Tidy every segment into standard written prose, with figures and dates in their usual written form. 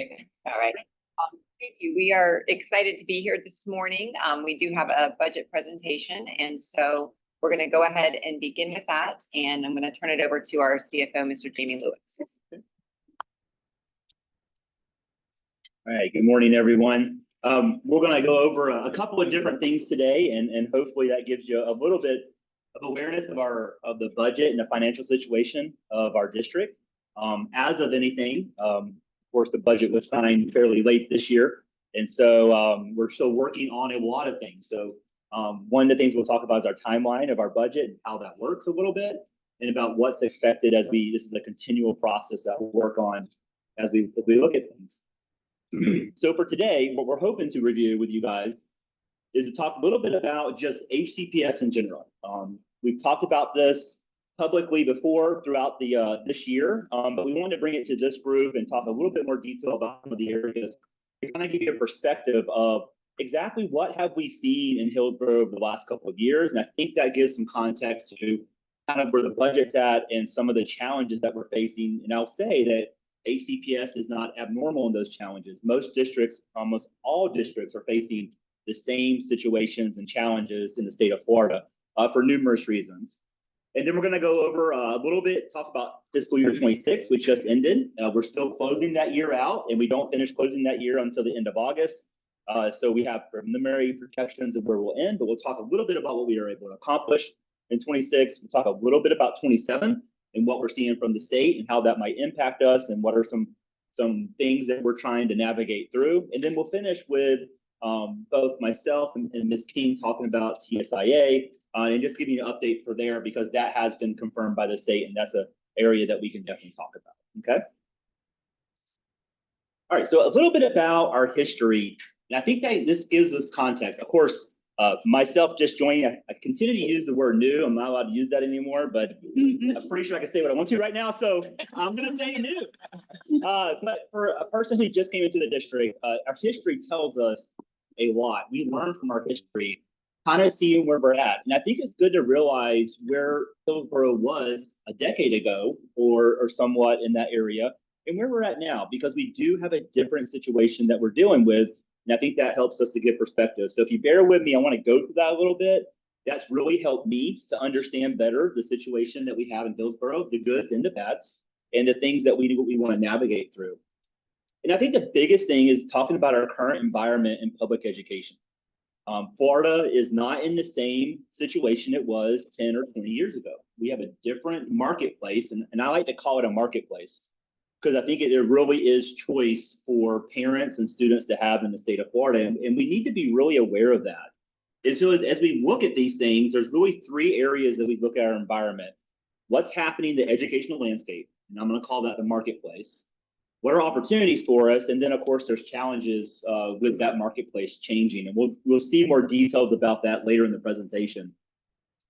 Okay. All right. Thank you. We are excited to be here this morning. We do have a budget presentation, and so we're going to go ahead and begin with that. And I'm going to turn it over to our CFO, Mr. Jamie Lewis. All right. Good morning, everyone. We're going to go over a couple of different things today, and hopefully that gives you a little bit of awareness of the budget and the financial situation of our district. As of anything, of course, the budget was signed fairly late this year, and so we're still working on a lot of things. So one of the things we'll talk about is our timeline of our budget and how that works a little bit, and about what's expected as this is a continual process that we'll work on as we look at things. So for today, what we're hoping to review with you guys is to talk a little bit about just HCPS in general. We've talked about this publicly before throughout this year, but we wanted to bring it to this group and talk a little bit more detail about some of the areas to kind of give you a perspective of exactly what have we seen in Hillsborough over the last couple of years. And I think that gives some context to kind of where the budget's at and some of the challenges that we're facing. And I'll say that HCPS is not abnormal in those challenges. Most districts, almost all districts, are facing the same situations and challenges in the state of Florida for numerous reasons. And then we're going to go over a little bit, talk about fiscal year 26, which just ended. We're still closing that year out, and we don't finish closing that year until the end of August. So we have preliminary projections of where we'll end, but we'll talk a little bit about what we are able to accomplish in 26. We'll talk a little bit about 27 and what we're seeing from the state and how that might impact us and what are some things that we're trying to navigate through. And then we'll finish with both myself and Ms. King talking about TSIA and just giving you an update for there, because that has been confirmed by the state, and that's an area that we can definitely talk about. Okay. All right. So a little bit about our history. And I think that this gives us context. Of course, myself just joining, I continue to use the word new. I'm not allowed to use that anymore, but I'm pretty sure I can say what I want to right now. So I'm going to say new. But for a person who just came into the district, our history tells us a lot. We learn from our history, kind of seeing where we're at. And I think it's good to realize where Hillsborough was a decade ago or somewhat in that area and where we're at now, because we do have a different situation that we're dealing with. And I think that helps us to get perspective. So if you bear with me, I want to go through that a little bit. That's really helped me to understand better the situation that we have in Hillsborough, the goods and the bads, and the things that we want to navigate through. And I think the biggest thing is talking about our current environment in public education. Florida is not in the same situation it was 10 or 20 years ago. We have a different marketplace, and I like to call it a marketplace, because I think there really is choice for parents and students to have in the state of Florida, and we need to be really aware of that. And so as we look at these things, there's really three areas that we look at our environment. What's happening in the educational landscape, and I'm going to call that the marketplace. What are opportunities for us? And then, of course, there's challenges with that marketplace changing, and we'll see more details about that later in the presentation.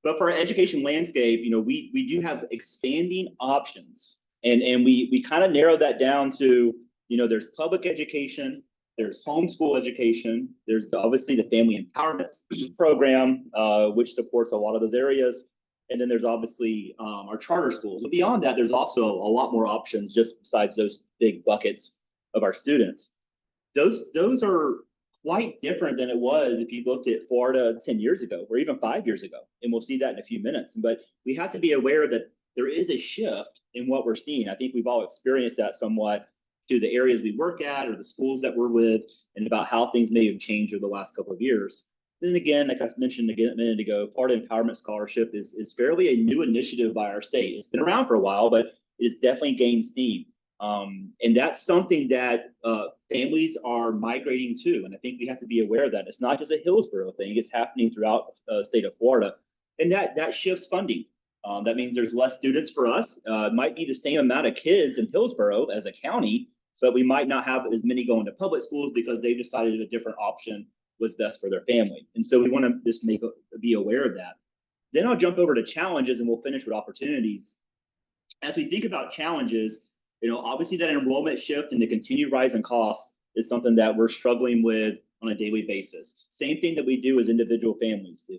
But for our education landscape, we do have expanding options. And we kind of narrowed that down to, there's public education, there's homeschool education, there's obviously the family empowerment program, which supports a lot of those areas. And then there's obviously our charter schools. But beyond that, there's also a lot more options just besides those big buckets of our students. Those are quite different than it was if you looked at Florida 10 years ago or even 5 years ago. And we'll see that in a few minutes. But we have to be aware that there is a shift in what we're seeing. I think we've all experienced that somewhat to the areas we work at or the schools that we're with, and about how things may have changed over the last couple of years. Then again, like I mentioned a minute ago, Florida Empowerment Scholarship is fairly a new initiative by our state. It's been around for a while, but it's definitely gained steam. And that's something that families are migrating to. And I think we have to be aware of that. It's not just a Hillsborough thing. It's happening throughout the state of Florida. And that shifts funding. That means there's less students for us. It might be the same amount of kids in Hillsborough as a county, but we might not have as many going to public schools because they've decided a different option was best for their family. And so we want to just be aware of that. Then I'll jump over to challenges and we'll finish with opportunities. As we think about challenges, obviously that enrollment shift and the continued rise in costs is something that we're struggling with on a daily basis. Same thing that we do as individual families.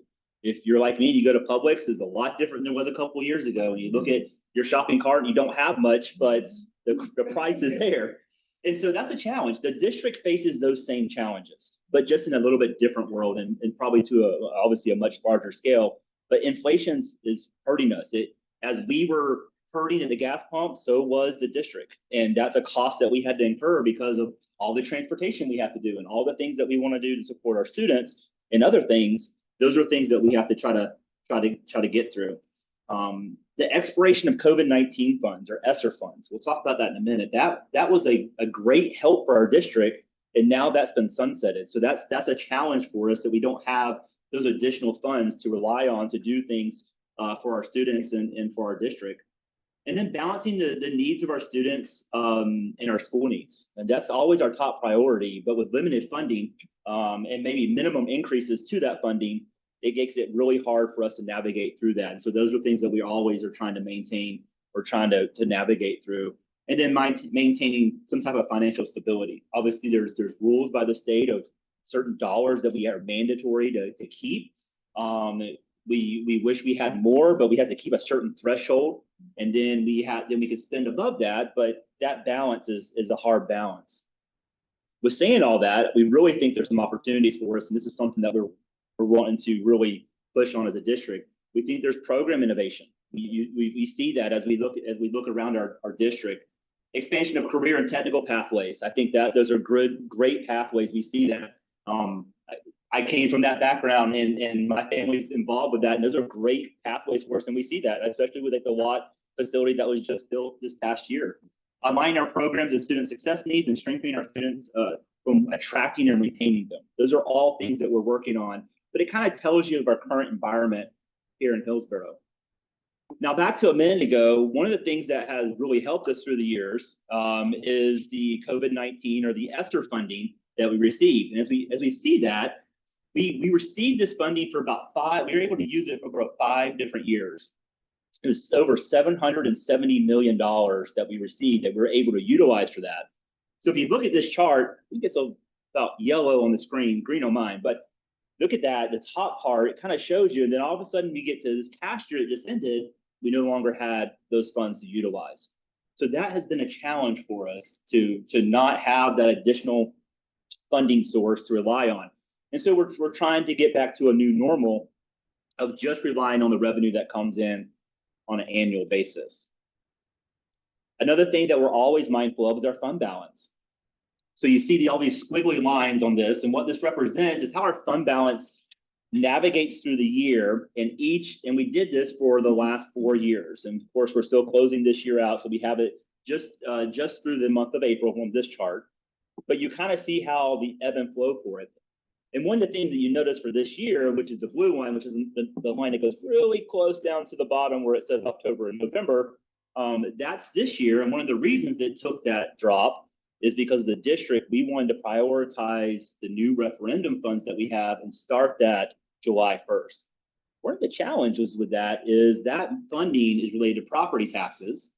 If you're like me and you go to Publix, it's a lot different than it was a couple of years ago. And you look at your shopping cart and you don't have much, but the price is there. And so that's a challenge. The district faces those same challenges, but just in a little bit different world and probably to obviously a much larger scale. But inflation is hurting us. As we were hurting at the gas pump, so was the district. And that's a cost that we had to incur because of all the transportation we have to do and all the things that we want to do to support our students and other things. Those are things that we have to try to get through. The expiration of COVID-19 funds or ESSER funds, we'll talk about that in a minute. That was a great help for our district, and now that's been sunsetted. So that's a challenge for us that we don't have those additional funds to rely on to do things for our students and for our district. And then balancing the needs of our students and our school needs. And that's always our top priority, but with limited funding and maybe minimum increases to that funding, it makes it really hard for us to navigate through that. And so those are things that we always are trying to maintain or trying to navigate through. And then maintaining some type of financial stability. Obviously, there's rules by the state of certain dollars that we are mandatory to keep. We wish we had more, but we have to keep a certain threshold. And then we could spend above that, but that balance is a hard balance. With saying all that, we really think there's some opportunities for us, and this is something that we're wanting to really push on as a district. We think there's program innovation. We see that as we look around our district. Expansion of career and technical pathways. I think that those are great pathways. We see that. I came from that background and my family's involved with that. And those are great pathways for us. And we see that, especially with the Watt facility that was just built this past year. Aligning our programs and student success needs and strengthening our students from attracting and retaining them. Those are all things that we're working on, but it kind of tells you of our current environment here in Hillsborough. Now, back to a minute ago, one of the things that has really helped us through the years is the COVID-19 or the ESSER funding that we received. And as we see that, we received this funding for about we were able to use it for about 5 different years. It was over $770 million that we received that we were able to utilize for that. So if you look at this chart, I think it's about yellow on the screen, green on mine, but look at that, the top part, it kind of shows you, and then all of a sudden we get to this past year that just ended, we no longer had those funds to utilize. So that has been a challenge for us to not have that additional funding source to rely on. And so we're trying to get back to a new normal of just relying on the revenue that comes in on an annual basis. Another thing that we're always mindful of is our fund balance. So you see all these squiggly lines on this, and what this represents is how our fund balance navigates through the year, and we did this for the last 4 years. And of course, we're still closing this year out, so we have it just through the month of April on this chart. But you kind of see how the ebb and flow for it. And one of the things that you notice for this year, which is the blue one, which is the line that goes really close down to the bottom where it says October and November, that's this year. And one of the reasons it took that drop is because the district, we wanted to prioritize the new referendum funds that we have and start that July 1st. One of the challenges with that is that funding is related to property taxes,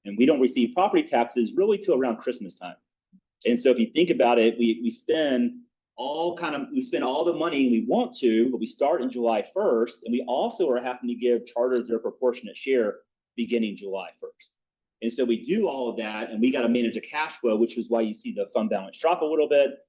and we don't receive property taxes really till around Christmas time. And so if you think about it, we spend all the money we want to, but we start in July 1st, and we also are having to give charters their proportionate share beginning July 1st. And so we do all of that, and we got to manage a cash flow, which is why you see the fund balance drop a little bit.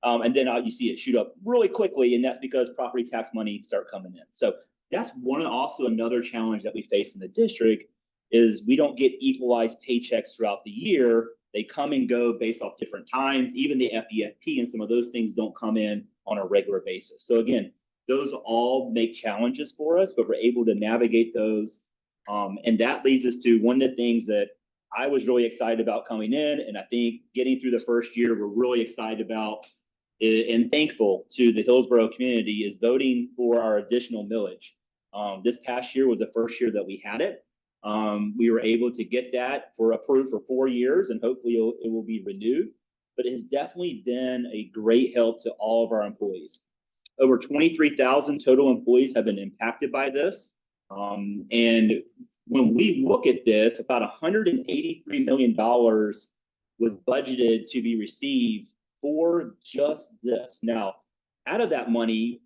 And then you see it shoot up really quickly, and that's because property tax money start coming in. So that's also another challenge that we face in the district is we don't get equalized paychecks throughout the year. They come and go based off different times. Even the FEFP and some of those things don't come in on a regular basis. So again, those all make challenges for us, but we're able to navigate those. And that leads us to one of the things that I was really excited about coming in, and I think getting through the first year, we're really excited about and thankful to the Hillsborough community is voting for our additional millage. This past year was the first year that we had it. We were able to get that approved for 4 years, and hopefully it will be renewed. But it has definitely been a great help to all of our employees. Over 23,000 total employees have been impacted by this. And when we look at this, about $183 million was budgeted to be received for just this. Now, out of that money,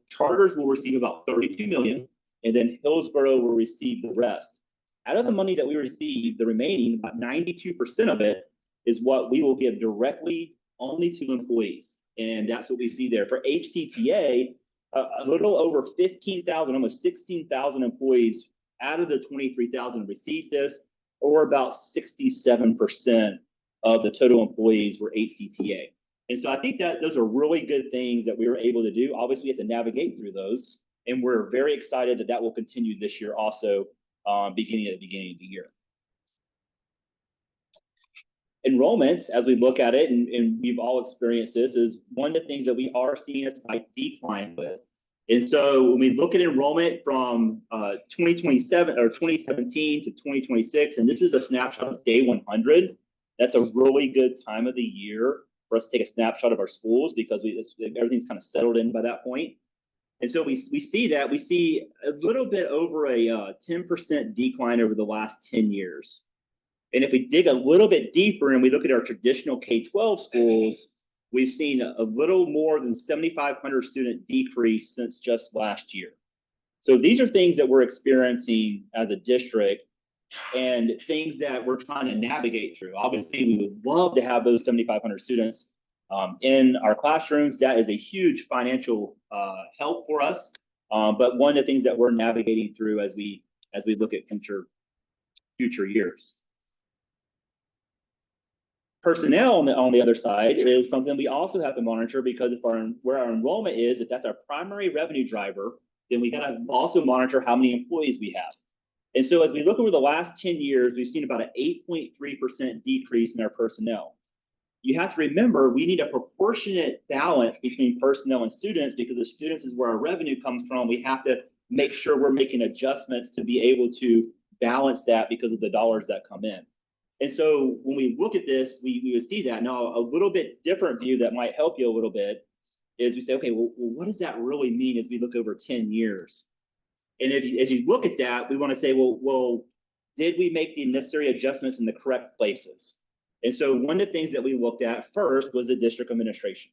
charters will receive about $32 million, and then Hillsborough will receive the rest. Out of the money that we received, the remaining, about 92% of it is what we will give directly only to employees. And that's what we see there. For HCTA, a little over 15,000, almost 16,000 employees out of the 23,000 received this, or about 67% of the total employees were HCTA. And so I think that those are really good things that we were able to do. Obviously, we have to navigate through those. And we're very excited that that will continue this year also, beginning of the year. Enrollments, as we look at it, and we've all experienced this, is one of the things that we are seeing a slight decline with. And so when we look at enrollment from 2027 or 2017 to 2026, and this is a snapshot of day 100, that's a really good time of the year for us to take a snapshot of our schools because everything's kind of settled in by that point. And so we see that we see a little bit over a 10% decline over the last 10 years. And if we dig a little bit deeper and we look at our traditional K-12 schools, we've seen a little more than 7,500 student decrease since just last year. So these are things that we're experiencing as a district and things that we're trying to navigate through. Obviously, we would love to have those 7,500 students in our classrooms. That is a huge financial help for us. But one of the things that we're navigating through as we look at future years. Personnel on the other side is something we also have to monitor because where our enrollment is, if that's our primary revenue driver, then we got to also monitor how many employees we have. And so as we look over the last 10 years, we've seen about an 8.3% decrease in our personnel. You have to remember, we need a proportionate balance between personnel and students because the students is where our revenue comes from. We have to make sure we're making adjustments to be able to balance that because of the dollars that come in. And so when we look at this, we would see that. Now, a little bit different view that might help you a little bit is we say, okay, well, what does that really mean as we look over 10 years? And as you look at that, we want to say, well, did we make the necessary adjustments in the correct places? And so one of the things that we looked at first was the district administration.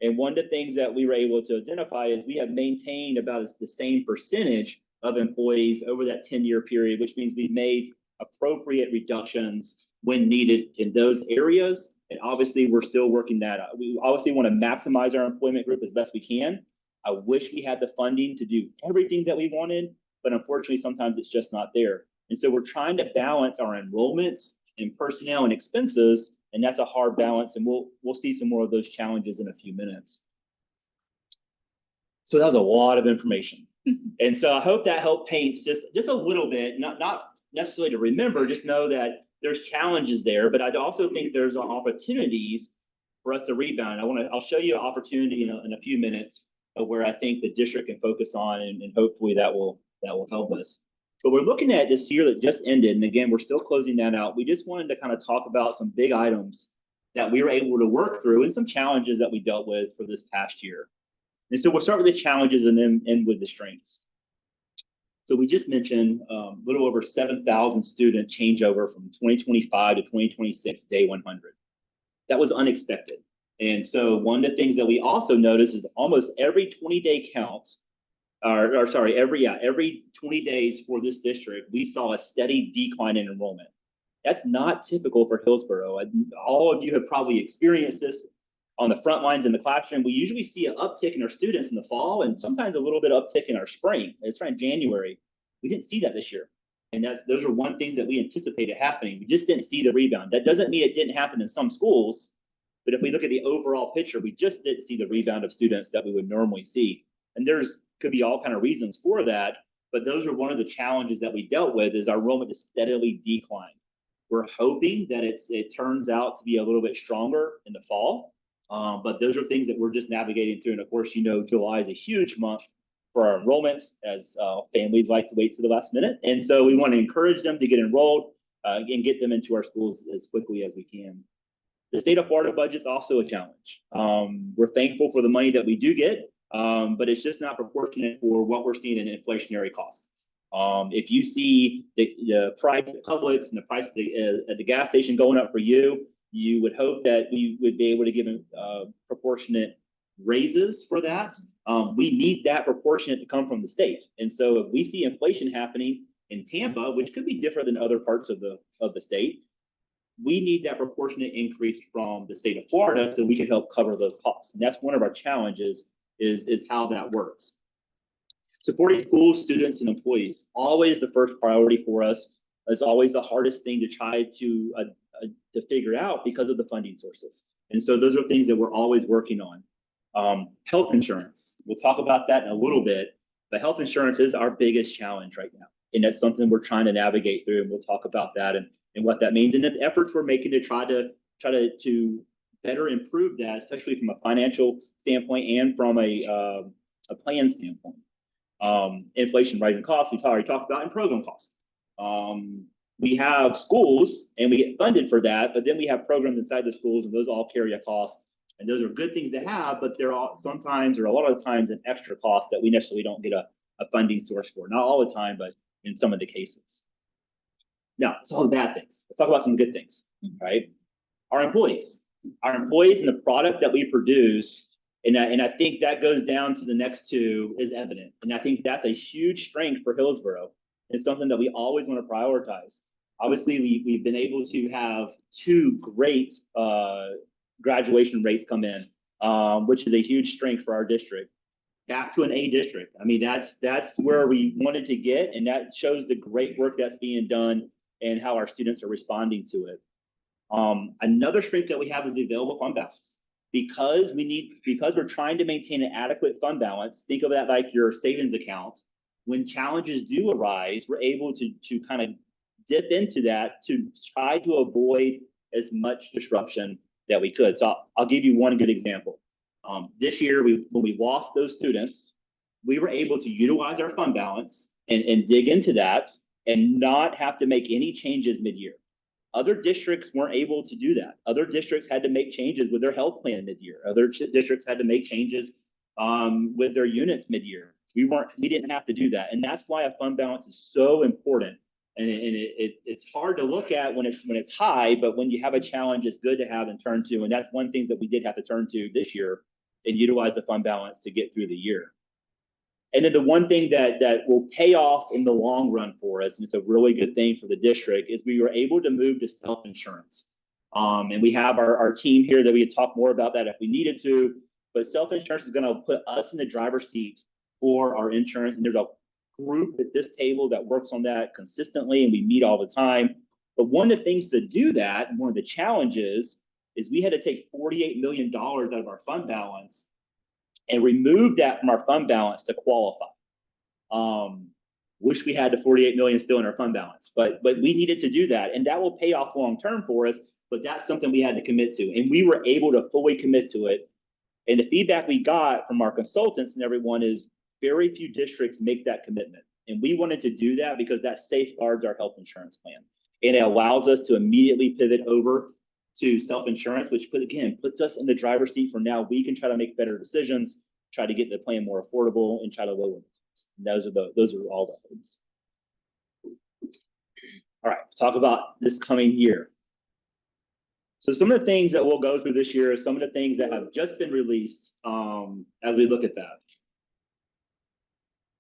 And one of the things that we were able to identify is we have maintained about the same percentage of employees over that 10-year period, which means we've made appropriate reductions when needed in those areas. And obviously, we're still working that out. We obviously want to maximize our employment group as best we can. I wish we had the funding to do everything that we wanted, but unfortunately, sometimes it's just not there. And so we're trying to balance our enrollments and personnel and expenses, and that's a hard balance. And we'll see some more of those challenges in a few minutes. So that was a lot of information. And so I hope that helped paint just a little bit, not necessarily to remember, just know that there's challenges there, but I also think there's opportunities for us to rebound. I'll show you an opportunity in a few minutes of where I think the district can focus on, and hopefully that will help us. But we're looking at this year that just ended, and again, we're still closing that out. We just wanted to kind of talk about some big items that we were able to work through and some challenges that we dealt with for this past year. And so we'll start with the challenges and then end with the strengths. So we just mentioned a little over 7,000 student changeover from 2025 to 2026, day 100. That was unexpected. And so one of the things that we also noticed is almost every 20-day count, every 20 days for this district, we saw a steady decline in enrollment. That's not typical for Hillsborough. All of you have probably experienced this on the front lines in the classroom. We usually see an uptick in our students in the fall and sometimes a little bit of uptick in our spring. It's around January. We didn't see that this year. And those are one things that we anticipated happening. We just didn't see the rebound. That doesn't mean it didn't happen in some schools, but if we look at the overall picture, we just didn't see the rebound of students that we would normally see. And could be all kind of reasons for that, but those are one of the challenges that we dealt with is our enrollment just steadily declined. We're hoping that it turns out to be a little bit stronger in the fall, but those are things that we're just navigating through. And of course, July is a huge month for our enrollments, as families like to wait to the last minute. And so we want to encourage them to get enrolled and get them into our schools as quickly as we can. The state of Florida budget is also a challenge. We're thankful for the money that we do get, but it's just not proportionate for what we're seeing in inflationary costs. If you see the price of Publix and the price at the gas station going up for you, you would hope that we would be able to give proportionate raises for that. We need that proportionate to come from the state. And so if we see inflation happening in Tampa, which could be different than other parts of the state, we need that proportionate increase from the state of Florida so we can help cover those costs. And that's one of our challenges is how that works. Supporting schools, students, and employees, always the first priority for us. It's always the hardest thing to try to figure out because of the funding sources. And so those are things that we're always working on. Health insurance, we'll talk about that in a little bit, but health insurance is our biggest challenge right now. And that's something we're trying to navigate through, and we'll talk about that and what that means, and the efforts we're making to try to better improve that, especially from a financial standpoint and from a plan standpoint. Inflation, rising costs, we've already talked about, and program costs. We have schools and we get funded for that, but then we have programs inside the schools, and those all carry a cost. And those are good things to have, but there are sometimes, or a lot of the times, an extra cost that we necessarily don't get a funding source for. Not all the time, but in some of the cases. Now, it's all the bad things. Let's talk about some good things, right? Our employees and the product that we produce, and I think that goes down to the next two, is evident. And I think that's a huge strength for Hillsborough. It's something that we always want to prioritize. Obviously, we've been able to have two great graduation rates come in, which is a huge strength for our district. Back to an A district. I mean, that's where we wanted to get, and that shows the great work that's being done and how our students are responding to it. Another strength that we have is the available fund balance. Because we're trying to maintain an adequate fund balance, think of that like your savings account. When challenges do arise, we're able to kind of dip into that to try to avoid as much disruption that we could. So I'll give you one good example. This year, when we lost those students, we were able to utilize our fund balance and dig into that and not have to make any changes mid-year. Other districts weren't able to do that. Other districts had to make changes with their health plan mid-year. Other districts had to make changes with their units mid-year. We didn't have to do that. And that's why a fund balance is so important. And it's hard to look at when it's high, but when you have a challenge, it's good to have and turn to. And that's one thing that we did have to turn to this year and utilize the fund balance to get through the year. And then the one thing that will pay off in the long run for us, and it's a really good thing for the district, is we were able to move to self-insurance. And we have our team here that we could talk more about that if we needed to, but self-insurance is going to put us in the driver's seat for our insurance. And there's a group at this table that works on that consistently, and we meet all the time. But one of the things to do that, and one of the challenges, is we had to take $48 million out of our fund balance and remove that from our fund balance to qualify. Wish we had the 48 million still in our fund balance, but we needed to do that, and that will pay off long term for us. But that's something we had to commit to, and we were able to fully commit to it. And the feedback we got from our consultants and everyone is very few districts make that commitment, and we wanted to do that because that safeguards our health insurance plan, and it allows us to immediately pivot over to self-insurance, which puts us in the driver's seat for now. We can try to make better decisions, try to get the plan more affordable, and try to lower the cost. Those are all the things. All right, talk about this coming year. So some of the things that we'll go through this year is some of the things that have just been released as we look at that.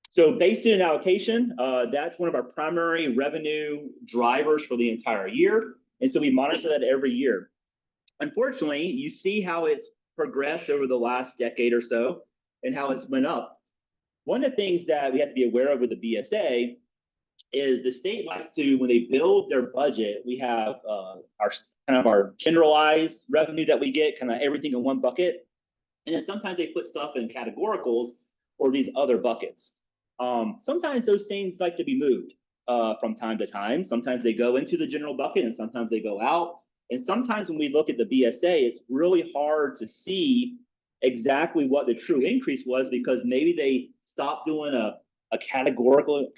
So base student allocation, that's one of our primary revenue drivers for the entire year. And so we monitor that every year. Unfortunately, you see how it's progressed over the last decade or so and how it's went up. One of the things that we have to be aware of with the BSA is the state likes to, when they build their budget, we have our generalized revenue that we get, kind of everything in one bucket. And then sometimes they put stuff in categoricals or these other buckets. Sometimes those things like to be moved from time to time. Sometimes they go into the general bucket and sometimes they go out. And sometimes when we look at the BSA, it's really hard to see exactly what the true increase was because maybe they stopped doing a categorical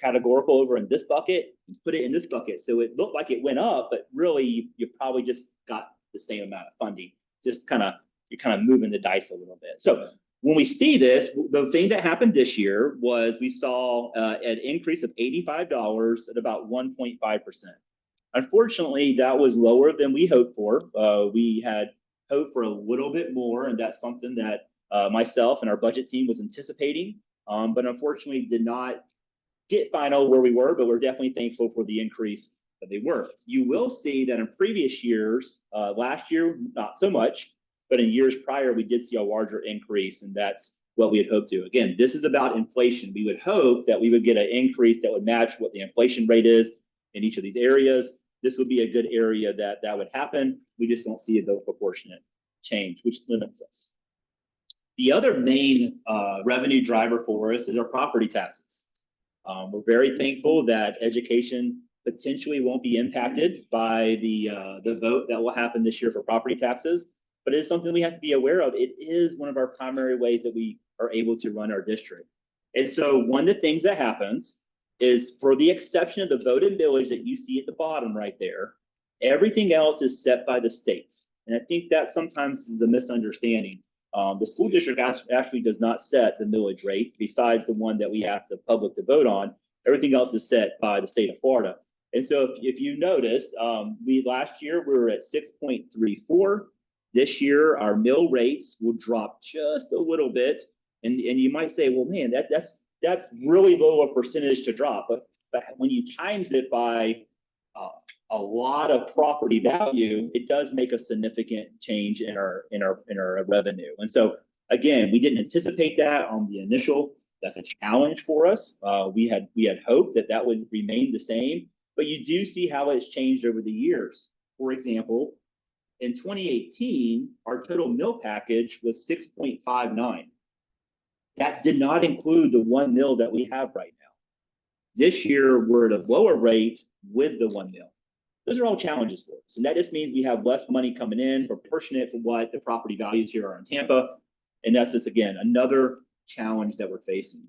over in this bucket and put it in this bucket. So it looked like it went up, but really you probably just got the same amount of funding. Just you're kind of moving the dice a little bit. So when we see this, the thing that happened this year was we saw an increase of $85 at about 1.5%. Unfortunately, that was lower than we hoped for. We had hoped for a little bit more, and that's something that myself and our budget team was anticipating, but unfortunately did not get final where we were, but we're definitely thankful for the increase but they were. You will see that in previous years, last year, not so much, but in years prior, we did see a larger increase, and that's what we had hoped to. Again, this is about inflation. We would hope that we would get an increase that would match what the inflation rate is in each of these areas. This would be a good area that would happen. We just don't see a proportionate change, which limits us. The other main revenue driver for us is our property taxes. We're very thankful that education potentially won't be impacted by the vote that will happen this year for property taxes, but it is something we have to be aware of. It is one of our primary ways that we are able to run our district. And so one of the things that happens is, for the exception of the voted millage that you see at the bottom right there, everything else is set by the states. And I think that sometimes is a misunderstanding. The school district actually does not set the millage rate, besides the one that we have the public to vote on. Everything else is set by the state of Florida. And so if you notice, last year we were at 6.34. This year, our mill rates will drop just a little bit. And you might say, well, man, that's really low a percentage to drop. But when you times it by a lot of property value, it does make a significant change in our revenue. And so again, we didn't anticipate that on the initial. That's a challenge for us. We had hoped that would remain the same, but you do see how it's changed over the years. For example, in 2018, our total mill package was 6.59. That did not include the one mill that we have right now. This year, we're at a lower rate with the one mill. Those are all challenges for us. And that just means we have less money coming in, proportionate for what the property values here are in Tampa. And that's just, again, another challenge that we're facing.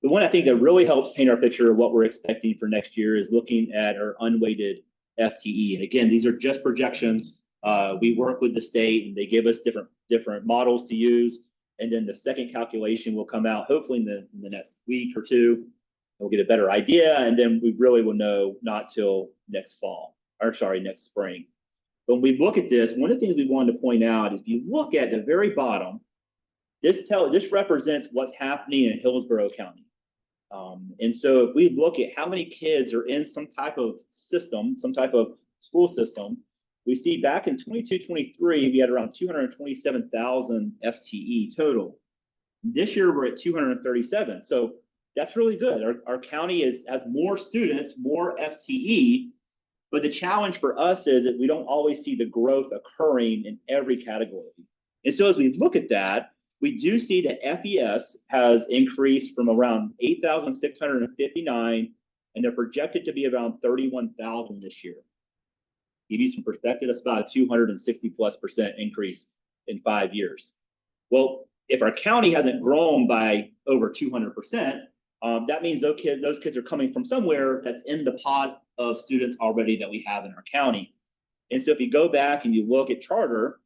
The one I think that really helps paint our picture of what we're expecting for next year is looking at our unweighted FTE. And again, these are just projections. We work with the state and they give us different models to use. And then the second calculation will come out hopefully in the next week or two. We'll get a better idea, and then we really will know not till next spring. When we look at this, one of the things we wanted to point out is, if you look at the very bottom, this represents what's happening in Hillsborough County. And so if we look at how many kids are in some type of system, some type of school system, we see back in 22-23, we had around 227,000 FTE total. This year, we're at 237. So that's really good. Our county has more students, more FTE, but the challenge for us is that we don't always see the growth occurring in every category. And so as we look at that, we do see that FES has increased from around 8,659, and they're projected to be around 31,000 this year. Give you some perspective, that's about a 260+% increase in 5 years. Well, if our county hasn't grown by over 200%, that means those kids are coming from somewhere that's in the pot of students already that we have in our county. And so if you go back and you look at charter,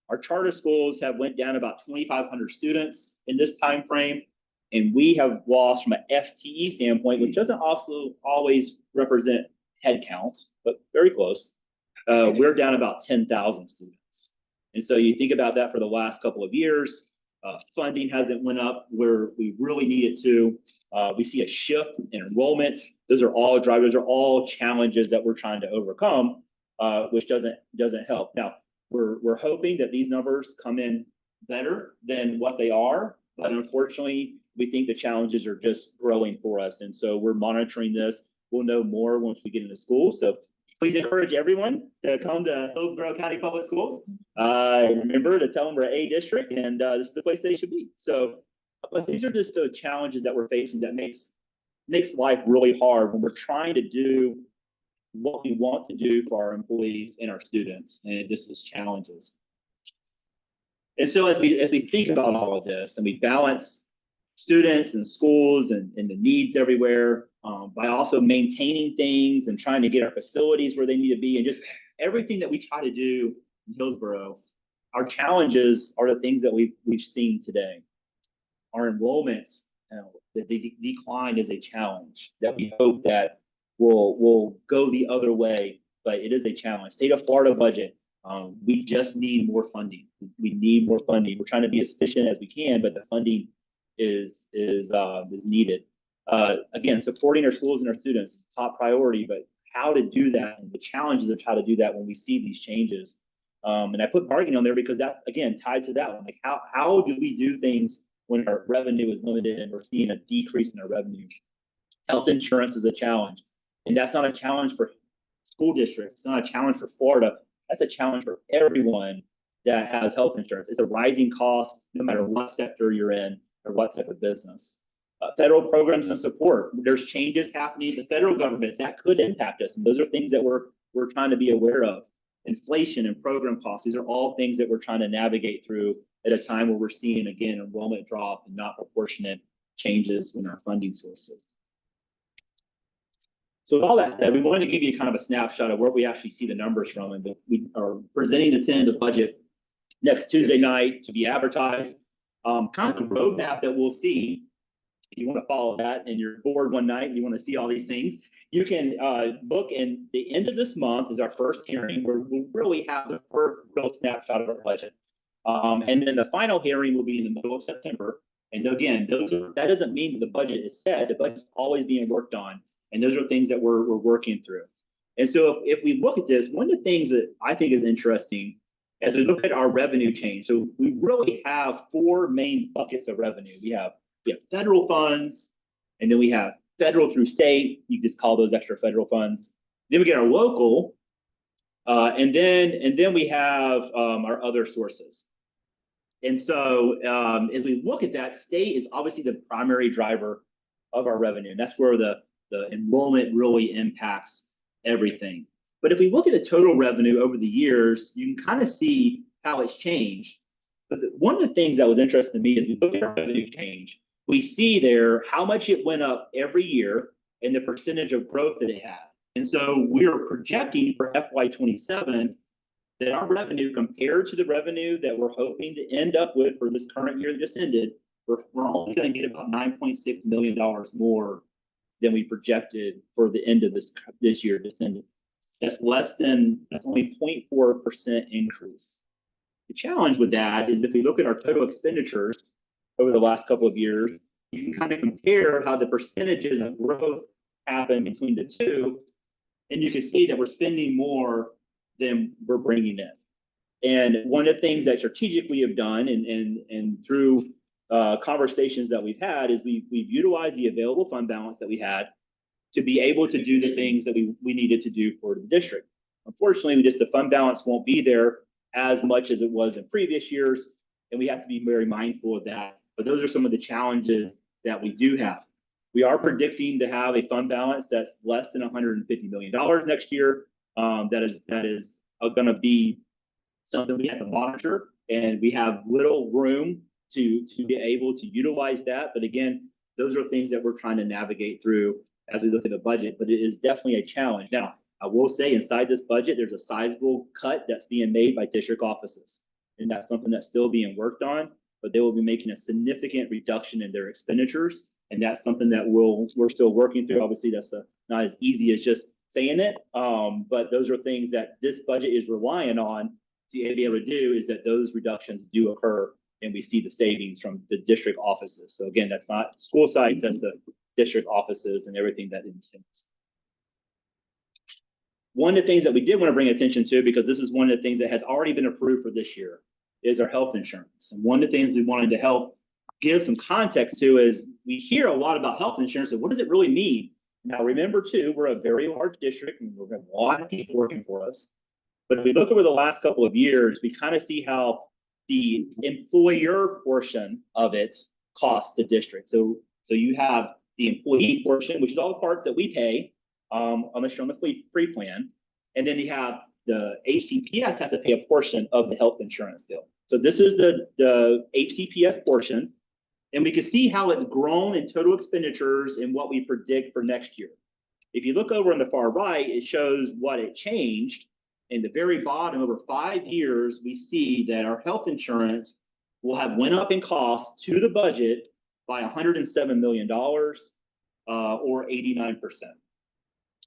our charter schools have went down about 2,500 students in this time frame, and we have lost from an FTE standpoint, which doesn't also always represent head count, but very close. We're down about 10,000 students. And so you think about that for the last couple of years. Funding hasn't went up where we really need it to. We see a shift in enrollment. Those are all drivers, are all challenges that we're trying to overcome, which doesn't help. Now, we're hoping that these numbers come in better than what they are, but unfortunately, we think the challenges are just growing for us. And so we're monitoring this. We'll know more once we get into school. So please encourage everyone to come to Hillsborough County Public Schools. Remember to tell them we're A district, and this is the place they should be. So, but these are just the challenges that we're facing that makes life really hard when we're trying to do what we want to do for our employees and our students, and this is challenges. And so as we think about all of this and we balance students and schools and the needs everywhere, by also maintaining things and trying to get our facilities where they need to be, and just everything that we try to do in Hillsborough, our challenges are the things that we've seen today. Our enrollments, the decline is a challenge that we hope that will go the other way, but it is a challenge. State of Florida budget, we just need more funding. We need more funding. We're trying to be as efficient as we can, but the funding is needed. Again, supporting our schools and our students is top priority, but how to do that and the challenges of how to do that when we see these changes. And I put bargaining on there because that, again, tied to that one. Like how do we do things when our revenue is limited and we're seeing a decrease in our revenue? Health insurance is a challenge. And that's not a challenge for school districts. It's not a challenge for Florida. That's a challenge for everyone that has health insurance. It's a rising cost no matter what sector you're in or what type of business. Federal programs and support. There's changes happening in the federal government that could impact us. And those are things that we're trying to be aware of. Inflation and program costs. These are all things that we're trying to navigate through at a time where we're seeing, again, enrollment drop and not proportionate changes in our funding sources. So with all that said, we wanted to give you kind of a snapshot of where we actually see the numbers from, and we are presenting the tentative budget next Tuesday night to be advertised. Kind of the roadmap that we'll see. If you want to follow that and you're bored one night and you want to see all these things, you can book in the end of this month is our first hearing where we'll really have the first real snapshot of our budget. And then the final hearing will be in the middle of September. And again, that doesn't mean that the budget is set. The budget's always being worked on. And those are things that we're working through. And so if we look at this, one of the things that I think is interesting as we look at our revenue change, so we really have four main buckets of revenue. We have federal funds, and then we have federal through state. You just call those extra federal funds. Then we get our local, and then we have our other sources. And so as we look at that, state is obviously the primary driver of our revenue. And that's where the enrollment really impacts everything. But if we look at the total revenue over the years, you can kind of see how it's changed. But one of the things that was interesting to me is we look at our revenue change. We see there how much it went up every year and the percentage of growth that it had. And so we're projecting for FY27 that our revenue compared to the revenue that we're hoping to end up with for this current year that just ended, we're only going to get about $9.6 million more than we projected for the end of this year just ended. That's only 0.4% increase. The challenge with that is if we look at our total expenditures over the last couple of years, you can kind of compare how the percentages of growth happen between the two, and you can see that we're spending more than we're bringing in. And one of the things that strategically have done and through conversations that we've had is we've utilized the available fund balance that we had to be able to do the things that we needed to do for the district. Unfortunately, the fund balance won't be there as much as it was in previous years, and we have to be very mindful of that. But those are some of the challenges that we do have. We are predicting to have a fund balance that's less than $150 million next year. That is going to be something we have to monitor, and we have little room to be able to utilize that. But again, those are things that we're trying to navigate through as we look at the budget, but it is definitely a challenge. Now, I will say inside this budget, there's a sizable cut that's being made by district offices, and that's something that's still being worked on, but they will be making a significant reduction in their expenditures. And that's something that we're still working through. Obviously, that's not as easy as just saying it, but those are things that this budget is relying on to be able to do, is that those reductions do occur and we see the savings from the district offices. So again, that's not school sites, that's the district offices and everything that entails. One of the things that we did want to bring attention to, because this is one of the things that has already been approved for this year, is our health insurance. And one of the things we wanted to help give some context to is we hear a lot about health insurance, and what does it really mean? Now, remember too, we're a very large district and we're going to have a lot of people working for us. But if we look over the last couple of years, we kind of see how the employer portion of it costs the district. So you have the employee portion, which is all the parts that we pay, unless you're on the free plan. And then you have the HCPS has to pay a portion of the health insurance bill. So this is the HCPS portion. And we can see how it's grown in total expenditures and what we predict for next year. If you look over on the far right, it shows what it changed. In the very bottom, over 5 years, we see that our health insurance will have went up in cost to the budget by $107 million, or 89%.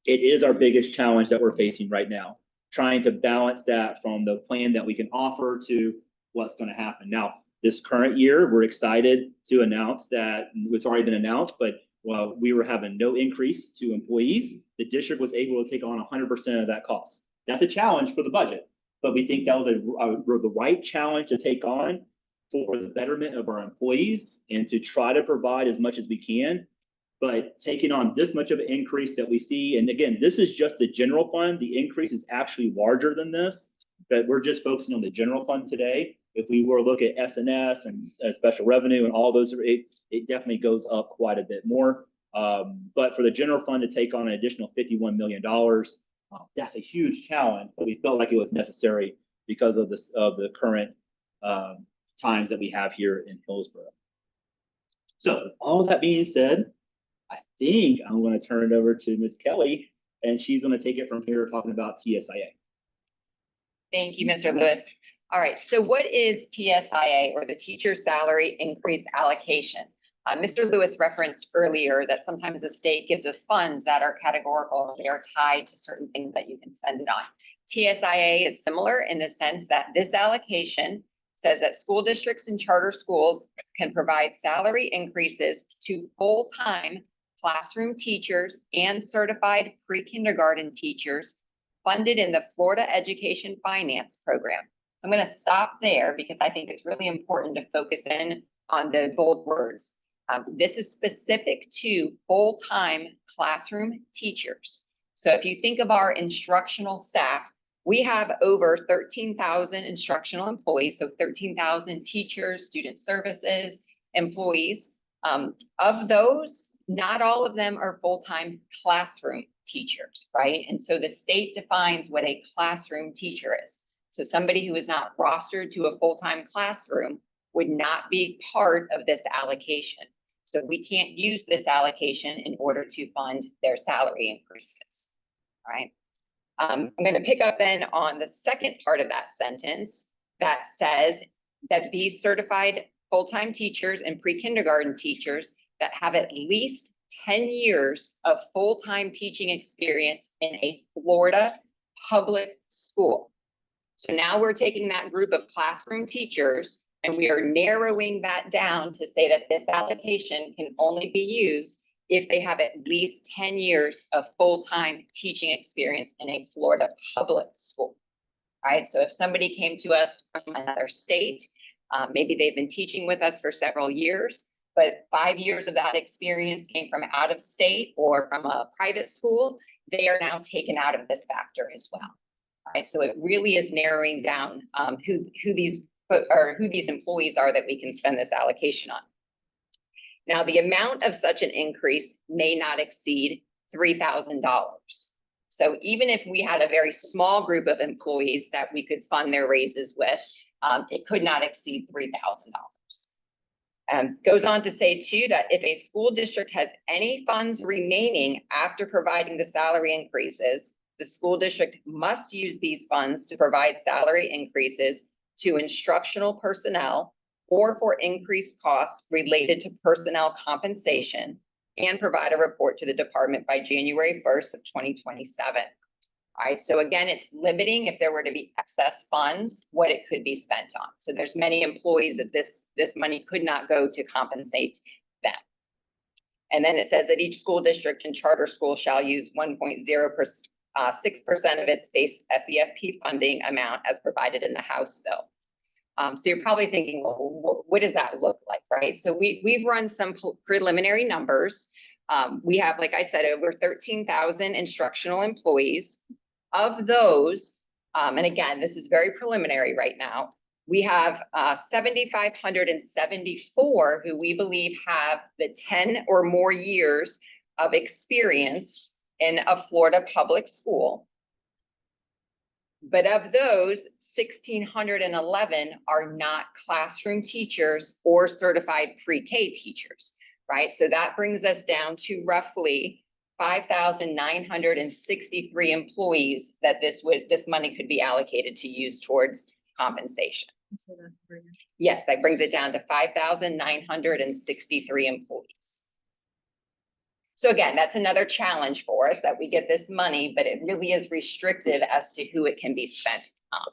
It is our biggest challenge that we're facing right now, trying to balance that from the plan that we can offer to what's going to happen. Now, this current year, we're excited to announce that it's already been announced, but while we were having no increase to employees, the district was able to take on 100% of that cost. That's a challenge for the budget, but we think that was the right challenge to take on for the betterment of our employees and to try to provide as much as we can. But taking on this much of an increase that we see, and again, this is just the general fund. The increase is actually larger than this, but we're just focusing on the general fund today. If we were to look at S&S and special revenue and all those, it definitely goes up quite a bit more. But for the general fund to take on an additional $51 million, that's a huge challenge, but we felt like it was necessary because of this, of the current times that we have here in Hillsborough. So all of that being said, I think I'm going to turn it over to Ms. Kelly, and she's going to take it from here talking about TSIA. Thank you, Mr. Lewis. All right, so what is TSIA, or the Teacher Salary Increase Allocation? Mr. Lewis referenced earlier that sometimes the state gives us funds that are categorical. They are tied to certain things that you can spend it on. TSIA is similar in the sense that this allocation says that school districts and charter schools can provide salary increases to full-time classroom teachers and certified pre-kindergarten teachers funded in the Florida Education Finance Program. I'm going to stop there because I think it's really important to focus in on the bold words. This is specific to full-time classroom teachers. So if you think of our instructional staff, we have over 13,000 instructional employees, so 13,000 teachers, student services, employees. Of those, not all of them are full-time classroom teachers, right? And so the state defines what a classroom teacher is. So somebody who is not rostered to a full-time classroom would not be part of this allocation. So we can't use this allocation in order to fund their salary increases, all right? I'm going to pick up then on the second part of that sentence that says that these certified full-time teachers and pre-kindergarten teachers that have at least 10 years of full-time teaching experience in a Florida public school. So now we're taking that group of classroom teachers and we are narrowing that down to say that this allocation can only be used if they have at least 10 years of full-time teaching experience in a Florida public school. All right, so if somebody came to us from another state, maybe they've been teaching with us for several years, but 5 years of that experience came from out of state or from a private school, they are now taken out of this factor as well. All right, so it really is narrowing down who these employees are that we can spend this allocation on. Now, the amount of such an increase may not exceed $3,000. So even if we had a very small group of employees that we could fund their raises with, it could not exceed $3,000. Goes on to say too that if a school district has any funds remaining after providing the salary increases, the school district must use these funds to provide salary increases to instructional personnel or for increased costs related to personnel compensation and provide a report to the department by January 1st of 2027. All right, so again, it's limiting if there were to be excess funds, what it could be spent on. So there's many employees that this money could not go to compensate them. And then it says that each school district and charter school shall use 1.06% of its base FEFP funding amount as provided in the House bill. So you're probably thinking, well, what does that look like, right? So we've run some preliminary numbers. We have, like I said, over 13,000 instructional employees. Of those, and again, this is very preliminary right now, we have 7,574 who we believe have the 10 or more years of experience in a Florida public school. But of those, 1,611 are not classroom teachers or certified pre-K teachers, right? So that brings us down to roughly 5,963 employees that this money could be allocated to use towards compensation. Yes, that brings it down to 5,963 employees. So again, that's another challenge for us that we get this money, but it really is restrictive as to who it can be spent on.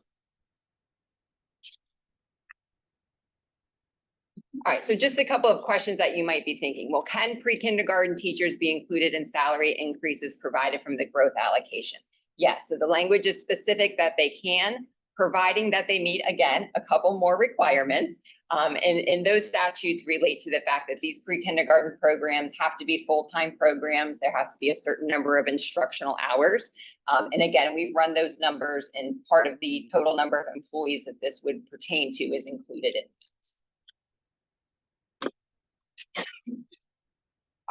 All right, so just a couple of questions that you might be thinking. Well, can pre-kindergarten teachers be included in salary increases provided from the growth allocation? Yes, so the language is specific that they can, providing that they meet, again, a couple more requirements. And those statutes relate to the fact that these pre-kindergarten programs have to be full-time programs. There has to be a certain number of instructional hours. And again, we've run those numbers, and part of the total number of employees that this would pertain to is included in.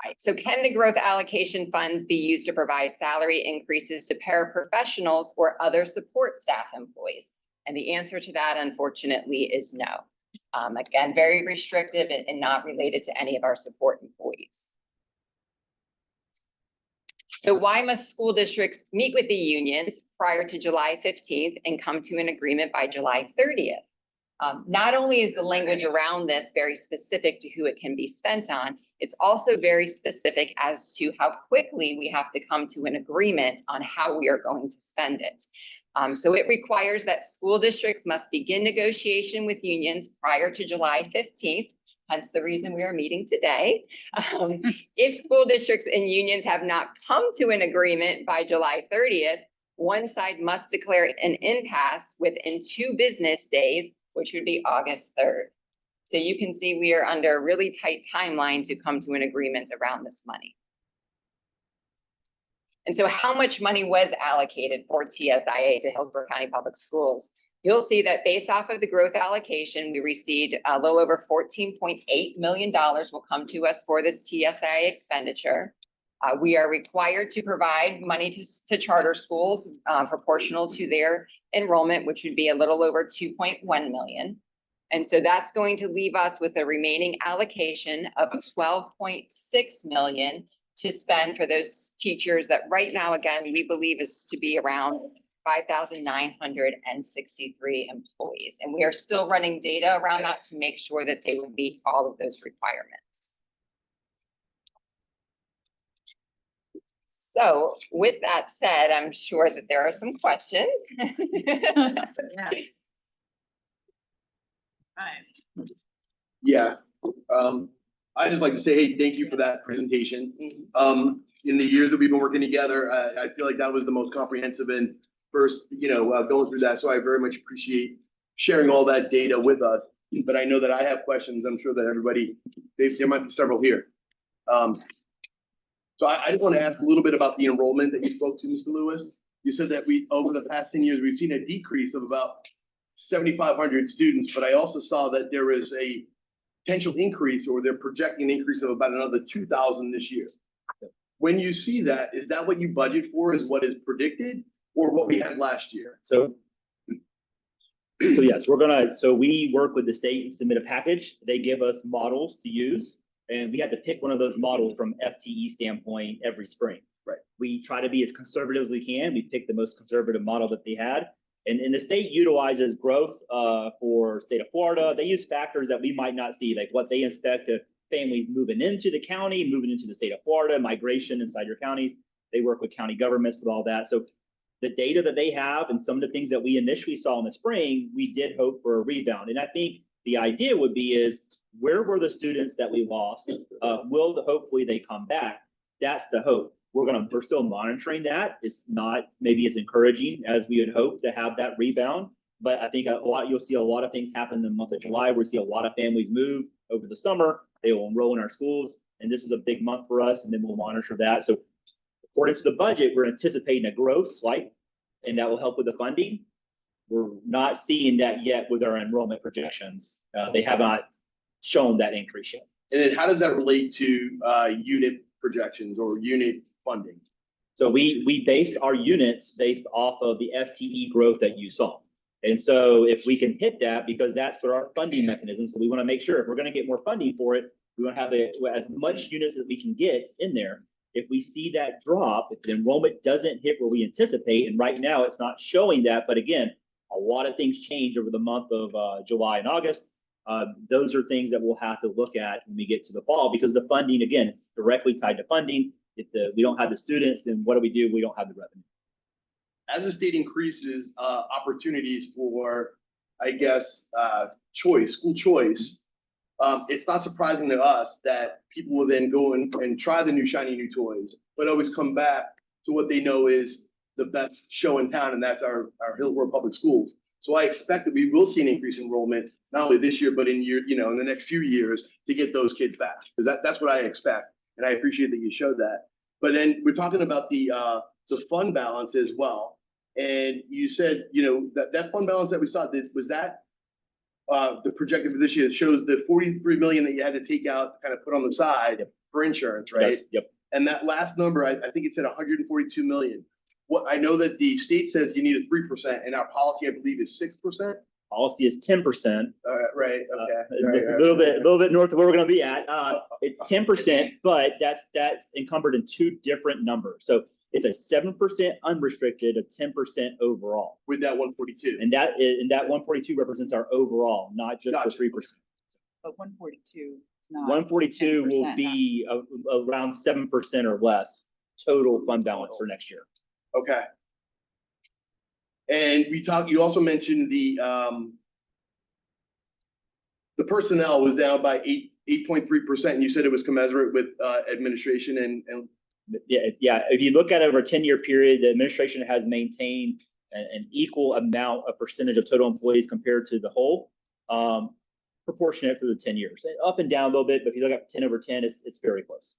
Right. So can the growth allocation funds be used to provide salary increases to paraprofessionals or other support staff employees? And the answer to that, unfortunately, is no. Again, very restrictive and not related to any of our support employees. So why must school districts meet with the unions prior to July 15th and come to an agreement by July 30th? Not only is the language around this very specific to who it can be spent on, it's also very specific as to how quickly we have to come to an agreement on how we are going to spend it. So it requires that school districts must begin negotiation with unions prior to July 15th, hence the reason we are meeting today. If school districts and unions have not come to an agreement by July 30th, one side must declare an impasse within 2 business days, which would be August 3rd. So you can see we are under a really tight timeline to come to an agreement around this money. And so how much money was allocated for TSIA to Hillsborough County Public Schools? You'll see that based off of the growth allocation, we received a little over $14.8 million will come to us for this TSIA expenditure. We are required to provide money to charter schools proportional to their enrollment, which would be a little over 2.1 million. And so that's going to leave us with a remaining allocation of 12.6 million to spend for those teachers that right now, again, we believe is to be around 5,963 employees. And we are still running data around that to make sure that they would meet all of those requirements. So with that said, I'm sure that there are some questions. Yeah. I just like to say, hey, thank you for that presentation. In the years that we've been working together, I feel like that was the most comprehensive and first, going through that. So I very much appreciate sharing all that data with us. But I know that I have questions. I'm sure that everybody, there might be several here. So I just want to ask a little bit about the enrollment that you spoke to, Mr. Lewis. You said that over the past 10 years, we've seen a decrease of about 7,500 students, but I also saw that there is a potential increase, or they're projecting an increase of about another 2,000 this year. When you see that, is that what you budget for, is what is predicted, or what we had last year? So yes, so we work with the state and submit a package. They give us models to use, and we have to pick one of those models from FTE standpoint every spring. Right. We try to be as conservative as we can. We pick the most conservative model that they had. And the state utilizes growth for state of Florida. They use factors that we might not see, like what they expect to families moving into the county, moving into the state of Florida, migration inside your counties. They work with county governments with all that. So the data that they have and some of the things that we initially saw in the spring, we did hope for a rebound. And I think the idea would be is, where were the students that we lost? Hopefully they come back. That's the hope. We're still monitoring that. It's not maybe as encouraging as we would hope to have that rebound, but I think you'll see a lot of things happen in the month of July. We'll see a lot of families move over the summer. They will enroll in our schools, and this is a big month for us, and then we'll monitor that. So according to the budget, we're anticipating a growth slight, and that will help with the funding. We're not seeing that yet with our enrollment projections. They have not shown that increase yet. And then how does that relate to unit projections or unit funding? So we based our units based off of the FTE growth that you saw. And so if we can hit that, because that's for our funding mechanism, so we want to make sure if we're going to get more funding for it, we want to have as much units as we can get in there. If we see that drop, if the enrollment doesn't hit where we anticipate, and right now it's not showing that, but again, a lot of things change over the month of July and August. Those are things that we'll have to look at when we get to the fall, because the funding, again, it's directly tied to funding. If we don't have the students, then what do? We don't have the revenue. As the state increases opportunities for, I guess, school choice, it's not surprising to us that people will then go and try the new shiny new toys, but always come back to what they know is the best show in town, and that's our Hillsborough Public Schools. So I expect that we will see an increase in enrollment, not only this year, but in the next few years to get those kids back, because that's what I expect. And I appreciate that you showed that. But then we're talking about the fund balance as well. And you said, that fund balance that we saw, was that the projected for this year? It shows the 43 million that you had to take out, kind of put on the side for insurance, right? Yes, yep. And that last number, I think it said 142 million. What I know that the state says you need a 3%, and our policy, I believe, is 6%. Policy is 10%. Right. Okay. A little bit north of where we're going to be at. It's 10%, but that's encumbered in two different numbers. So it's a 7% unrestricted, a 10% overall. With that 142. And that 142 represents our overall, not just Gotcha. the 3%. But 142 is not. 142 will 10%, be around 7% or less total fund balance for next year. Okay. And you also mentioned the personnel was down by 8.3%. And you said it was commensurate with administration and Yeah. If you look at it over a 10-year period, the administration has maintained an equal amount of percentage of total employees compared to the whole, proportionate for the 10 years. Up and down a little bit, but if you look at 10 over 10, it's very close.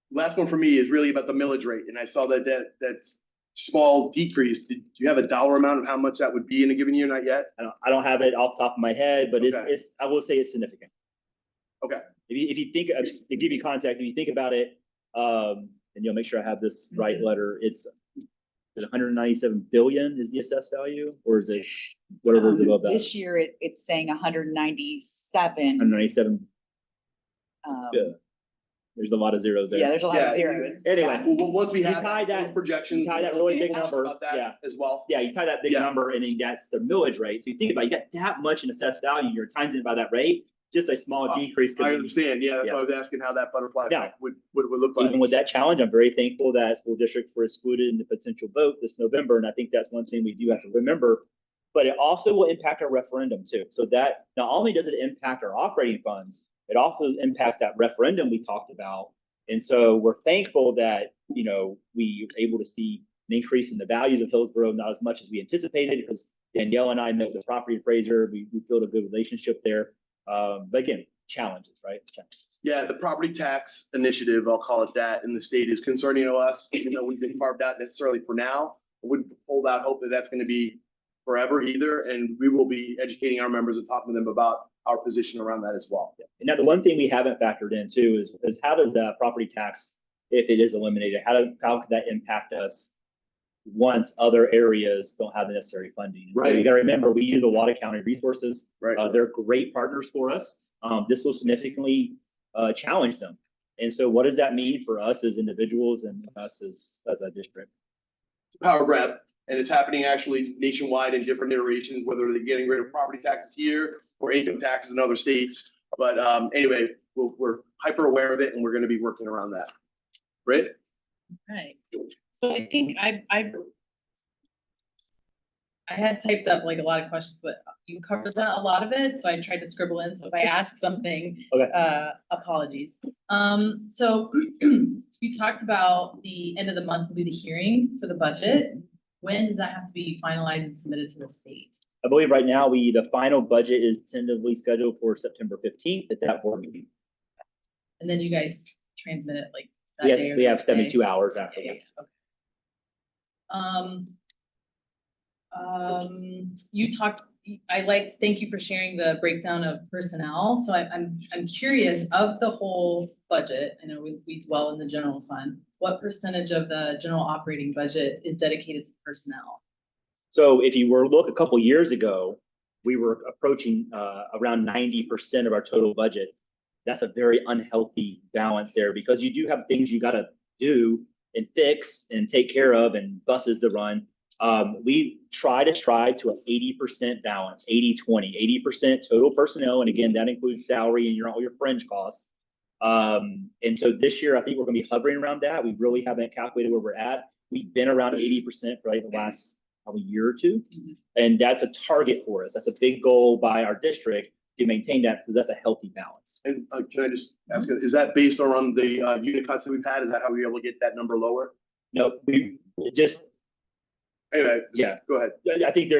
Last one for me is really about the millage rate. And I saw that's small decrease. Do you have a dollar amount of how much that would be in a given year? Not yet. I don't have it off the top of my head, but Okay. I will say it's significant. Okay. If you think, to give you context, if you think about it, and make sure I have this right letter, it's 197 billion is the assessed value, or is it whatever is above that? This year, it's saying 197. 197. Yeah. There's a lot of zeros there. Yeah, there's a lot Yeah, of zeros. Anyway, Well, once we You have tie that- projections, you tie that really big we'll talk number, about that yeah. as well. yeah, you tie that big Yeah. number, and then that's the millage rate. So you think about it, you got that much in assessed value, you're times it by that rate, just a small decrease could I be. understand. Yeah, that's Yeah. why I was asking how that butterfly Yeah. effect would look like. Even with that challenge, I'm very thankful that school districts were excluded in the potential vote this November, and I think that's one thing we do have to remember. But it also will impact our referendum too. So that not only does it impact our operating funds, it also impacts that referendum we talked about. And so we're thankful that, we were able to see an increase in the values of Hillsborough, not as much as we anticipated, because Danielle and I met with the property appraiser. We built a good relationship there. But again, challenges, right? Challenges. Yeah, the property tax initiative, I'll call it that, in the state is concerning to us, even though we've been carved out necessarily for now. I wouldn't hold out hope that that's going to be forever either. And we will be educating our members and talking to them about our position around that as well. And now the one thing we haven't factored in too is how does that property tax, if it is eliminated, how could that impact us once other areas don't have the necessary funding? So Right. you got to remember, we use a lot of county resources. Right. They're great partners for us. This will significantly challenge them. And so what does that mean for us as individuals and us as a district? Power grab, and it's happening actually nationwide in different iterations, whether they're getting rid of property taxes here or income taxes in other states. But anyway, we're hyper aware of it, and we're going to be working around that. Right? Right. So I think I had typed up like a lot of questions, but you covered a lot of it. So I tried to scribble in. So if I ask something, Okay. Apologies. So you talked about the end of the month will be the hearing for the budget. When does that have to be finalized and submitted to the state? I believe right now the final budget is tentatively scheduled for September 15th at that board meeting. And then you guys transmit it like that day or We the have next day? 72 hours Yeah, afterwards. okay. Thank you for sharing the breakdown of personnel. So I'm curious of the whole budget. I know we dwell in the general fund. What percentage of the general operating budget is dedicated to personnel? So if you were to look a couple years ago, we were approaching around 90% of our total budget. That's a very unhealthy balance there, because you do have things you got to do and fix and take care of and buses to run. We try to strive to an 80% balance, 80-20, 80% total personnel. And again, that includes salary and all your fringe costs. And so this year, I think we're going to be hovering around that. We really haven't calculated where we're at. We've been around 80% for like the last probably year or two. And that's a target for us. That's a big goal by our district. to maintain that because that's a healthy balance. And can I just ask, is that based on the unit cuts that we've had? Is that how we were able to get that number lower? No, we just, Anyway, Yeah. go ahead. I think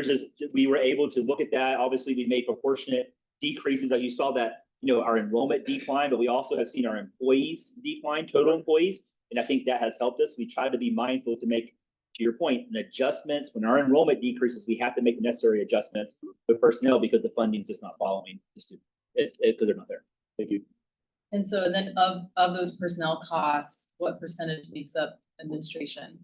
we were able to look at that. Obviously, we made proportionate decreases. Like you saw that, our enrollment decline, but we also have seen our employees decline, total employees. And I think that has helped us. We try to be mindful to make, to your point, adjustments. When our enrollment decreases, we have to make necessary adjustments with personnel because the funding is just not following the student. It's because they're not there. Thank you. And so then of those personnel costs, what percentage makes up administration?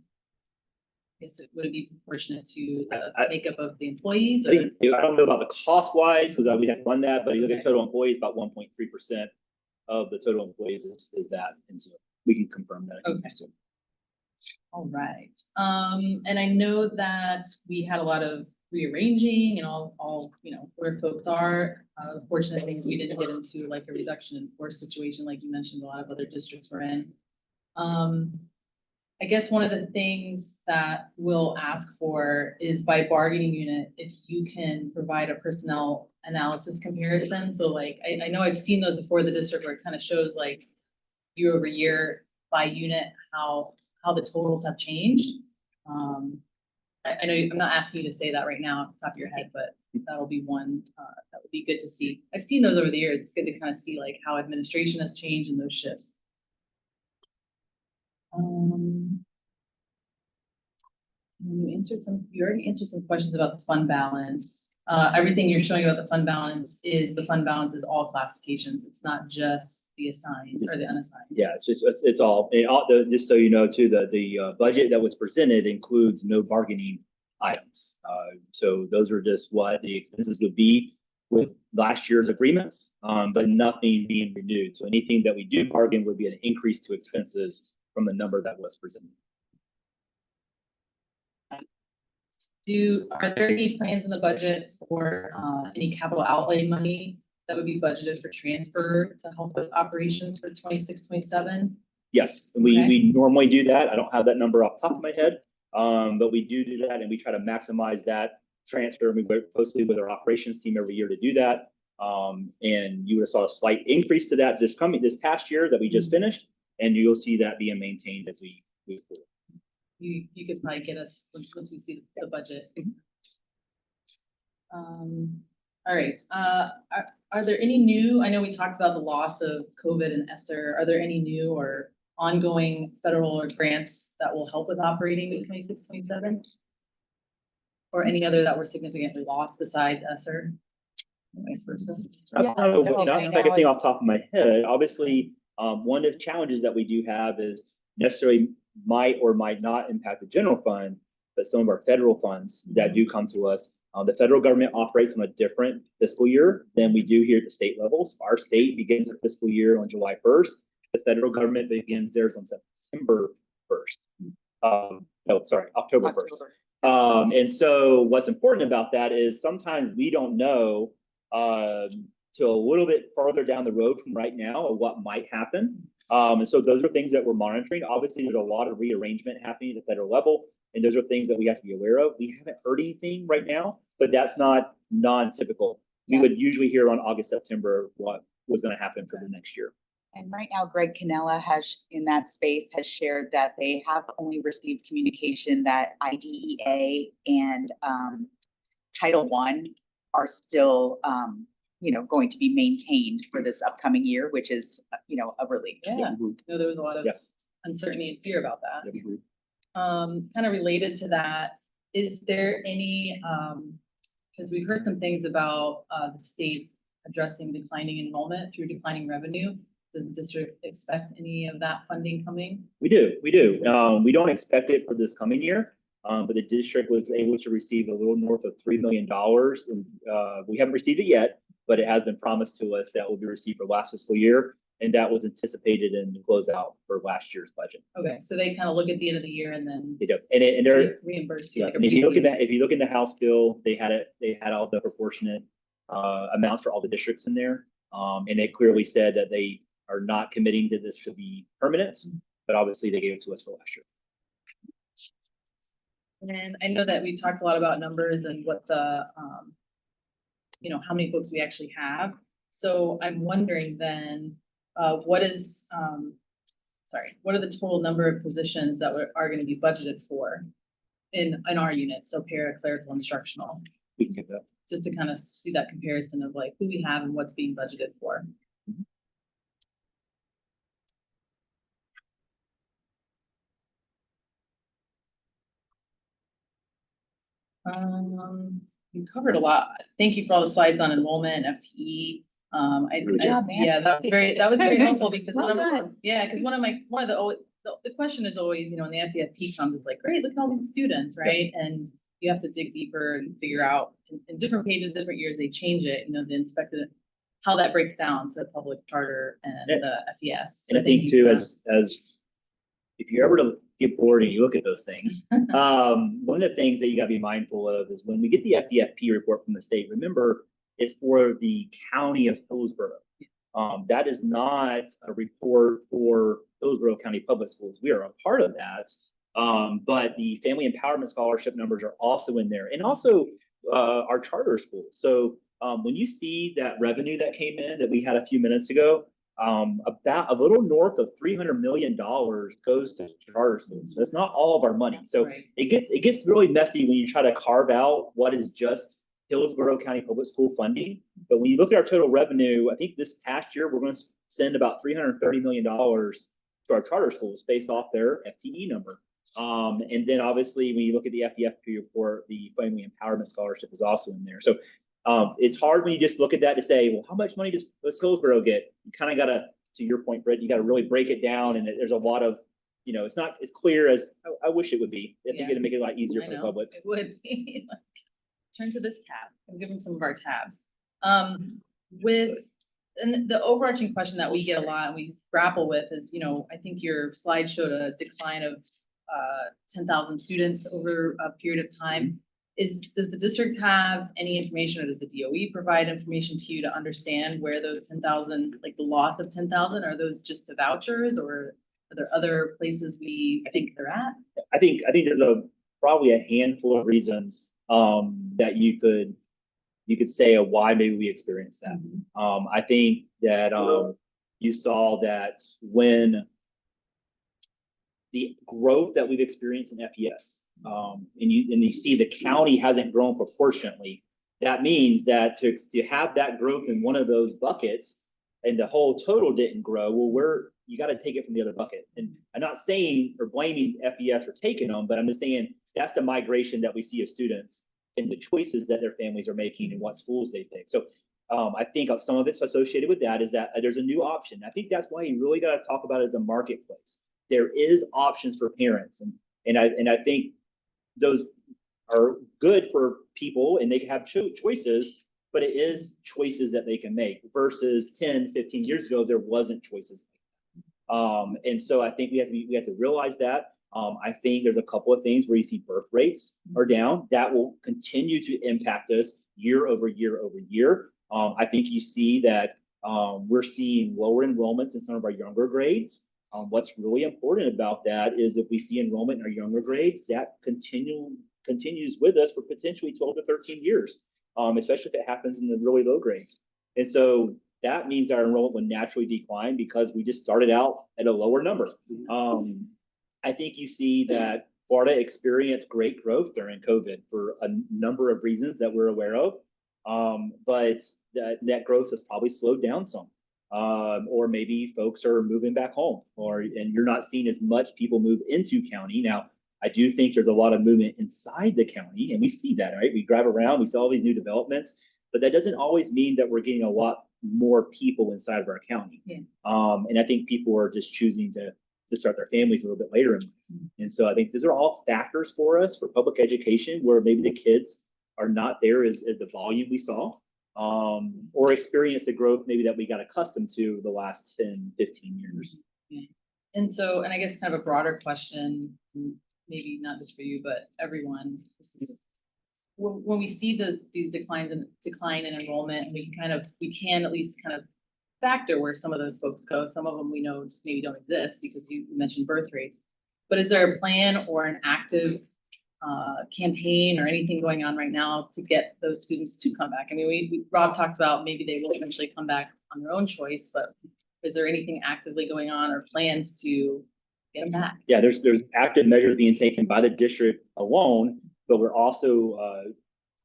Would it be proportionate to the makeup of the employees? I don't know about the cost wise, because we have to run that, but you look at total employees, about 1.3% of the total employees is that. And so we can confirm that. Okay. All right. And I know that we had a lot of rearranging and all, where folks are. Fortunately, we didn't get into like a reduction in force situation, like you mentioned, a lot of other districts were in. I guess one of the things that we'll ask for is by bargaining unit, if you can provide a personnel analysis comparison. So like, I know I've seen those before the district where it kind of shows like year over year by unit, how the totals have changed. I know I'm not asking you to say that right now off the top of your head, but that'll be one that would be good to see. I've seen those over the years. It's good to kind of see like how administration has changed in those shifts. You already answered some questions about the fund balance. Everything you're showing about the fund balance is all classifications. It's not just the assigned or the unassigned. Yeah, it's all, just so you know too, the budget that was presented includes no bargaining items. So those are just what the expenses would be with last year's agreements, but nothing being renewed. So anything that we do bargain would be an increase to expenses from the number that was presented. Are there any plans in the budget for any capital outlay money that would be budgeted for transfer to help with operations for 26-27? Yes, and we normally do that. I don't have that number off the top of my head, but we do that, and we try to maximize that transfer. We work closely with our operations team every year to do that. And you would have saw a slight increase to that this past year that we just finished, and you'll see that being maintained as we move forward. You could probably get us once we see the budget. All right. Are there any new, I know we talked about the loss of COVID and ESSER. Are there any new or ongoing federal or grants that will help with operating in 26-27? Or any other that were significantly lost beside ESSER? And vice versa? Not anything off the top of my head. Obviously, one of the challenges that we do have is necessarily might or might not impact the general fund, but some of our federal funds that do come to us. The federal government operates on a different fiscal year than we do here at the state levels. Our state begins their fiscal year on July 1st. The federal government begins theirs on September 1st. October 1st. And so what's important about that is sometimes we don't know till a little bit farther down the road from right now of what might happen. And so those are things that we're monitoring. Obviously, there's a lot of rearrangement happening at the federal level, and those are things that we have to be aware of. We haven't heard anything right now, but that's not non-typical. We would usually hear on August, September, what was going to happen for the next year. And right now, Greg Canella in that space has shared that they have only received communication that IDEA and Title I are still going to be maintained for this upcoming year, which is, a relief. Yeah, no, there was a lot of uncertainty and fear about that. Kind of related to that, is there any, because we've heard some things about the state addressing declining enrollment through declining revenue. Does the district expect any of that funding coming? We do. We don't expect it for this coming year, but the district was able to receive a little north of $3 million. And we haven't received it yet, but it has been promised to us that will be received for last fiscal year. And that was anticipated in the closeout for last year's budget. Okay, so they kind of look at the end of the year and then they do. And they're reimbursed. Yeah, and if you look in the House bill, they had all the proportionate amounts for all the districts in there. And it clearly said that they are not committing to this to be permanent, but obviously they gave it to us for last year. And I know that we've talked a lot about numbers and what the how many folks we actually have. So I'm wondering then, what are the total number of positions that are going to be budgeted for in our unit? So para, clerical, instructional, We can get that. just to kind of see that comparison of like who we have and what's being budgeted for. You covered a lot. Thank you for all the slides on enrollment, FTE. Good job, man. Yeah, that was very helpful because Well done. because one of the question is always, when the FDFP comes, it's like, great, look at all these students, right? And you have to dig deeper and figure out in different pages, different years, they change it, the inspected, how that breaks down to public charter and the FES. And I think too, as if you're ever to get bored and you look at those things, one of the things that you gotta be mindful of is when we get the FDFP report from the state, remember, it's for the county of Hillsborough. That is not a report for Hillsborough County Public Schools. We are a part of that. But the family empowerment scholarship numbers are also in there, and also our charter schools. So when you see that revenue that came in that we had a few minutes ago, about a little north of $300 million goes to charter schools. So it's not all of our money. So Right. it gets really messy when you try to carve out what is just Hillsborough County Public School funding. But when you look at our total revenue, I think this past year, we're going to send about $330 million to our charter schools based off their FTE number. And then obviously, when you look at the FDFP report, the Family Empowerment Scholarship is also in there. So it's hard when you just look at that to say, well, how much money does Hillsborough get? You kind of got to your point, Britt, you got to really break it down. And there's a lot of, it's not as clear as I wish it would be. I think it'd make it a lot easier for the public. It would be. Turn to this tab and give them some of our tabs. And the overarching question that we get a lot and we grapple with is, I think your slide showed a decline of 10,000 students over a period of time. Does the district have any information, or does the DOE provide information to you to understand where those 10,000, like the loss of 10,000, are those just to vouchers, or are there other places we think they're at? I think there's probably a handful of reasons that you could say of why maybe we experienced that. Mm-hmm. I think that you saw that when the growth that we've experienced in FES, and you see the county hasn't grown proportionately, that means that to have that growth in one of those buckets and the whole total didn't grow, well, you got to take it from the other bucket. And I'm not saying or blaming FES for taking them, but I'm just saying that's the migration that we see of students and the choices that their families are making and what schools they pick. So I think some of it's associated with that is that there's a new option. I think that's why you really got to talk about it as a marketplace. There is options for parents, and I think those are good for people and they can have choices, but it is choices that they can make versus 10, 15 years ago, there wasn't choices. And so I think we have to realize that. I think there's a couple of things where you see birth rates are down that will continue to impact us year over year over year. I think you see that we're seeing lower enrollments in some of our younger grades. What's really important about that is if we see enrollment in our younger grades, that continues with us for potentially 12 to 13 years, especially if it happens in the really low grades. And so that means our enrollment would naturally decline because we just started out at a lower number. I think you see that Florida experienced great growth during COVID for a number of reasons that we're aware of. But that growth has probably slowed down some. Or maybe folks are moving back home, and you're not seeing as much people move into county. Now, I do think there's a lot of movement inside the county, and we see that, right? We drive around, we see all these new developments, but that doesn't always mean that we're getting a lot more people inside of our county. Yeah. And I think people are just choosing to start their families a little bit later in life. And so I think these are all factors for us for public education where maybe the kids are not there as the volume we saw. Or experience the growth maybe that we got accustomed to the last 10, 15 years. Yeah. And so, and I guess kind of a broader question, maybe not just for you, but everyone. When we see these decline in enrollment, we can at least kind of factor where some of those folks go. Some of them we know just maybe don't exist because you mentioned birth rates. But is there a plan or an active campaign or anything going on right now to get those students to come back? I mean, Rob talked about maybe they will eventually come back on their own choice, but is there anything actively going on or plans to get them back? Yeah, there's active measures being taken by the district alone, but we're also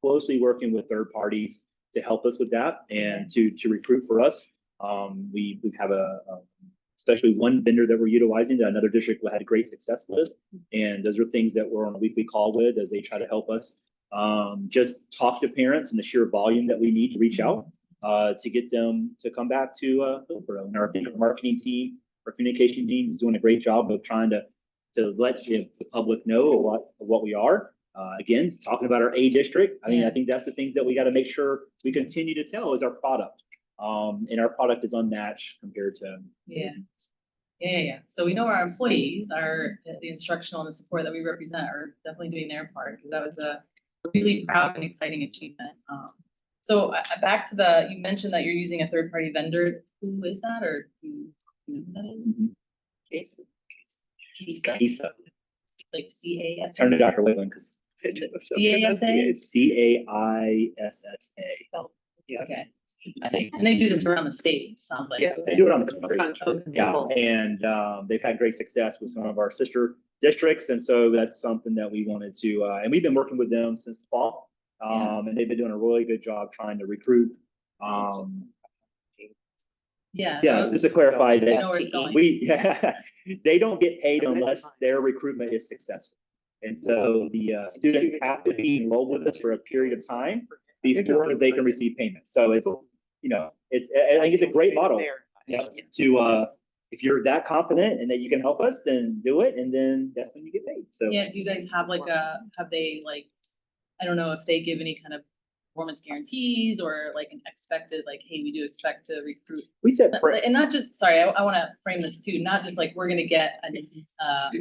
closely working with third parties to help us with that and to recruit for us. We have especially one vendor that we're utilizing that another district had great success with. And those are things that we're on a weekly call with as they try to help us just talk to parents and the sheer volume that we need to reach out to get them to come back to Hillsborough. And our marketing team, our communication team is doing a great job of trying to let the public know what we are. Again, talking about our A district. I mean, I think that's the things that we got to make sure we continue to tell is our product. And our product is unmatched compared to. Yeah. So we know our employees are the instructional and the support that we represent are definitely doing their part because that was a really proud and exciting achievement. So back to you mentioned that you're using a third party vendor. Who is that, or do you know who that is? CASA. Like CASA. Turn to Dr. Wayland because CASA? CAISSA. Okay. I think, and they do this around the state, it sounds like. Yeah. They do it on the country. Okay. Yeah, and they've had great success with some of our sister districts, and so that's something that we wanted to. And we've been working with them since the fall, and they've been doing a really good job trying to recruit. Yeah. Yes, just to clarify You know where it's that going. they don't get paid unless their recruitment is successful, and so the students have to be enrolled with us for a period of time before they can receive payment. So it's I think it's a great model. Yeah. To if you're that confident and that you can help us, then do it, and then that's when you get paid. So Yeah, do you guys have have they I don't know if they give any kind of performance guarantees or like an expected, hey, we do expect to recruit. we said And not just, sorry, I want to frame this too, not just we're going to get a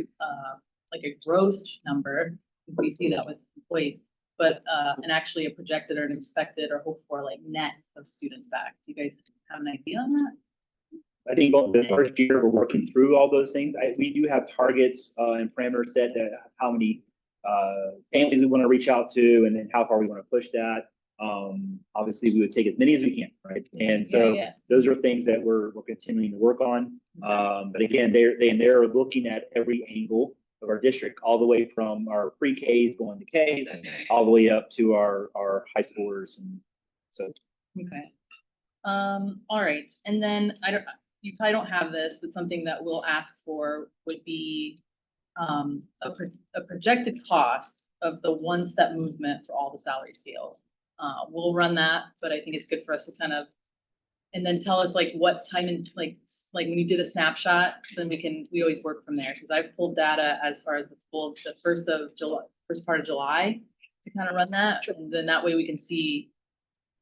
gross number, because we see that with employees, but and actually a projected or an expected or hoped for net of students back. Do you guys have an idea on that? I think both the first year we're working through all those things. We do have targets and parameters set that how many families we want to reach out to, and then how far we want to push that. Obviously, we would take as many as we can, right? And so those are things that we're continuing to work on. But again, they're looking at every angle of our district, all the way from our pre-Ks going to Ks, all the way up to our high schoolers, and so. Okay. All right, and then you probably don't have this, but something that we'll ask for would be a projected cost of the one-step movement for all the salary scales. We'll run that, but I think it's good for us to kind of, and then tell us what time and like when you did a snapshot, so then we always work from there, because I pulled data as far as the first part of July to kind of run that, and then that way we can see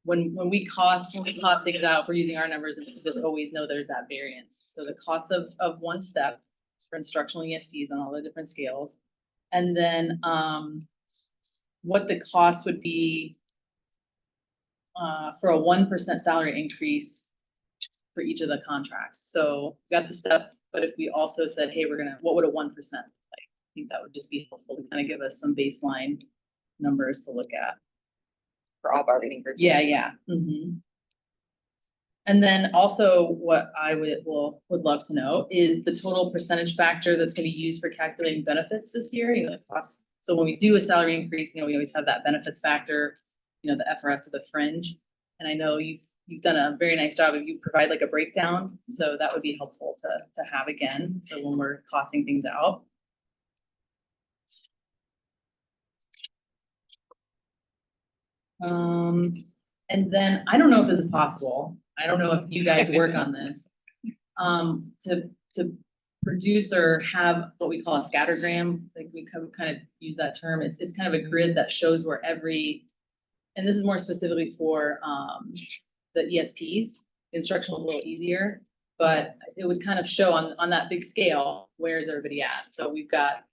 when we cost things out, if we're using our numbers, and we just always know there's that variance. So the cost of one step for instructional ESPs on all the different scales, and then what the cost would be for a 1% salary increase for each of the contracts. So we got the step, but if we also said, hey, what would a 1% look like? I think that would just be helpful to kind of give us some baseline numbers to look at. For all bargaining groups. Yeah. Mm-hmm. And then also what I would love to know is the total percentage factor that's going to be used for calculating benefits this year. The cost. So when we do a salary increase, we always have that benefits factor, the FRS or the fringe. And I know you've done a very nice job. If you provide a breakdown, so that would be helpful to have again. So when we're costing things out. And then I don't know if this is possible. I don't know if you guys work on this. To produce or have what we call a scattergram, we kind of use that term. It's kind of a grid that shows where and this is more specifically for the ESPs. Instructional is a little easier, but it would kind of show on that big scale, where is everybody at? So we've got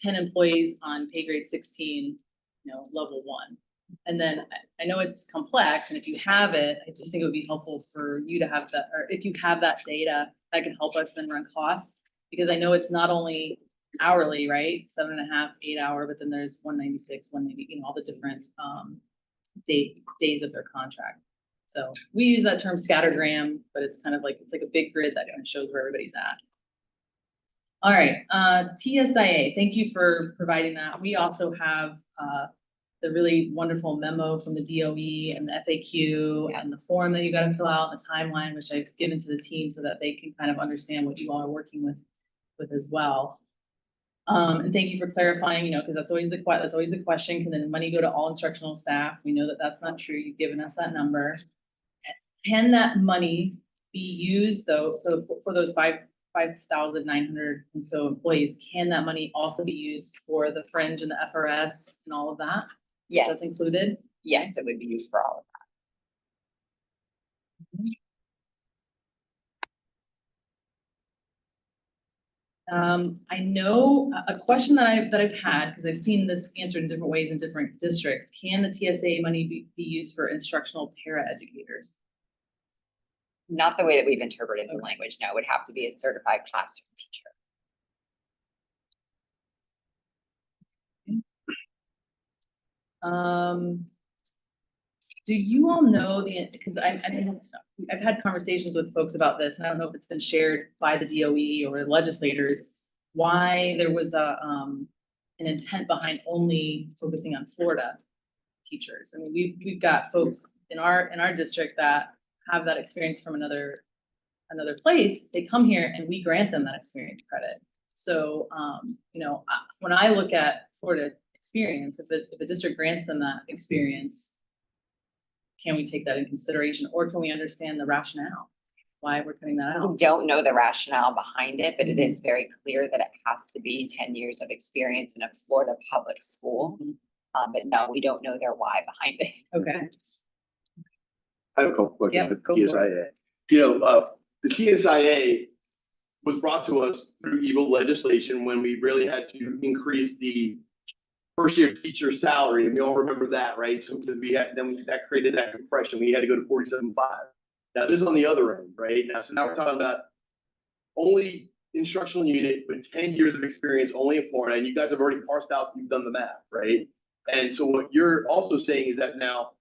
10 employees on pay grade 16, level 1. And then I know it's complex, and if you have it, I just think it would be helpful for you to have that, or if you have that data that can help us then run costs, because I know it's not only hourly, right? 7.5, 8 hour, but then there's 196, 190, all the different days of their contract. So we use that term scattergram, but it's kind of like, it's like a big grid that kind of shows where everybody's at. All right, TSIA, thank you for providing that. We also have the really wonderful memo from the DOE and the FAQ and the form that you got to fill out, and the timeline, which I've given to the team so that they can kind of understand what you all are working with as well. And thank you for clarifying, because that's always the question. Can the money go to all instructional staff? We know that that's not true. You've given us that number. Can that money be used though? So for those 5,900 and so employees, can that money also be used for the fringe and the FRS and all of that? Yes. That's included? Yes, it would be used for all of that. I know a question that I've had, because I've seen this answered in different ways in different districts. Can the TSA money be used for instructional paraeducators? Not the way that we've interpreted the language. No, it would have to be a certified classroom teacher. Do you all know because I've had conversations with folks about this, and I don't know if it's been shared by the DOE or legislators, why there was an intent behind only focusing on Florida teachers. I mean, we've got folks in our district that have that experience from another place. They come here and we grant them that experience credit. So, when I look at Florida experience, if a district grants them that experience, can we take that in consideration, or can we understand the rationale why we're putting that We out? don't know the rationale behind it, but it is very clear that it has to be 10 years of experience in a Florida public school. But no, we don't know their why behind it. Okay. I have a couple questions Yep, with go for TSIA. The TSIA was brought to us through evil legislation when we really had to increase the first year teacher salary, and we all remember that, right? So that created that compression. We had to go to 47.5. Now this is on the other end, right? Now we're talking about only instructional unit with 10 years of experience only in Florida, and you guys have already parsed out, you've done the math, right? And so what you're also saying is that now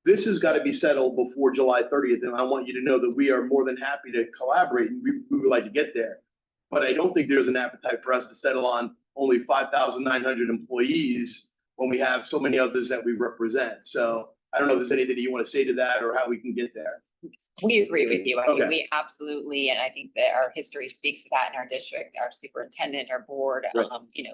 this has got to be settled before July 30th, and I want you to know that we are more than happy to collaborate, and we would like to get there. But I don't think there's an appetite for us to settle on only 5,900 employees when we have so many others that we represent. So I don't know if there's anything that you want to say to that or how we can get there. We agree with you. I mean, Okay. we absolutely, and I think that our history speaks to that in our district, our superintendent, our board, Right.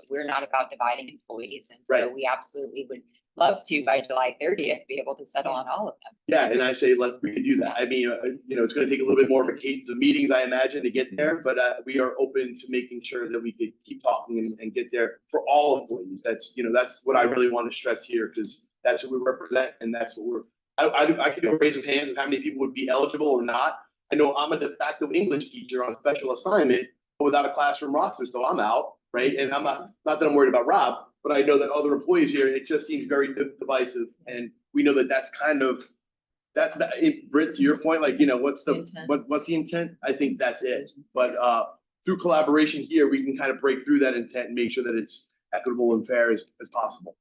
We're not about dividing employees. And so Right. we absolutely would love to, by July 30th, be able to settle on all of them. Yeah, and I say, we can do that. I mean, it's going to take a little bit more of a cadence of meetings, I imagine, to get there, but we are open to making sure that we could keep talking and get there for all employees. That's what I really want to stress here, because that's what we represent, and that's what I can do a raise of hands of how many people would be eligible or not. I know I'm a de facto English teacher on special assignment, but without a classroom roster, so I'm out, right? And I'm not that I'm worried about Rob, but I know that other employees here, it just seems very divisive, and we know that that's kind of Britt, to your point, what's the intent? I think that's it. But through collaboration here, we can kind of break through that intent and make sure that it's equitable and fair as possible.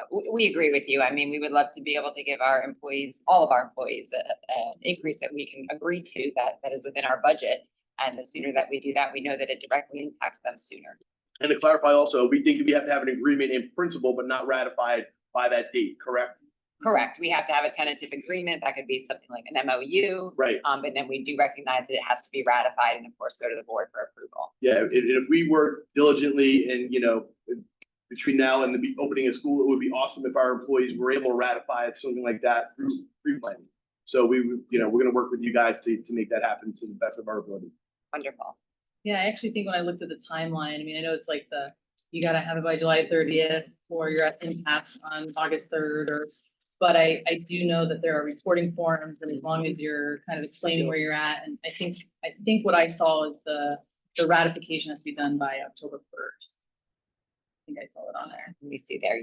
We agree with you. I mean, we would love to be able to give our employees, all of our employees, an increase that we can agree to that is within our budget. And the sooner that we do that, we know that it directly impacts them sooner. And to clarify also, we think we have to have an agreement in principle, but not ratified by that date, correct? Correct. We have to have a tentative agreement. That could be something like an MOU. Right. And then we do recognize that it has to be ratified and of course go to the board for approval. Yeah, if we work diligently and, between now and the opening of school, it would be awesome if our employees were able to ratify it, something like that through pre-planning. So we're going to work with you guys to make that happen to the best of our ability. Wonderful. Yeah, I actually think when I looked at the timeline, I mean, I know it's like you gotta have it by July 30th or you're at impasse on August 3rd but I do know that there are reporting forms, and as long as you're kind of explaining where you're at, and I think what I saw is the ratification has to be done by October 1st. I think I saw it on there. Let me see there.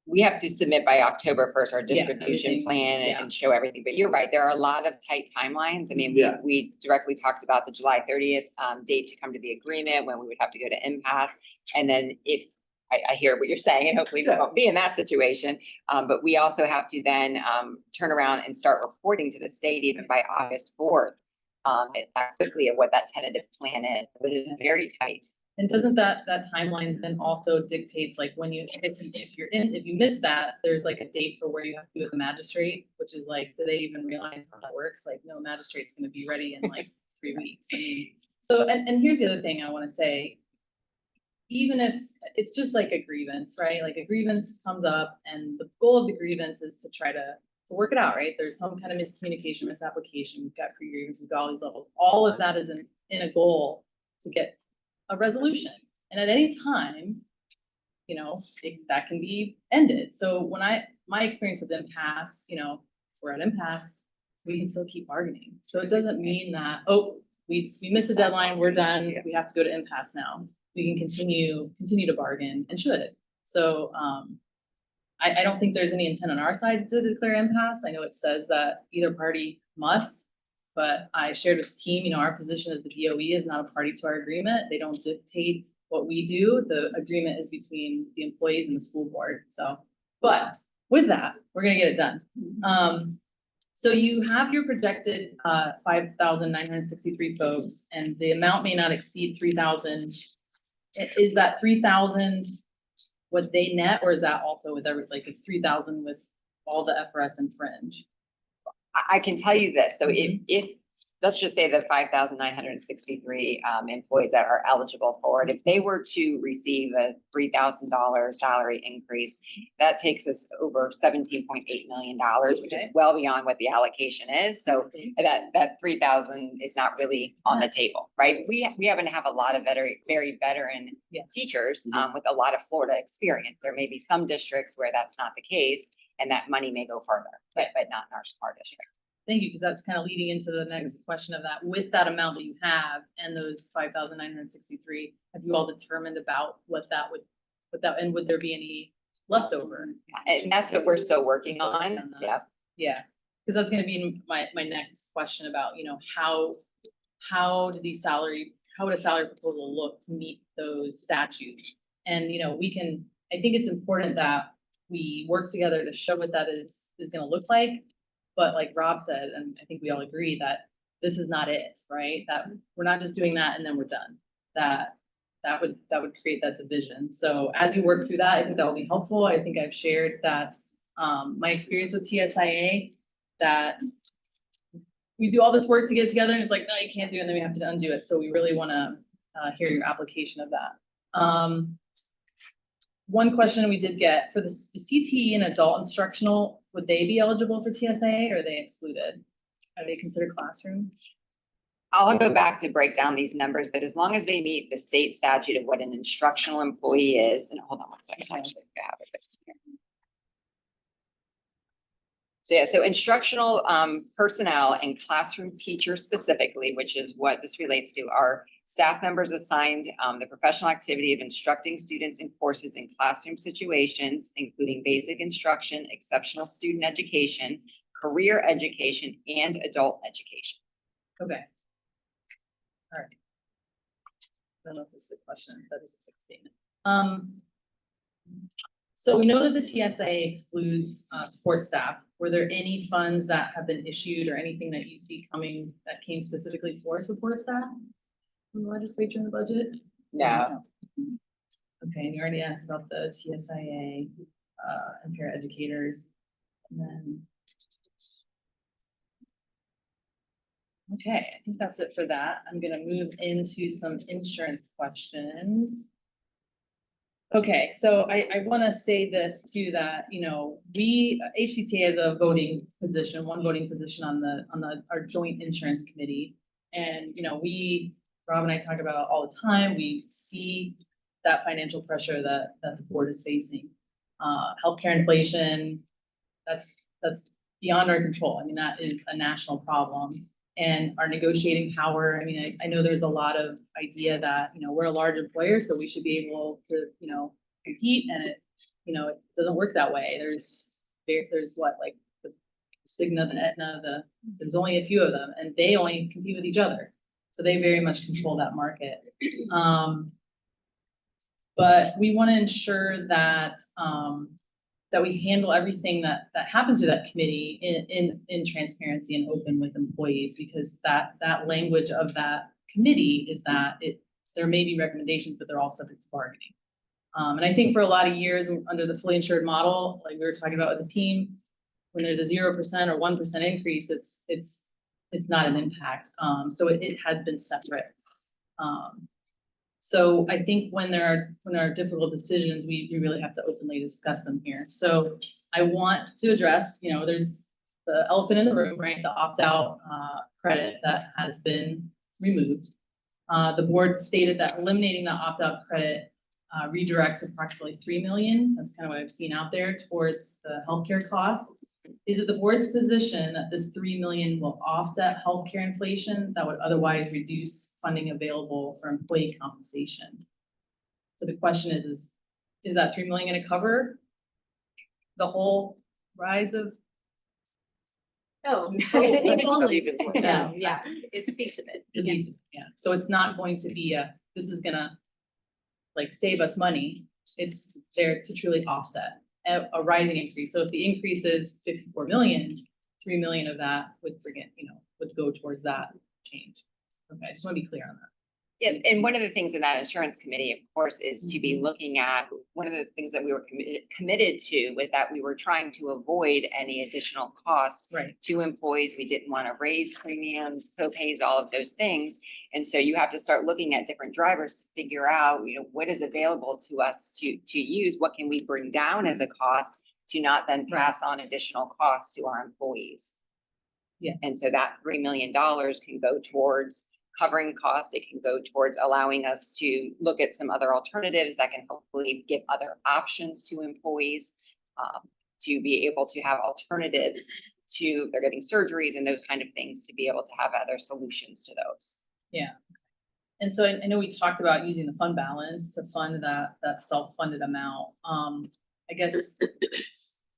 we have to submit by October 1st our Yeah, distribution everything, plan yeah. and show everything. But you're right, there are a lot of tight timelines. I mean, Yeah. we directly talked about the July 30th date to come to the agreement when we would have to go to impasse. And then if, I hear what you're saying, and hopefully we Yeah. won't be in that situation. But we also have to then turn around and start reporting to the state even by August 4th. That quickly of what that tentative plan is. But it is very tight. And doesn't that timeline then also dictates like when you, if you miss that, there's like a date for where you have to be with the magistrate, which is like, do they even realize how that works? Like, no magistrate's gonna be ready in like 3 weeks. I mean, so, and here's the other thing I wanna say. Even if it's just like a grievance, right? Like a grievance comes up and the goal of the grievance is to try to work it out, right? There's some kind of miscommunication, misapplication, we've got pre-grievance, we've got all these levels. All of that is in a goal to get a resolution. And at any time, you know, that can be ended. So when my experience with impasse, you know, if we're at impasse, we can still keep bargaining. So it doesn't mean that, oh, we missed a deadline, we're done, we have to go to impasse now. We can continue to bargain and should. So I don't think there's any intent on our side to declare impasse. I know it says that either party must. But I shared with the team, you know, our position as the DOE is not a party to our agreement. They don't dictate what we do. The agreement is between the employees and the school board. So, but with that, we're gonna get it done. So you have your projected 5,963 folks, and the amount may not exceed 3,000. Is that 3,000 what they net, or is that also with every, like it's 3,000 with all the FRS and fringe? I can tell you this, so if, let's just say the 5,963 employees that are eligible for it, if they were to receive a $3,000 salary increase, that takes us over $17.8 million, which is well beyond what the allocation is. So that 3,000 is not really on the table, right? We happen to have a lot of very veteran teachers with a lot of Florida experience. There may be some districts where that's not the case, and that money may go further, but not in our district. Thank you, because that's kind of leading into the next question of that. With that amount that you have and those 5,963, have you all determined about what that would, and would there be any leftover? And that's what we're still working on. Yeah. Yeah, because that's going to be my next question about, you know, how would a salary proposal look to meet those statutes? And, you know, I think it's important that we work together to show what that is going to look like. But like Rob said, and I think we all agree that this is not it, right? That we're not just doing that and then we're done. That would create that division. So as you work through that, I think that will be helpful. I think I've shared that my experience with TSIA, that we do all this work to get together and it's like, no, you can't do it, and then we have to undo it. So we really want to hear your application of that. One question we did get for the CTE and adult instructional, would they be eligible for TSIA, or are they excluded? Are they considered classroom? I'll go back to break down these numbers, but as long as they meet the state statute of what an instructional employee is, and hold on one second. I actually have it here. So yeah, so instructional personnel and classroom teachers specifically, which is what this relates to, are staff members assigned the professional activity of instructing students in courses in classroom situations, including basic instruction, exceptional student education, career education, and adult education. Okay. All right. I don't know if this is a question, that is a statement. So we know that the TSA excludes support staff. Were there any funds that have been issued or anything that you see coming that came specifically for support staff from the legislature in the budget? No. Okay, and you already asked about the TSIA and paraeducators. And then, okay, I think that's it for that. I'm gonna move into some insurance questions. Okay, so I want to say this too, that, you know, HCTA has a voting position, one voting position on our joint insurance committee. And, you know, Rob and I talk about all the time, we see that financial pressure that the board is facing. Healthcare inflation, that's beyond our control. I mean, that is a national problem. And our negotiating power, I mean, I know there's a lot of idea that, you know, we're a large employer, so we should be able to, you know, compete, and it doesn't work that way. There's what, like the Cigna, the Aetna, there's only a few of them and they only compete with each other. So they very much control that market. But we want to ensure that, that we handle everything that happens through that committee in transparency and open with employees, because that language of that committee is that there may be recommendations, but they're all subject to bargaining. And I think for a lot of years under the fully insured model, like we were talking about with the team, when there's a 0% or 1% increase, it's not an impact. So it has been separate. So I think when there are difficult decisions, we really have to openly discuss them here. So I want to address, there's the elephant in the room, right? The opt-out credit that has been removed. The board stated that eliminating the opt-out credit redirects approximately $3 million. That's kind of what I've seen out there towards the healthcare costs. Is it the board's position that this $3 million will offset healthcare inflation that would otherwise reduce funding available for employee compensation? So the question is that $3 million going to cover the whole rise of? Oh, Yeah. yeah, it's a piece of it. Yeah. So it's not going to be this is gonna like save us money. It's there to truly offset a rising increase. So if the increase is 54 million, 3 million of that would would go towards that change. Okay, I just want to be clear on that. Yes, and one of the things in that insurance committee, of course, is to be looking at, one of the things that we were committed to was that we were trying to avoid any additional costs Right. to employees. We didn't want to raise premiums, co-pays, all of those things. And so you have to start looking at different drivers to figure out, what is available to us to use, what can we bring down as a cost to not then pass on additional costs to our employees. Yeah. And so that $3 million can go towards covering cost. It can go towards allowing us to look at some other alternatives that can hopefully give other options to employees, to be able to have alternatives to if they're getting surgeries and those kind of things, to be able to have other solutions to those. Yeah. And so I know we talked about using the fund balance to fund that self-funded amount. I guess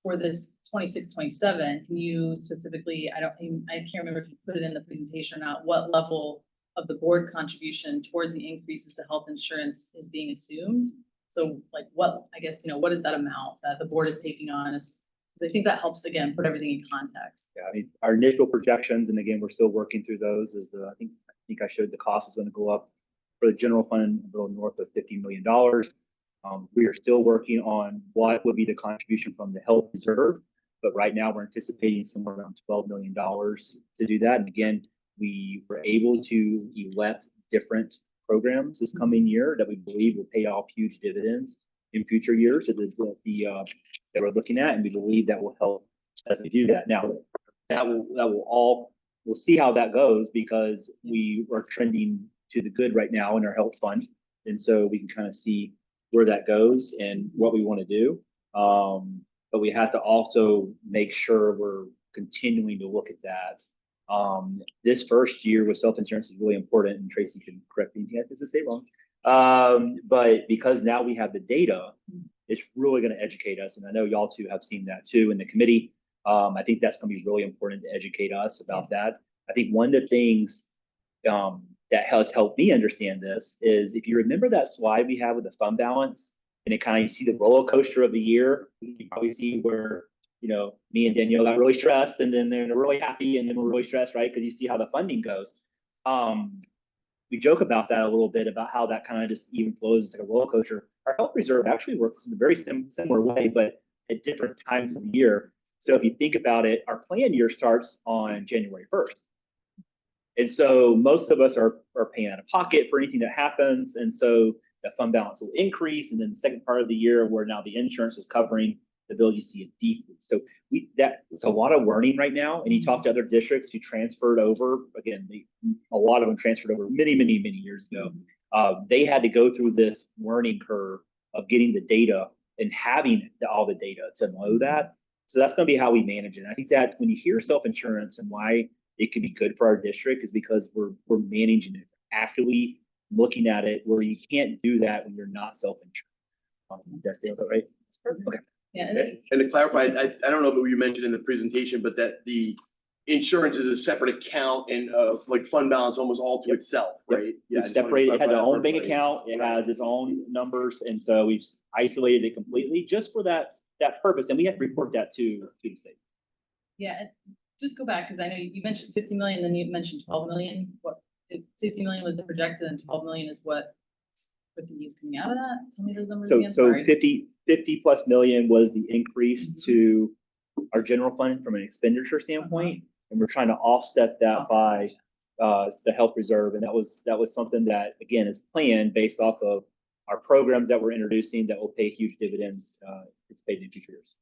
for this 26-27, can you specifically, I can't remember if you put it in the presentation or not, what level of the board contribution towards the increases to health insurance is being assumed? So like what is that amount that the board is taking on? Because I think that helps, again, put everything in context. Yeah, I mean, our initial projections, and again, we're still working through those, is I think I showed the cost is going to go up for the general fund a little north of $50 million. We are still working on what would be the contribution from the health reserve, but right now we're anticipating somewhere around $12 million to do that. And again, we were able to elect different programs this coming year that we believe will pay off huge dividends in future years. It is that we're looking at, and we believe that will help as we do that. Now, we'll see how that goes, because we are trending to the good right now in our health fund, and so we can kind of see where that goes and what we want to do. But we have to also make sure we're continuing to look at that. This first year with self-insurance is really important, and Tracy can correct me if I say wrong. But because now we have the data, it's really going to educate us. And I know y'all too have seen that too in the committee. I think that's going to be really important to educate us about that. I think one of the things that has helped me understand this is, if you remember that slide we have with the fund balance, and it kind of, you see the roller coaster of the year, you probably see where, me and Danielle got really stressed, and then they're really happy, and then we're really stressed, right? Because you see how the funding goes. We joke about that a little bit, about how that kind of just even flows like a roller coaster. Our health reserve actually works in a very similar way, but at different times of the year. So if you think about it, our plan year starts on January 1st. And so most of us are paying out of pocket for anything that happens. And so the fund balance will increase. And then the second part of the year, where now the insurance is covering the bill, you see a decrease. So it's a lot of learning right now. And you talk to other districts who transferred over, again, a lot of them transferred over many, many, many years ago. They had to go through this learning curve of getting the data and having all the data to know that. So that's going to be how we manage it. And I think that's when you hear self-insurance and why it can be good for our district, is because we're managing it, actively looking at it, where you can't do that when you're not self-insured. That's right. It's perfect. Yeah, And to clarify, I don't know if you mentioned in the presentation, but that the insurance is a separate account and like fund balance almost all to itself, Yep. right? Yeah, I It's just wanted to separated, it has clarify its that for own bank everybody. account, it has its own numbers, and so we've isolated it completely just for that purpose, and we have to report that to the state. yeah, and just go back, because I know you mentioned 50 million, then you mentioned 12 million. What, if 50 million was the projected and 12 million is what is coming out of that? Tell me those numbers So, again, so sorry. 50 plus million was the increase to our general fund from an expenditure standpoint. And we're trying to offset that by the health reserve. And that was something that, again, is planned based off of our programs that we're introducing that will pay huge dividends, anticipated in future years.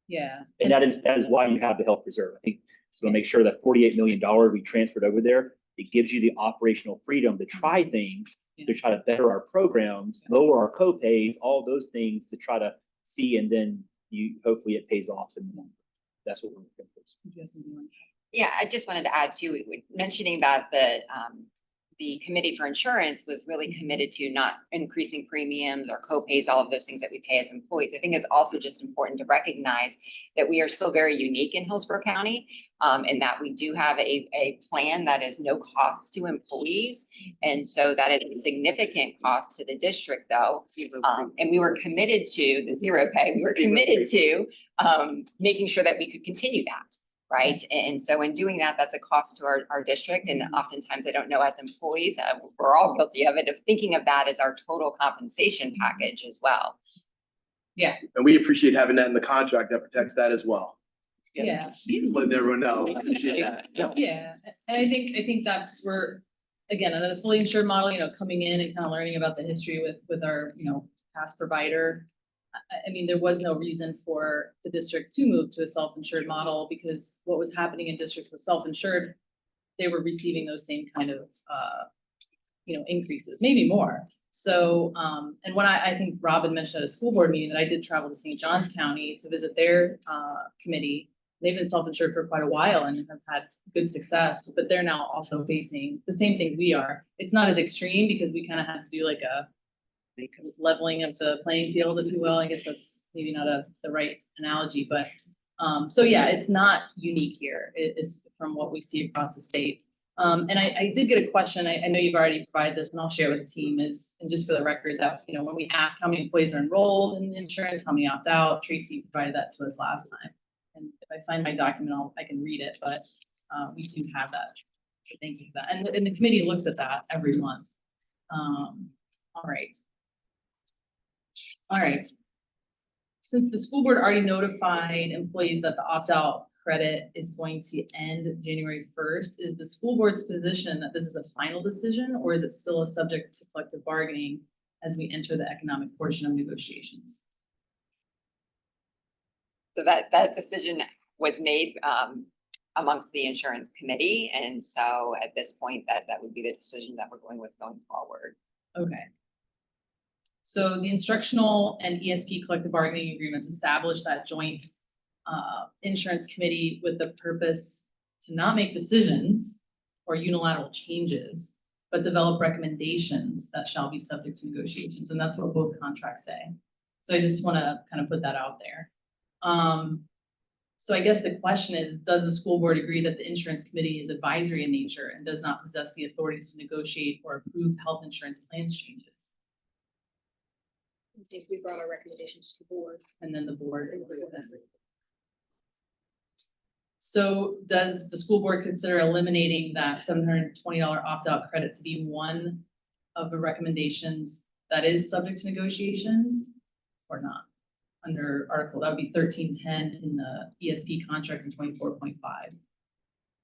Yeah. And that is why you have the health reserve. I think so to make sure that $48 million we transferred over there, it gives you the operational freedom to try things, to try to better our programs, lower our co-pays, all those things to try to see, and then hopefully it pays off. And that's what we're looking for. Yeah, I just wanted to add to mentioning that the committee for insurance was really committed to not increasing premiums or co-pays, all of those things that we pay as employees. I think it's also just important to recognize that we are still very unique in Hillsborough County, and that we do have a plan that is no cost to employees. And so that is a significant cost to the district though. And we were committed to the zero pay. We were committed to making sure that we could continue that. Right. And so in doing that, that's a cost to our district. And oftentimes I don't know, as employees, we're all guilty of it, of thinking of that as our total compensation package as well. Yeah. And we appreciate having that in the contract that protects that as well. Yeah. Just letting everyone know. We appreciate that. Yeah. And I think that's where, again, under the fully insured model, coming in and kind of learning about the history with our, past provider. I mean, there was no reason for the district to move to a self-insured model, because what was happening in districts with self-insured, they were receiving those same kind of, increases, maybe more. So, and when I think Rob had mentioned at a school board meeting that I did travel to St. Johns County to visit their committee. They've been self-insured for quite a while and have had good success, but they're now also facing the same things we are. It's not as extreme because we kind of had to do like a leveling of the playing field, if you will. I guess that's maybe not the right analogy, but so yeah, it's not unique here. It's from what we see across the state. And I did get a question. I know you've already provided this, and I'll share with the team and just for the record that, when we ask how many employees are enrolled in insurance, how many opt out, Tracy provided that to us last time. And if I find my document, I can read it, but we do have that. So thank you for that. And the committee looks at that every month. All right. All right. Since the school board already notified employees that the opt-out credit is going to end January 1st, is the school board's position that this is a final decision, or is it still a subject to collective bargaining as we enter the economic portion of negotiations? So that decision was made amongst the insurance committee. And so at this point, that would be the decision that we're going with going forward. Okay. So the instructional and ESP collective bargaining agreements establish that joint insurance committee with the purpose to not make decisions or unilateral changes, but develop recommendations that shall be subject to negotiations. And that's what both contracts say. So I just want to kind of put that out there. So I guess the question is, does the school board agree that the insurance committee is advisory in nature and does not possess the authority to negotiate or approve health insurance plans changes? I think we brought our recommendations to the board. And then the board agreed with it. So does the school board consider eliminating that $720 opt-out credit to be one of the recommendations that is subject to negotiations or not? Under article, that would be 1310 in the ESP contract in 24.5.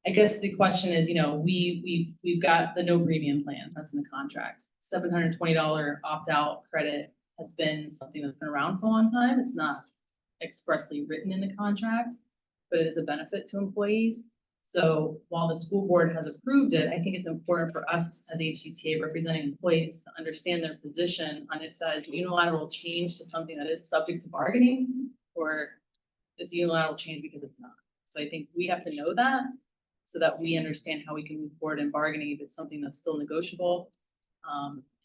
I guess the question is, we've got the no premium plan, that's in the contract. $720 opt-out credit has been something that's been around for a long time. It's not expressly written in the contract, but it is a benefit to employees. So while the school board has approved it, I think it's important for us as HCTA representing employees to understand their position on if that is unilateral change to something that is subject to bargaining, or it's unilateral change because it's not. So I think we have to know that so that we understand how we can move forward in bargaining if it's something that's still negotiable.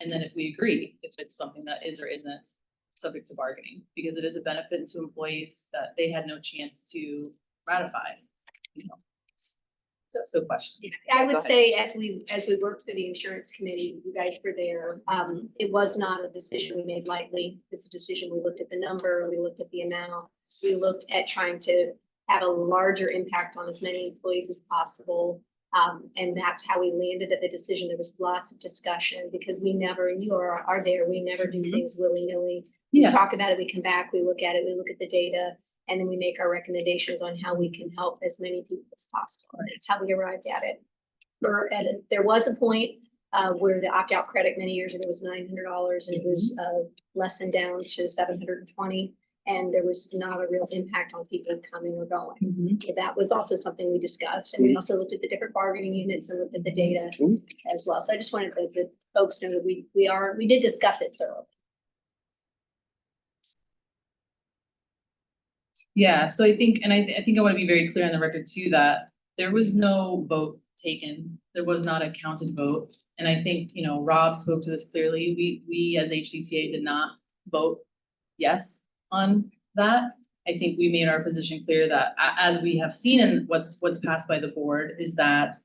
And then if we agree, if it's something that is or isn't subject to bargaining, because it is a benefit to employees that they had no chance to ratify. You know, so question. I Go would ahead. say as we worked through the insurance committee, you guys were there. It was not a decision we made lightly. It's a decision. We looked at the number, we looked at the amount. We looked at trying to have a larger impact on as many employees as possible. And that's how we landed at the decision. There was lots of discussion because we never, and you are there, we never do things willy-nilly. We Yeah, talk about it, we come back, we look at it, we look at the data, and then we make our recommendations on how we can help as many people as possible. And that's how we arrived at it. There was a point where the opt-out credit many years ago was $900 and it was lessened down to $720. And there was not a real impact on people coming or going. Mhm. So that was also something we discussed. And we also looked at the different bargaining units and looked at the data as well. So I just wanted the folks to know that we did discuss it thoroughly. Yeah, so I think, and I think I want to be very clear on the record too, that there was no vote taken. There was not a counted vote. And I think, you know, Rob spoke to this clearly. We as HCTA did not vote yes on that. I think we made our position clear that as we have seen in what's passed by the board is that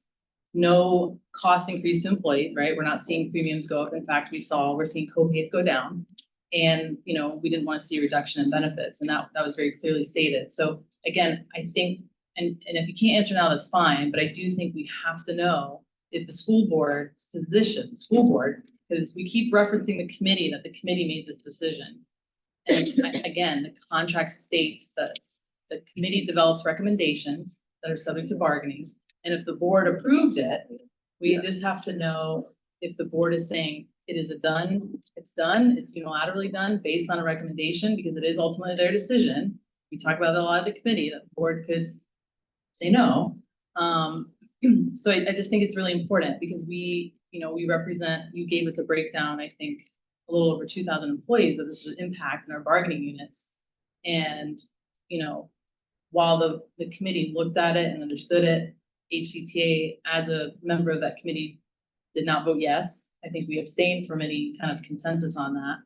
no cost increase to employees, right? We're not seeing premiums go up. In fact, we're seeing co-pays go down. And, you know, we didn't want to see a reduction in benefits, and that was very clearly stated. So again, I think, and if you can't answer now, that's fine, but I do think we have to know if the school board's position, because we keep referencing the committee, that the committee made this decision. And again, the contract states that the committee develops recommendations that are subject to bargaining. And if the board approved it, we just have to know if the board is saying it is it's unilaterally done based on a recommendation, because it is ultimately their decision. We talk about it a lot of the committee, that the board could say no. So I just think it's really important because we represent, you gave us a breakdown, I think, a little over 2,000 employees that this would impact in our bargaining units. And, you know, while the committee looked at it and understood it, HCTA as a member of that committee did not vote yes. I think we abstained from any kind of consensus on that.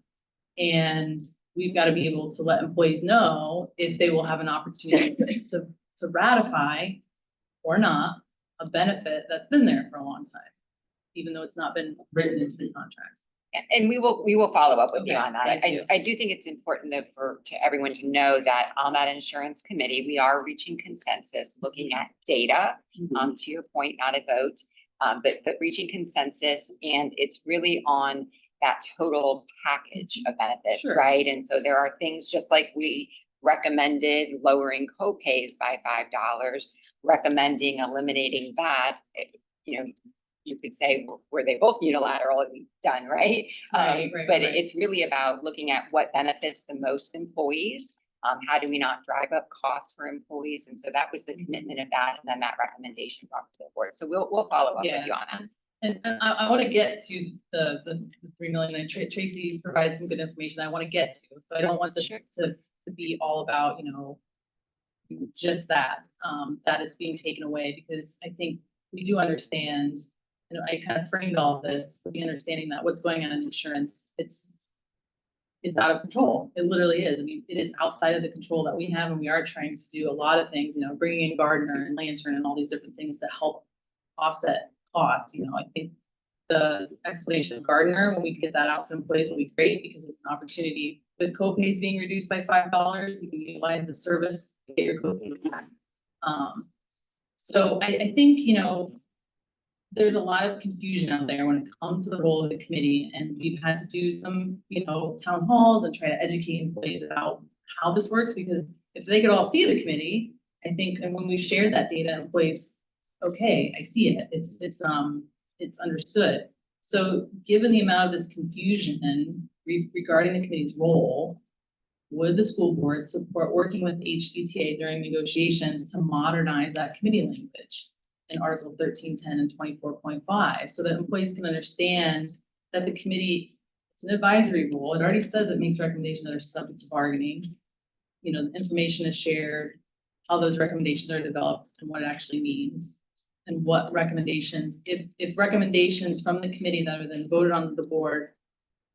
And we've got to be able to let employees know if they will have an opportunity to ratify or not a benefit that's been there for a long time, even though it's not been written into the contract. And we will follow up with you Okay, on that. thank you. I do think it's important though to everyone to know that on that insurance committee, we are reaching consensus, looking at data, to your point, not a vote, but reaching consensus, and it's really on that total package of benefits, Sure. right? And so there are things, just like we recommended lowering co-pays by $5, recommending eliminating that, you know, you could say, were they both unilateral and done, right? Right. But it's really about looking at what benefits the most employees. How do we not drive up costs for employees? And so that was the commitment of that, and then that recommendation brought to the board. So we'll follow up with you on that. And I want to get to the 3 million, and Tracy provided some good information I want to get to. So I don't want this to be all about, you know, just that it's being taken away, because I think we do understand, you know, I kind of framed all of this with the understanding that what's going on in insurance, it's out of control. It literally is. I mean, it is outside of the control that we have, and we are trying to do a lot of things, you know, bringing in Gardner and Lantern and all these different things to help offset costs. You know, I think the explanation of Gardner, when we get that out to employees, will be great, because it's an opportunity with co-pays being reduced by $5. You can utilize the service to get your co-pays back. So I think, you know, there's a lot of confusion out there when it comes to the role of the committee, and we've had to do some, you know, town halls and try to educate employees about how this works, because if they could all see the committee, I think, and when we shared that data, employees, okay, I see it. It's understood. So given the amount of this confusion regarding the committee's role, would the school board support working with HCTA during negotiations to modernize that committee language in Article 1310 and 24.5, so that employees can understand that the committee, it's an advisory role. It already says it makes recommendations that are subject to bargaining. You know, the information is shared, how those recommendations are developed, and what it actually means, and what recommendations, if recommendations from the committee that are then voted on the board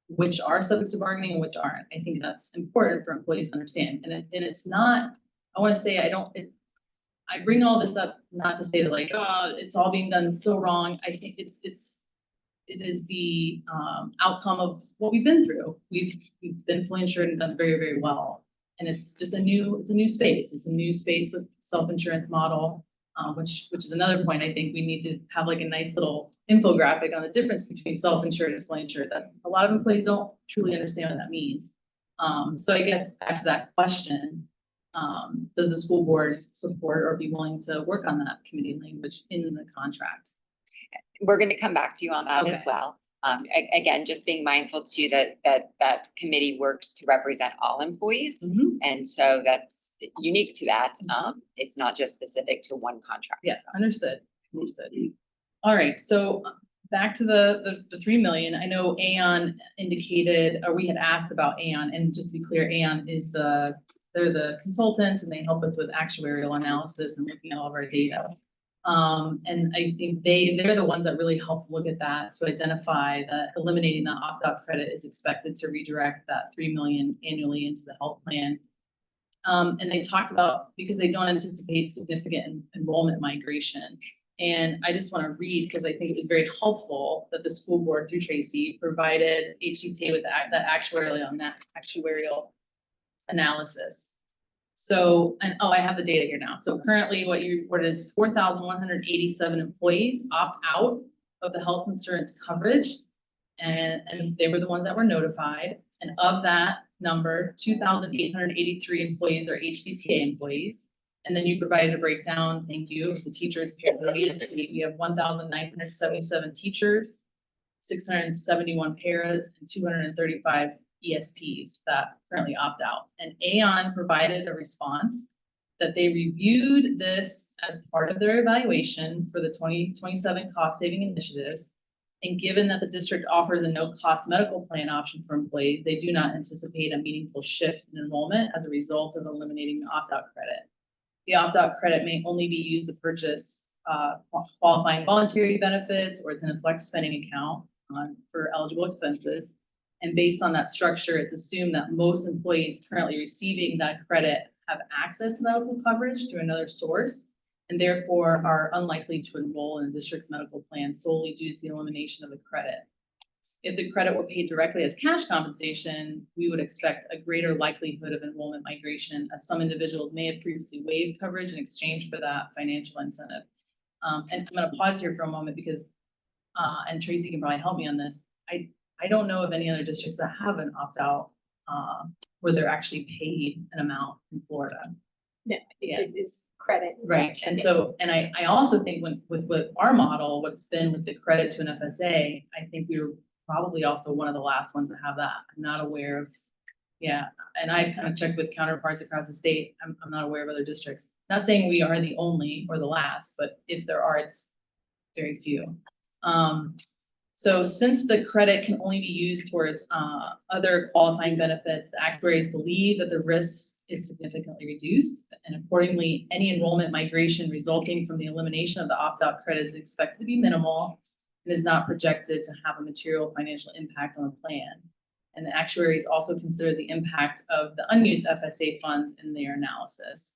which are subject to bargaining and which aren't. I think that's important for employees to understand. And it's not, I want to say, I bring all this up not to say that like, oh, it's all being done so wrong. I think it is the outcome of what we've been through. We've been fully insured and done very, very well. And it's just a new space. It's a new space with self-insurance model, which is another point. I think we need to have like a nice little infographic on the difference between self-insured and fully insured, that a lot of employees don't truly understand what that means. So I guess back to that question, does the school board support or be willing to work on that committee language in the contract? We're going to come back to you on that as Okay. well. Again, just being mindful too that committee works to represent all employees. And so that's unique to that. It's not just specific to one contract. Yes, understood. All right, so back to the 3 million. I know Aon indicated, or we had asked about Aon, and just to be clear, Aon is they're the consultants and they help us with actuarial analysis and looking at all of our data. And I think they're the ones that really helped look at that to identify that eliminating the opt-out credit is expected to redirect that 3 million annually into the health plan. And they talked about, because they don't anticipate significant enrollment migration. And I just want to read, because I think it was very helpful that the school board through Tracy provided HCTA with that actuarial analysis. So, and I have the data here now. So currently what you reported is 4,187 employees opt out of the health insurance coverage. And they were the ones that were notified. And of that number, 2,883 employees are HCTA employees. And then you provided a breakdown, thank you, of the teachers. We have 1,977 teachers, 671 paras, and 235 ESPs that currently opt out. And Aon provided a response that they reviewed this as part of their evaluation for the 2027 cost saving initiatives. And given that the district offers a no-cost medical plan option for employees, they do not anticipate a meaningful shift in enrollment as a result of eliminating the opt-out credit. The opt-out credit may only be used to purchase qualifying voluntary benefits, or it's in a flex spending account for eligible expenses. And based on that structure, it's assumed that most employees currently receiving that credit have access to medical coverage through another source, and therefore are unlikely to enroll in the district's medical plan solely due to the elimination of the credit. If the credit were paid directly as cash compensation, we would expect a greater likelihood of enrollment migration, as some individuals may have previously waived coverage in exchange for that financial incentive. And I'm going to pause here for a moment because, and Tracy can probably help me on this. I don't know of any other districts that have an opt-out where they're actually paid an amount in Florida. No, Yeah. it is credit. Right, and so, and I also think with our model, what's been with the credit to an FSA, I think we were probably also one of the last ones to have that. I'm not aware of, yeah, and I kind of checked with counterparts across the state. I'm not aware of other districts. Not saying we are the only or the last, but if there are, it's very few. So since the credit can only be used towards other qualifying benefits, the actuaries believe that the risk is significantly reduced, and accordingly, any enrollment migration resulting from the elimination of the opt-out credit is expected to be minimal and is not projected to have a material financial impact on the plan. And the actuaries also consider the impact of the unused FSA funds in their analysis.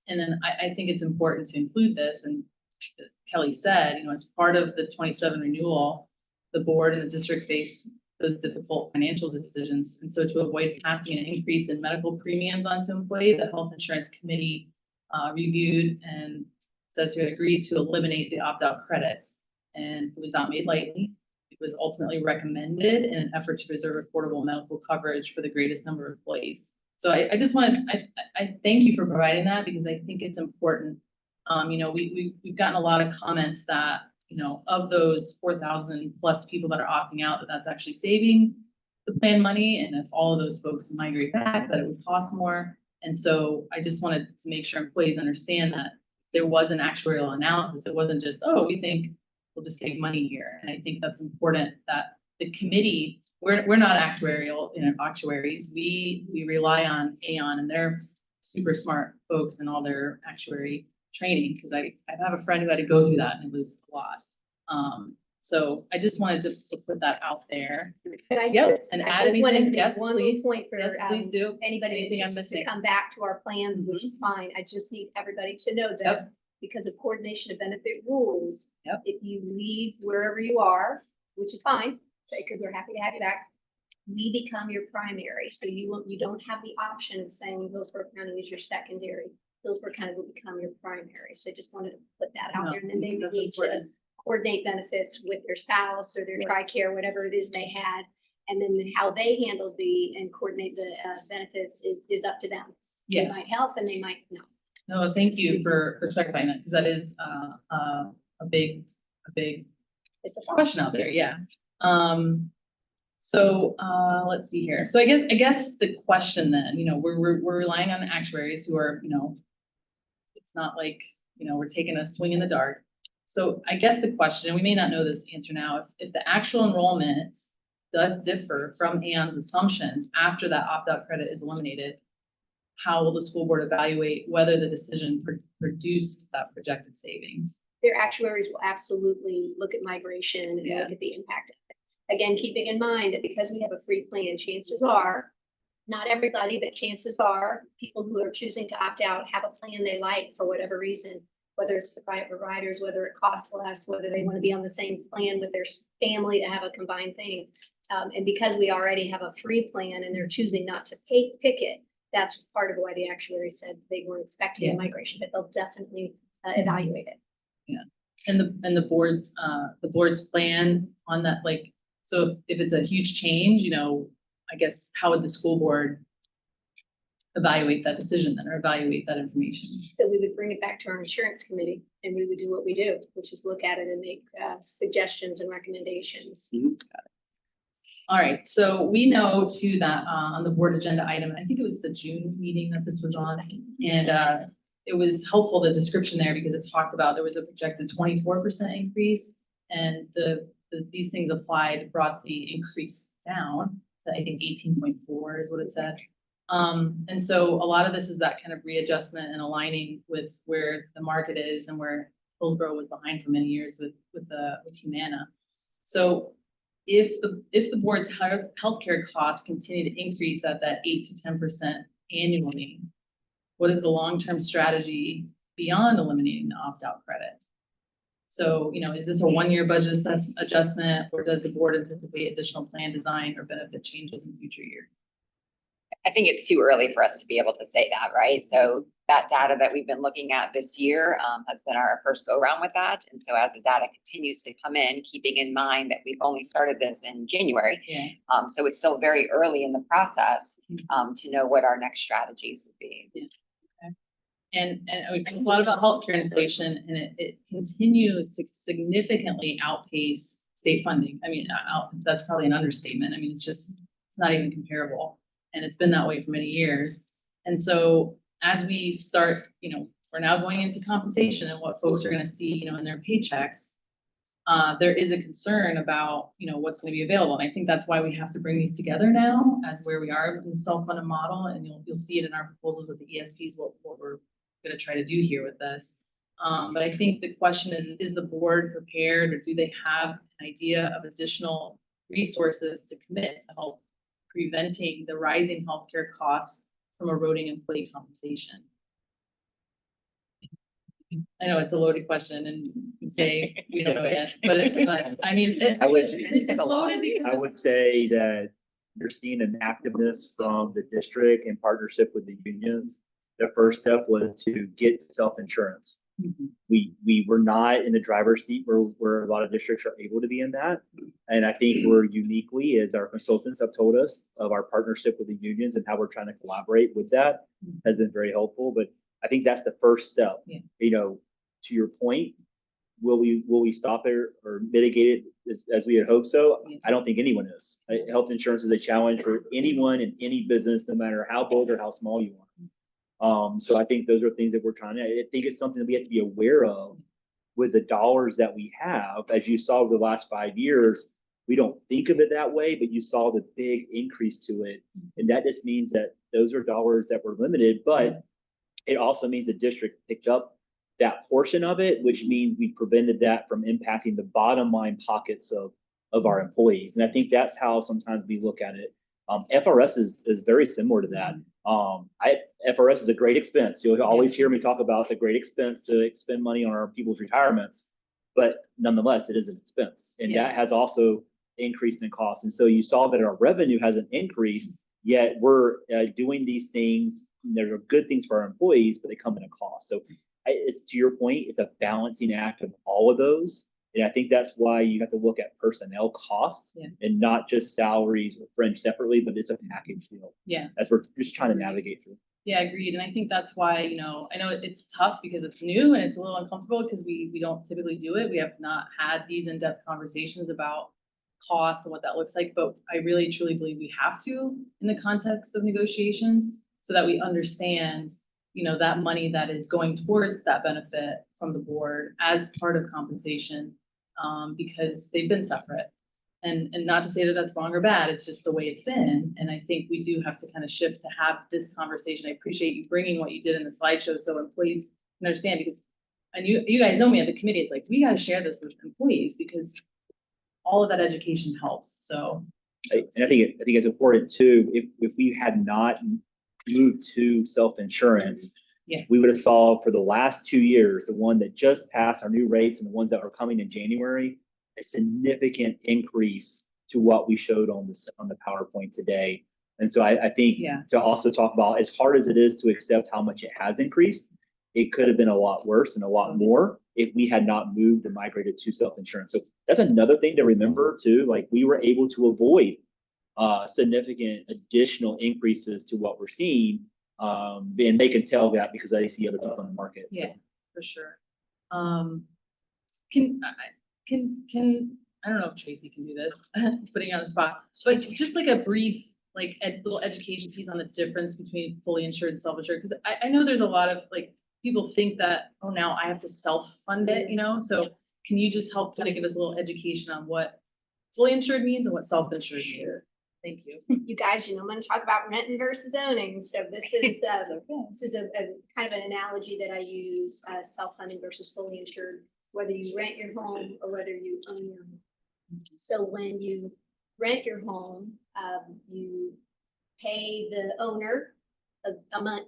And then I think it's important to include this, and Kelly said, you know, as part of the 27 renewal, the board and the district face those difficult financial decisions. And so to avoid passing an increase in medical premiums onto employees, the health insurance committee reviewed and says we agreed to eliminate the opt-out credits. And it was not made lightly. It was ultimately recommended in an effort to preserve affordable medical coverage for the greatest number of employees. So I just wanted, I thank you for providing that, because I think it's important. You know, we've gotten a lot of comments that, you know, of those 4,000 plus people that are opting out, that's actually saving the plan money. And if all of those folks migrate back, that it would cost more. And so I just wanted to make sure employees understand that there was an actuarial analysis. It wasn't just, oh, we think we'll just save money here. And I think that's important that the committee, we're not actuarial, you know, actuaries. We rely on Aon, and they're super smart folks and all their actuary training, because I have a friend who had to go through that, and it was a lot. So I just wanted to put that out there. And I Yep, just- and I add just wanted to anything, make yes, one little please. point for, Yes, please do. anybody Anything that I'm chooses to missing. come back to our plan, which is fine. I just need everybody to know that Yep. because of coordination of benefit rules. Yep. If you leave wherever you are, which is fine, because we're happy to have you back, we become your primary. So you don't have the option of saying Hillsborough County is your secondary. Hillsborough County will become your primary. So I just wanted to put that out No, there. And then they would that's need to important. coordinate benefits with their spouse or their TRICARE, whatever it is they had. And then how they handle and coordinate the benefits is up to them. They Yeah, might help and they might not. no, thank you for clarifying that, because that is, a big It's a thought. question out there, yeah. So, let's see here. So I guess the question then, we're relying on the actuaries who are, it's not like, we're taking a swing in the dark. So I guess the question, and we may not know this answer now, if the actual enrollment does differ from Ann's assumptions after that opt-out credit is eliminated, how will the school board evaluate whether the decision produced that projected savings? Their actuaries will absolutely look at migration and Yeah. look at the impact of it. Again, keeping in mind that because we have a free plan, chances are, not everybody, but chances are, people who are choosing to opt out have a plan they like for whatever reason, whether it's the private providers, whether it costs less, whether they want to be on the same plan with their family to have a combined thing. And because we already have a free plan and they're choosing not to pick it, that's part of why the actuary said they weren't expecting a Yeah. migration, but they'll definitely evaluate it. And the board's plan on that, like, so if it's a huge change, I guess, how would the school board evaluate that decision then, or evaluate that information? So we would bring it back to our insurance committee and we would do what we do, which is look at it and make suggestions and recommendations. All right, so we know too that on the board agenda item, I think it was the June meeting that this was on, and it was helpful, the description there, because it talked about there was a projected 24% increase, and these things applied brought the increase down to, I think, 18.4 is what it said. And so a lot of this is that kind of readjustment and aligning with where the market is and where Hillsborough was behind for many years with Humana. So if the board's healthcare costs continue to increase at that 8 to 10% annually, what is the long-term strategy beyond eliminating the opt-out credit? So, is this a one-year budget adjustment, or does the board anticipate additional plan design or benefit changes in future years? I think it's too early for us to be able to say that, right? So that data that we've been looking at this year has been our first go around with that. And so as the data continues to come in, keeping in mind that we've only started this in January. Yeah. So it's still very early in the process to know what our next strategies would be. Yeah. Okay. And we talked a lot about healthcare inflation, and it continues to significantly outpace state funding. I mean, that's probably an understatement. I mean, it's not even comparable. And it's been that way for many years. And so as we start, we're now going into compensation and what folks are going to see, in their paychecks, there is a concern about, what's going to be available. And I think that's why we have to bring these together now as where we are in the self-funded model. And you'll see it in our proposals with the ESPs, what we're going to try to do here with this. But I think the question is the board prepared, or do they have an idea of additional resources to commit to help preventing the rising healthcare costs from eroding employee compensation? I know it's a loaded question, and you can say we don't know yet, but I mean, I would- it's loaded because I would say that you're seeing an activeness from the district in partnership with the unions. The first step was to get self-insurance. We were not in the driver's seat where a lot of districts are able to be in that. And I think we're uniquely, as our consultants have told us, of our partnership with the unions and how we're trying to collaborate with that has been very helpful. But I think that's the first step. Yeah. To your point, will we stop there or mitigate it as we had hoped so? Yeah. I don't think anyone is. Health insurance is a challenge for anyone in any business, no matter how big or how small you are. So I think those are things that I think it's something that we have to be aware of with the dollars that we have. As you saw over the last 5 years, we don't think of it that way, but you saw the big increase to it. And that just means that those are dollars that were limited, but it also means the district picked up that portion of it, which means we prevented that from impacting the bottom line pockets of our employees. And I think that's how sometimes we look at it. FRS is very similar to that. FRS is a great expense. You'll always hear me talk about it's a great expense to expend money on our people's retirements, but nonetheless, it is an expense. And that has also increased in cost. And so you saw that our revenue hasn't increased, yet we're doing these things. They're good things for our employees, but they come at a cost. So it's, to your point, it's a balancing act of all of those. And I think that's why you have to look at personnel costs and not just salaries or fringe separately, but it's a package deal. Yeah. As we're just trying to navigate through. Yeah, agreed. And I think that's why, I know it's tough because it's new and it's a little uncomfortable because we don't typically do it. We have not had these in-depth conversations about costs and what that looks like, but I really truly believe we have to in the context of negotiations so that we understand, that money that is going towards that benefit from the board as part of compensation, because they've been separate. And not to say that that's wrong or bad, it's just the way it's been. And I think we do have to kind of shift to have this conversation. I appreciate you bringing what you did in the slideshow so employees can understand, because you guys know me at the committee, it's like, we got to share this with employees because all of that education helps. So. And I think it's important too, if we had not moved to self-insurance, we would have saw for the last 2 years, the one that just passed our new rates and the ones that are coming in January, a significant increase to what we showed on the PowerPoint today. And so I think to also talk about, as hard as it is to accept how much it has increased, it could have been a lot worse and a lot more if we had not moved and migrated to self-insurance. So that's another thing to remember too. Like, we were able to avoid significant additional increases to what we're seeing. And they can tell that because they see other people on the market. Yeah, for sure. Can I don't know if Tracy can do this, putting you on the spot, but just like a brief, little education piece on the difference between fully insured and self-insured. Because I know there's a lot of people think that, oh, now I have to self-fund it, so can you just help kind of give us a little education on what fully insured means and what self-insured means? Thank you. You guys, I'm going to talk about renting versus owning. So this is a kind of an analogy that I use, self-funding versus fully insured, whether you rent your home or whether you own your home. So when you rent your home, you pay the owner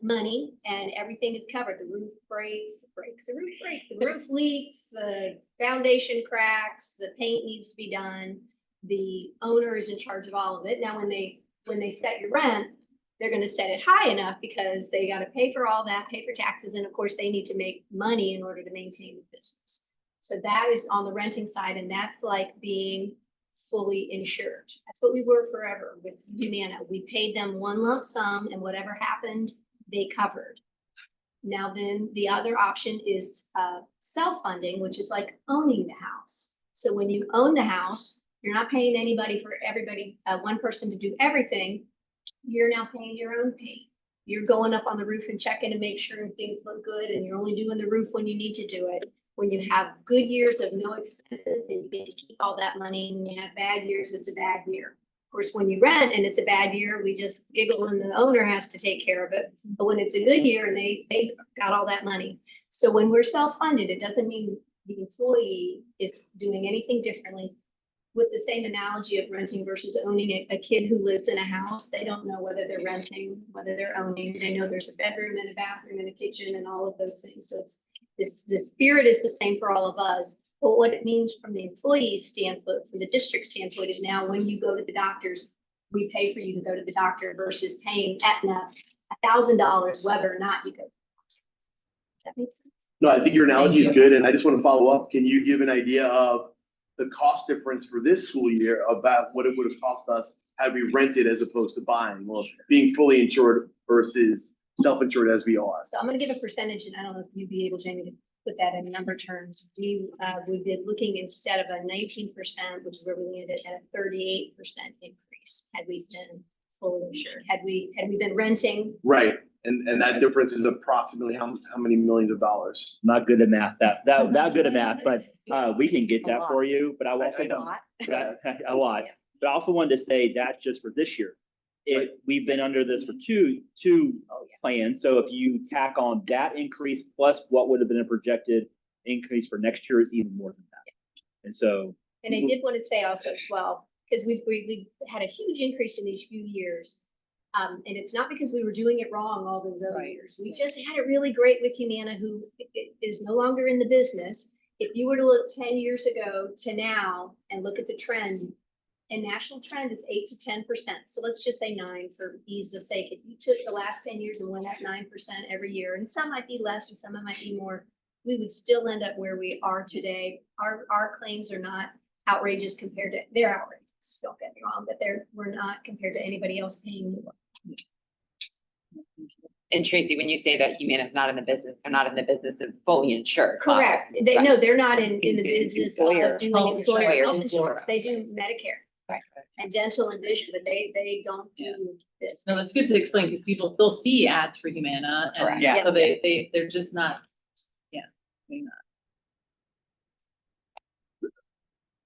money and everything is covered. The roof breaks, the roof breaks, the roof leaks, the foundation cracks, the paint needs to be done. The owner is in charge of all of it. Now, when they set your rent, they're going to set it high enough because they got to pay for all that, pay for taxes, and of course they need to make money in order to maintain the business. So that is on the renting side, and that's like being fully insured. That's what we were forever with Humana. We paid them one lump sum, and whatever happened, they covered. Now then, the other option is self-funding, which is like owning the house. So when you own the house, you're not paying one person to do everything. You're now paying your own paint. You're going up on the roof and checking to make sure things look good, and you're only doing the roof when you need to do it. When you have good years of no expenses, then you get to keep all that money. And when you have bad years, it's a bad year. Of course, when you rent and it's a bad year, we just giggle and the owner has to take care of it. But when it's a good year and they got all that money. So when we're self-funded, it doesn't mean the employee is doing anything differently. With the same analogy of renting versus owning, a kid who lives in a house, they don't know whether they're renting, whether they're owning. They know there's a bedroom and a bathroom and a kitchen and all of those things. So it's the spirit is the same for all of us. But what it means from the employee's standpoint, from the district standpoint, is now when you go to the doctors, we pay for you to go to the doctor versus paying Aetna $1,000 whether or not you go. Does that make sense? No, I think your analogy is good, and I just want to follow up. Can you give an idea of the cost difference for this school year about what it would have cost us had we rented as opposed to buying? Well, being fully insured versus self-insured as we are. So I'm going to give a percentage, and I don't know if you'd be able, Jamie, to put that in number terms. We've been looking instead of a 19%, which is where we landed, at a 38% increase had we been fully insured. Had we been renting. Right. And that difference is approximately how many millions of dollars? Not good at math, that good at math, but we can get that for you. But I will also know. a lot. But I also wanted to say that's just for this year. we've been under this for two plans. So if you tack on that increase plus what would have been a projected increase for next year is even more than that. And so. And I did want to say also as well, because we've had a huge increase in these few years. And it's not because we were doing it wrong all those other years. We just had it really great with Humana, who is no longer in the business. If you were to look 10 years ago to now and look at the trend, and national trend is 8 to 10%. So let's just say 9 for ease of sake. If you took the last 10 years and went up 9% every year, and some might be less and some might be more, we would still end up where we are today. Our claims are not outrageous compared to, they're outrageous, don't get me wrong, but we're not compared to anybody else paying more. And Tracy, when you say that Humana is not in the business, they're not in the business of fully insured. Correct. lives. They, Right. no, they're not in the business Employer of doing health employer insurance. health insurance. They do Medicare Right. and dental and vision, but they don't do this. No, it's good to explain because people still see ads for Humana Correct. and Yeah. so they're just not, doing that.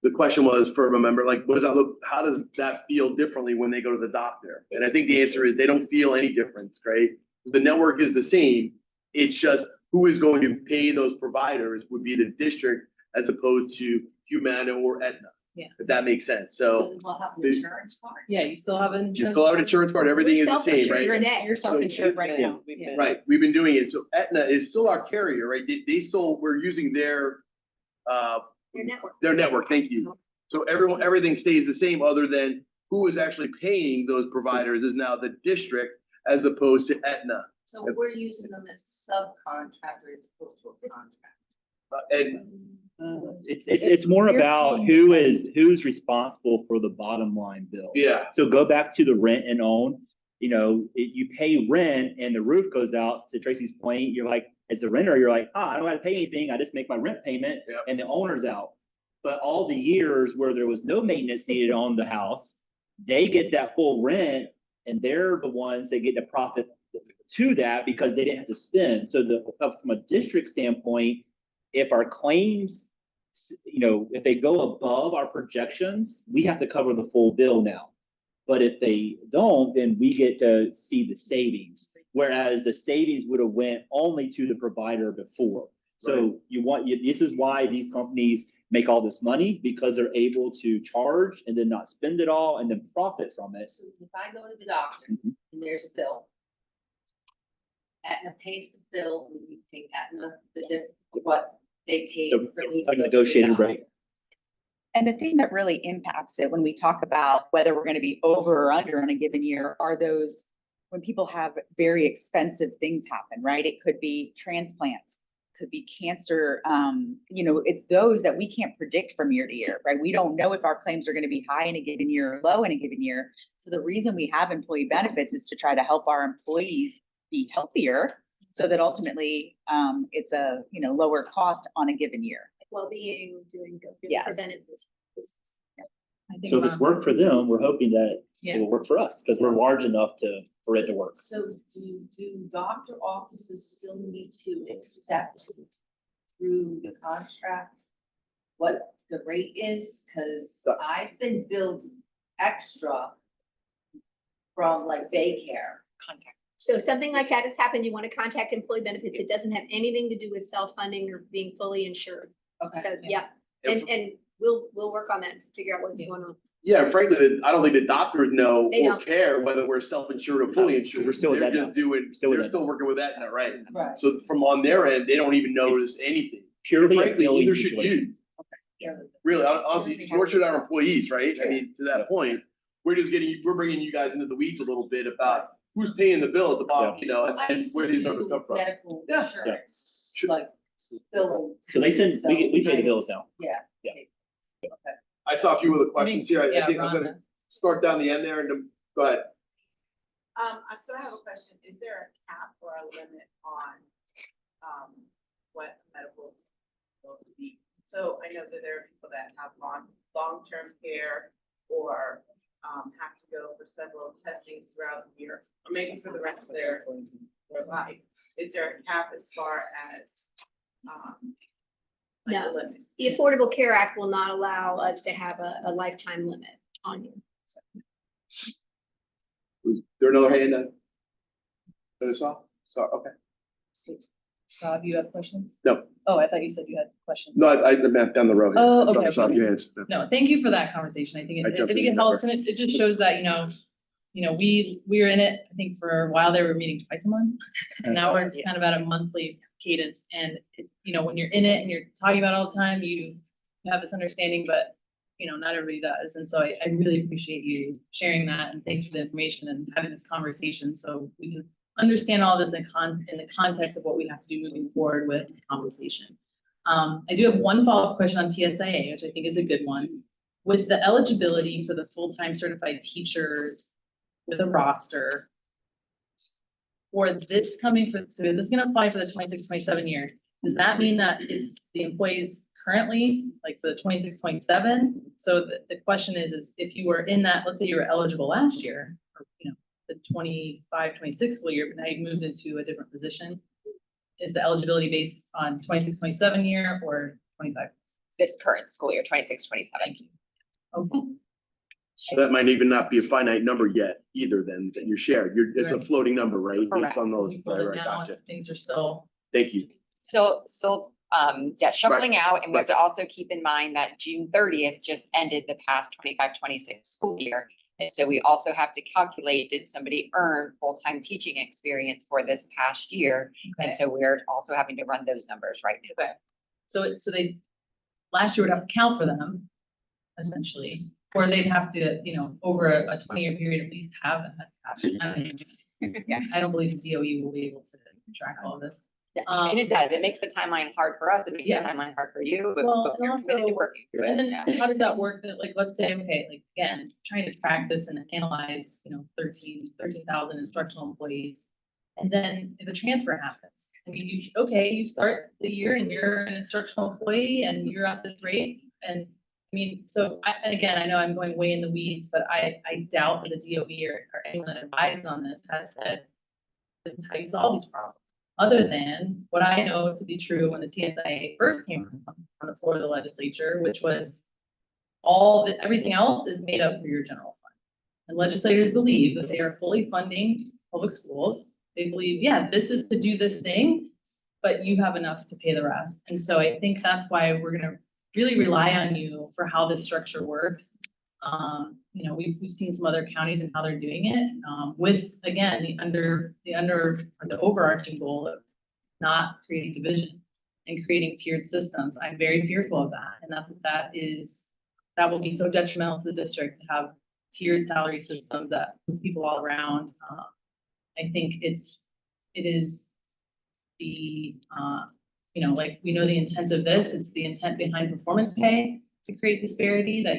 The question was for a member, like, what does that look, how does that feel differently when they go to the doctor? And I think the answer is they don't feel any difference, right? The network is the same. It's just who is going to pay those providers would be the district as opposed to Humana or Aetna. Yeah. If that makes sense. So We'll have an there's- insurance card. Yeah, you still have an you insurance. fill out an insurance card, everything is the same, Self-insured right? today. You're self-insured right now. Yeah. Right, we've been doing it. So Aetna is still our carrier, right? They still, we're using their Their network. network, thank you. So everything stays the same other than who is actually paying those providers is now the district as opposed to Aetna. So we're using them as subcontractors as opposed to a contract. And It's more You're about paying who's responsible for the bottom line bill. yeah, So go back to the rent and own, you pay rent and the roof goes out, to Tracy's point, you're like, as a renter, you're like, I don't have to pay anything, I just make my rent payment Yep. and the owner's out. But all the years where there was no maintenance needed on the house, they get that full rent and they're the ones that get the profit to that because they didn't have to spend. So from a district standpoint, if our claims, if they go above our projections, we have to cover the full bill now. But if they don't, then we get to see the savings, whereas the savings would have went only to the provider before. So this is why these companies make all this money, because they're able to charge and then not spend it all and then profit from it. So if I go to the doctor Mhm. and there's a bill, Aetna pays the bill, and we pay Aetna the difference of what they paid The- for me. to A go to the negotiated doctor. rate. And the thing that really impacts it when we talk about whether we're going to be over or under in a given year are those when people have very expensive things happen, right? It could be transplants, could be cancer. It's those that we can't predict from year to year, right? We don't know if our claims are going to be high in a given year or low in a given year. So the reason we have employee benefits is to try to help our employees be healthier so that ultimately it's a lower cost on a given year. Well-being, doing Yes. preventive business. I think So if it's worked for them, we're hoping that it Yeah. will work for us because we're large enough for it to work. So do doctor offices still need to accept through the contract what the rate is? Cause I've been billed extra from like daycare. Contact. So if something like that has happened, you want to contact employee benefits. It doesn't have anything to do with self-funding or being fully insured. Okay. So, yeah, and we'll work on that and figure out what's going on. yeah, and frankly, I don't think the doctors know They or don't. care whether we're self-insured or fully insured. We're still with They're Aetna. just doing, Still with they're Aetna. still working with Aetna, right? Right. So from on their end, they don't even notice anything. Purely a Frankly, billing either should situation. you. Really, honestly, nor should our employees, right? I mean, to that point, we're bringing you guys into the weeds a little bit about who's paying the bill at the bottom, I and used where to these do numbers come from. medical Yeah. insurance, Sure. like billing. So they send, we pay the I- bills now. Yeah. Yeah. Okay. I saw a few other questions here. I Yeah, think I'm gonna Rhonda. start down the end there and then, go ahead. So I have a question. Is there a cap or a limit on, what medical will be? So I know that there are people that have long-term care or, have to go for several testings throughout the year, or maybe for the rest of their life. Is there a cap as far as, like No. a limit? The Affordable Care Act will not allow us to have a lifetime limit on you. Was there another hand that I saw? Sorry, okay. Rob, you have questions? No, Oh, I thought you said you had questions. no, I meant down the road. here. Oh, I thought I okay, saw okay. your hands. No, thank you for that conversation. I think I it, I definitely think it helps and it just shows that, we were in it, I think for a while, they were meeting twice a month. And now we're kind of at a monthly cadence and, when you're in it and you're talking about it all the time, you have this understanding, but not everybody does. And so I really appreciate you sharing that and thanks for the information and having this conversation so we can understand all this in the context of what we have to do moving forward with compensation. I do have one follow-up question on TSIA, which I think is a good one. With the eligibility for the full-time certified teachers with a roster for this so this is gonna apply for the 26-27 year. Does that mean that it's the employees currently, like for the 26-27? So the question is if you were in that, let's say you were eligible last year, or the 25-26 school year, but now you've moved into a different position. Is the eligibility based on 26-27 year or 25? This current school year, 26-27. Thank you. Okay. So that might even not be a finite number yet either then that you shared. It's a Right. floating number, right? It's Correct. on those, You pulled it right, now, gotcha. things are still. Thank you. So, shuffling out, and we have to also keep in mind that June 30th just ended the past 25-26 school year. And so we also have to calculate, did somebody earn full-time teaching experience for this past year? Okay. And so we're also having to run those numbers right now. Okay. So they, last year would have to count for them, essentially, or they'd have to, over a 20-year period at least have that. Yeah. I don't believe the DOE will be able to track all of this. And it does, it makes the timeline hard for us, it makes the Yeah. timeline hard for you, but Well, but and we're committed to also- working through And it. then Yeah. how does that work that, like, let's say, okay, like, again, trying to track this and analyze, 13,000 instructional employees. And then if a transfer happens, I mean, you start the year and you're an instructional employee and you're at this rate. And I mean, so and again, I know I'm going way in the weeds, but I doubt that the DOE or anyone that advised on this has said, this is how you solve these problems. Other than what I know to be true when the TSIA first came on the floor of the legislature, which was everything else is made up through your general fund. And legislators believe that they are fully funding public schools. They believe, yeah, this is to do this thing, but you have enough to pay the rest. And so I think that's why we're gonna really rely on you for how this structure works. We've seen some other counties and how they're doing it, with, again, the overarching goal of not creating division and creating tiered systems. I'm very fearful of that. And that will be so detrimental to the district to have tiered salary systems that move people all around. I think it is the, like, we know the intent of this, it's the intent behind performance pay to create disparity that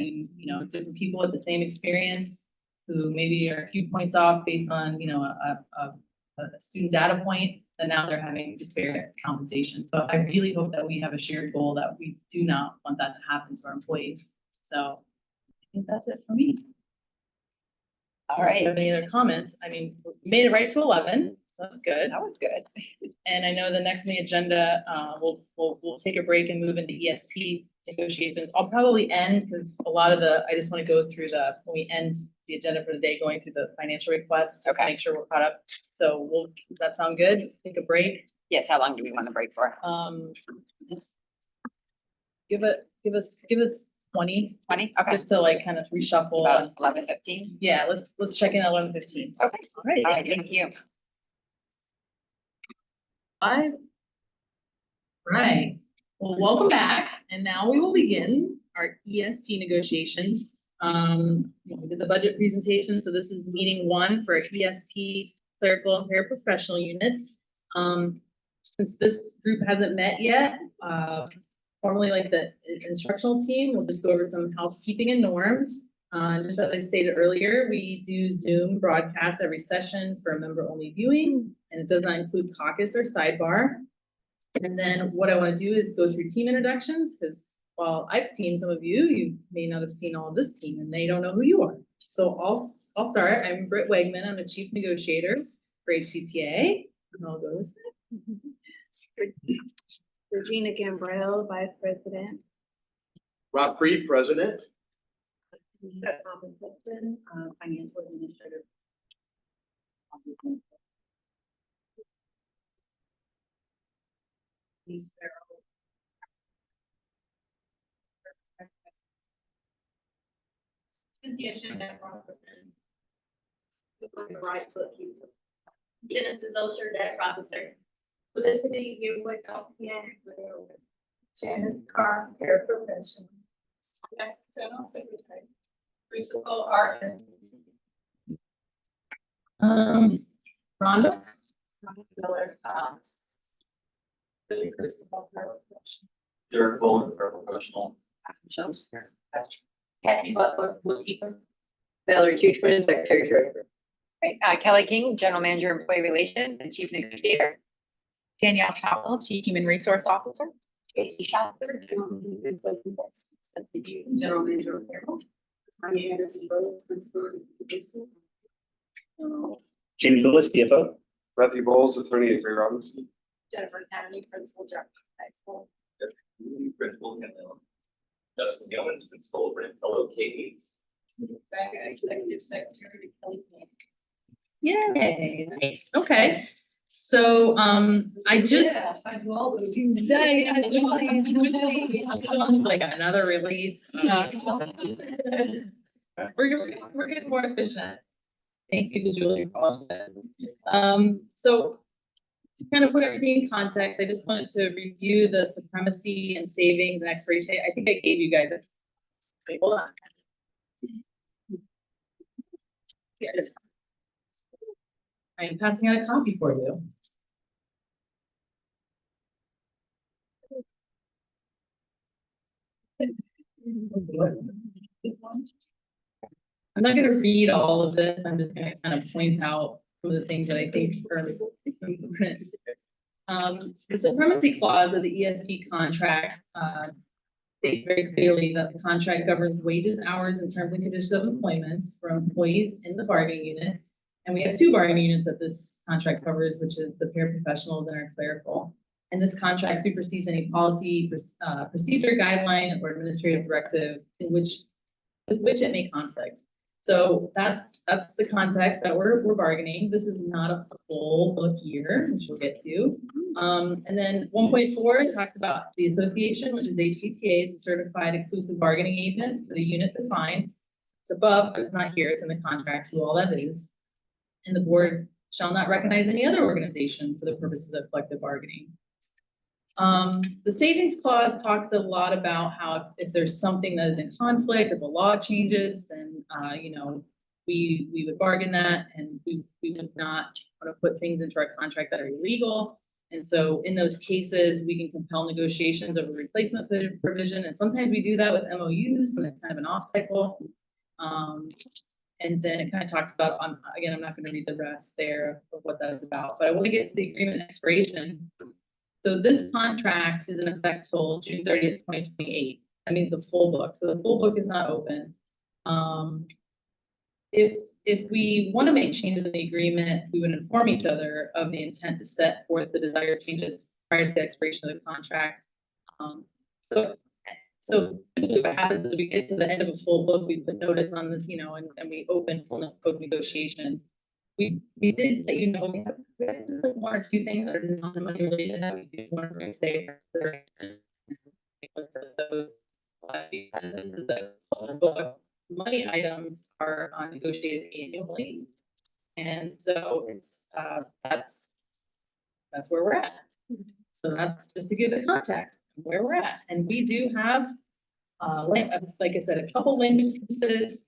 different people with the same experience who maybe are a few points off based on, a student data point, that now they're having disparate compensation. So I really hope that we have a shared goal that we do not want that to happen to our employees. So I think that's it for me. All Unless you right, have any other comments? I mean, we made it right to 11. That's good. that was good. And I know the next on the agenda, we'll take a break and move into ESP negotiations. I'll probably end because I just want to go through when we end the agenda for the day, going through the financial requests, just to Okay. make sure we're caught up. So does that sound good? Take a break. Yes, how long do we want to break for? Give us 20, 20? Okay, just to like kind of reshuffle. about 11:15. Yeah, let's check in at 11:15. Okay, All right. all right, thank you. Right. Well, welcome back. And now we will begin our ESP negotiation. We did the budget presentation. So this is meeting 1 for ESP clerical and paraprofessional units. Since this group hasn't met yet, formally like the instructional team, we'll just go over some housekeeping and norms. Just as I stated earlier, we do Zoom broadcasts every session for a member-only viewing, and it does not include caucus or sidebar. And then what I want to do is go through team introductions, because while I've seen some of you, you may not have seen all of this team, and they don't know who you are. So I'll start. I'm Britt Wegman. I'm the chief negotiator for HCTA. And I'll go this way. Regina Gambrell, Vice President. Rob Creed, president. Thomas Hudson, Financial Administrator. These federal. Cynthia should have brought this in. Right foot here. Genesis Ultra Debt Processor. Felicity, you would help me out with Janice Carr, paraprofessional. That's the general secretary. Principal Art. Rhonda? Miller, Billy Cristobal, paraprofessional. Derek Bowman, paraprofessional. Kathy Butler, bookkeeper. Valerie Tuchman, Secretary Treasurer. Right, Kelly King, General Manager, Employee Relations and Chief Negotiator. Danielle Powell, Chief Human Resource Officer. Casey Shafter, General Manager of Payroll. Tanya Anderson, Rose, Principal, Fiscal. Jamie Lewis, CFO. Matthew Bowles, attorney at Gray Robinson. Jennifer County, Principal, Jefferson High School. Principal Campbell. Justin Yeomans, principal, fellow KE. Executive Secretary, Kelly King. Yay, nice, okay. So, I just. Yes, I do all those. Like another release. We're getting more efficient. Thank you to Julie for all of that. So to kind of put everything in context, I just wanted to review the supremacy and savings and expiration date. I think I gave you guys a. Wait, hold on. I am passing out a copy for you. I'm not gonna read all of this, I'm just gonna kind of point out some of the things that I think are important. The supremacy clause of the ESP contract, states very clearly that the contract governs wages, hours, and terms and conditions of employment for employees in the bargaining unit. And we have two bargaining units that this contract covers, which is the paraprofessionals and our clerical. And this contract supersedes any policy, procedure, guideline, or administrative directive in with which it may conflict. So that's the context that we're bargaining. This is not a full book year, which we'll get to. And then 1.4 talks about the association, which is HCPS, a certified exclusive bargaining agent for the unit defined. It's above, but it's not here, it's in the contract, who all that is. And the board shall not recognize any other organization for the purposes of collective bargaining. The savings clause talks a lot about how if there's something that is in conflict, if the law changes, then, you know, we would bargain that, and we would not want to put things into our contract that are illegal. And so in those cases, we can compel negotiations over replacement provision. And sometimes we do that with MOUs when it's kind of an off cycle. And then it kind of talks about, again, I'm not going to read the rest there of what that is about, but I want to get to the agreement expiration. So this contract is in effect till June 30th, 2028. I mean, the full book. So the full book is not open. If we want to make changes in the agreement, we would inform each other of the intent to set forth the desired changes prior to the expiration of the contract. So typically what happens is we get to the end of a full book, we put notice on this, you know, and we open full code negotiations. We did let you know we have just like one or two things that are non-money related that we do want to bring today. Money items are negotiated annually, and so it's that's where we're at. So that's just to give the context of where we're at, and we do have like I said, a couple language pieces.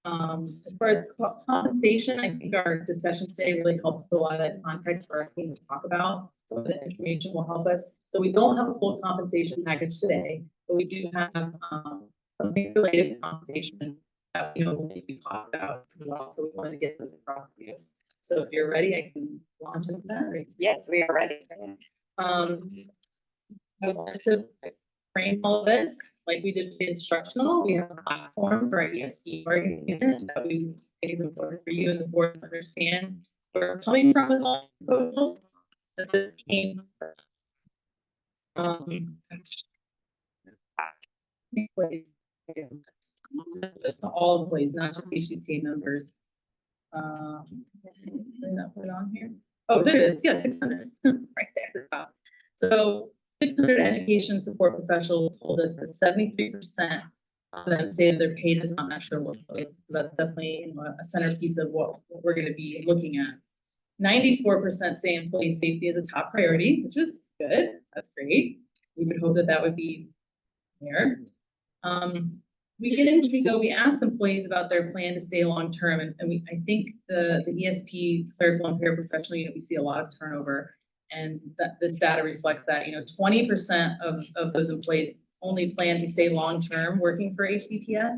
As far as compensation, I think our discussion today really helped put a lot of that context for our team to talk about. Some of the information will help us. So we don't have a full compensation package today, but we do have something related to compensation that we know will make you talk about as well. So we want to get those across to you. So if you're ready, I can launch into that. Yes, we are ready. I wanted to frame all of this like we did for the instructional. We have a platform for our ESP bargaining unit that we think is important for you and the board to understand where we're coming from with all the proposals that this came it's all employees, not just HCPS members. Bring that put on here. Oh, there it is. Yeah, 600 right there. So 600 education support professionals told us that 73% of them say that their pay does not match their workload. So that's definitely, you know, a centerpiece of what we're going to be looking at. 94% say employee safety is a top priority, which is good. That's great. We would hope that that would be there. We asked employees about their plan to stay long-term, and I think the ESP, clerical and paraprofessional unit, we see a lot of turnover. And that this data reflects that, 20% of those employees only plan to stay long-term working for HCPS,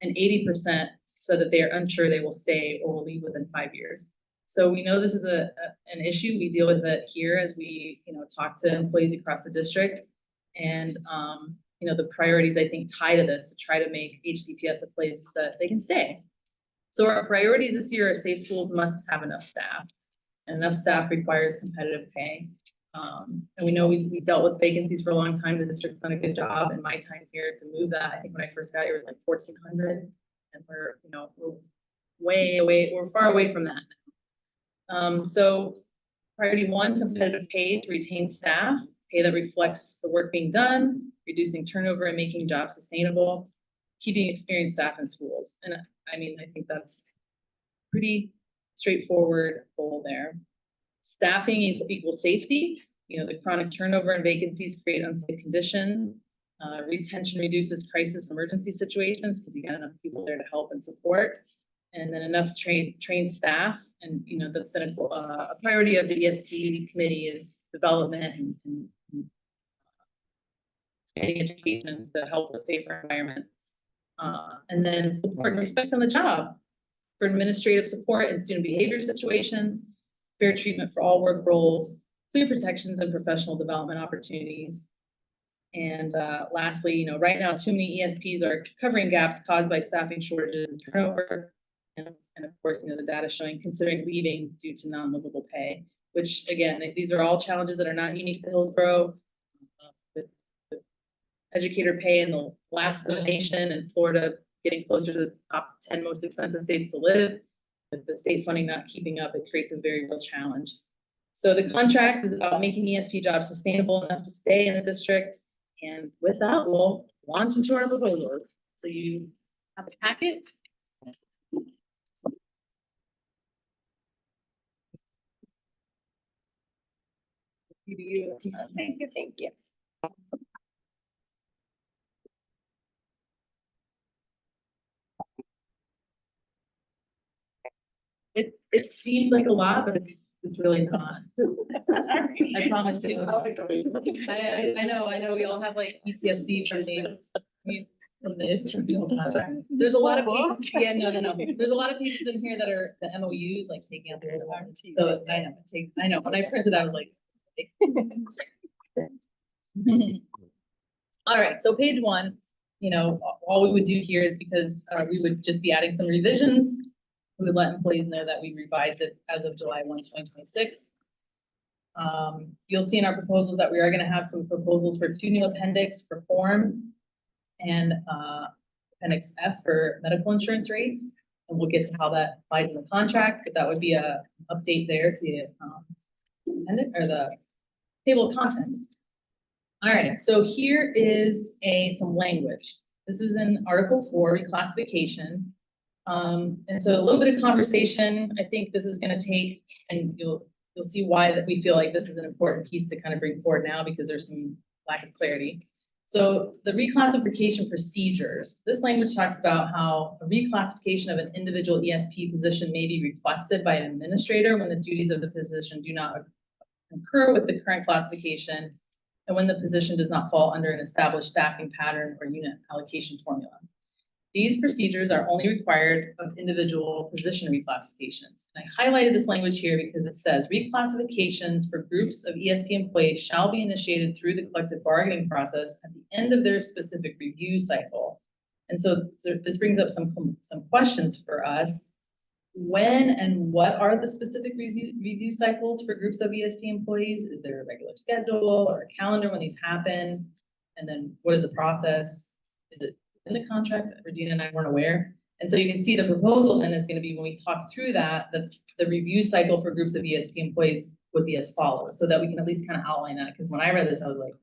and 80% said that they are unsure they will stay or will leave within 5 years. So we know this is an issue. We deal with it here as we, talk to employees across the district. And, the priorities, I think, tie to this to try to make HCPS a place that they can stay. So our priorities this year are safe schools must have enough staff. And enough staff requires competitive pay. And we know we dealt with vacancies for a long time. The district's done a good job in my time here to move that. I think when I first got here, it was like 1,400. And we're far away from that now. So priority one, competitive pay to retain staff, pay that reflects the work being done, reducing turnover and making jobs sustainable, keeping experienced staff in schools. And I think that's pretty straightforward goal there. Staffing equals safety. The chronic turnover and vacancies create unsafe conditions. Retention reduces crisis emergency situations because you got enough people there to help and support. And then enough trained staff. And, that's been a priority of the ESP committee is development and expanding education to help a safer environment. And then support and respect on the job for administrative support and student behavior situations, fair treatment for all work roles, clear protections and professional development opportunities. And lastly, right now, too many ESPs are covering gaps caused by staffing shortages and turnover. And of course, the data showing considering leaving due to non-livable pay, which again, these are all challenges that are not unique to Hillsborough. With educator pay in the last of the nation and Florida getting closer to the top 10 most expensive states to live, with the state funding not keeping up, it creates a very real challenge. So the contract is about making ESP jobs sustainable enough to stay in the district. And with that, we'll launch into our proposals. So you have a packet. Thank you. It seems like a lot, but it's really not. I promise you. I know we all have like PTSD from the instrumental contract. There's a lot of pages. Yeah, no. There's a lot of pages in here that are the MOUs, like taking out the warranty. So I know when I printed out, like. All right, so page one, all we would do here is because we would just be adding some revisions. We would let employees know that we revised it as of July 1, 2026. You'll see in our proposals that we are going to have some proposals for 2 new appendix for form and appendix F for medical insurance rates. And we'll get to how that applies in the contract, but that would be a update there to the appendix or the table of contents. All right, so here is some language. This is in Article 4, reclassification. And so a little bit of conversation, I think this is going to take, and you'll see why that we feel like this is an important piece to kind of bring forward now because there's some lack of clarity. So the reclassification procedures, this language talks about how a reclassification of an individual ESP position may be requested by an administrator when the duties of the position do not concur with the current classification and when the position does not fall under an established staffing pattern or unit allocation formula. These procedures are only required of individual position reclassifications. And I highlighted this language here because it says reclassifications for groups of ESP employees shall be initiated through the collective bargaining process at the end of their specific review cycle. And so this brings up some questions for us. When and what are the specific review cycles for groups of ESP employees? Is there a regular schedule or a calendar when these happen? And then what is the process? Is it in the contract? Regina and I weren't aware. And so you can see the proposal then is gonna be, when we talk through that, the review cycle for groups of ESP employees would be as follows, so that we can at least kind of outline that, because when I read this, I was like,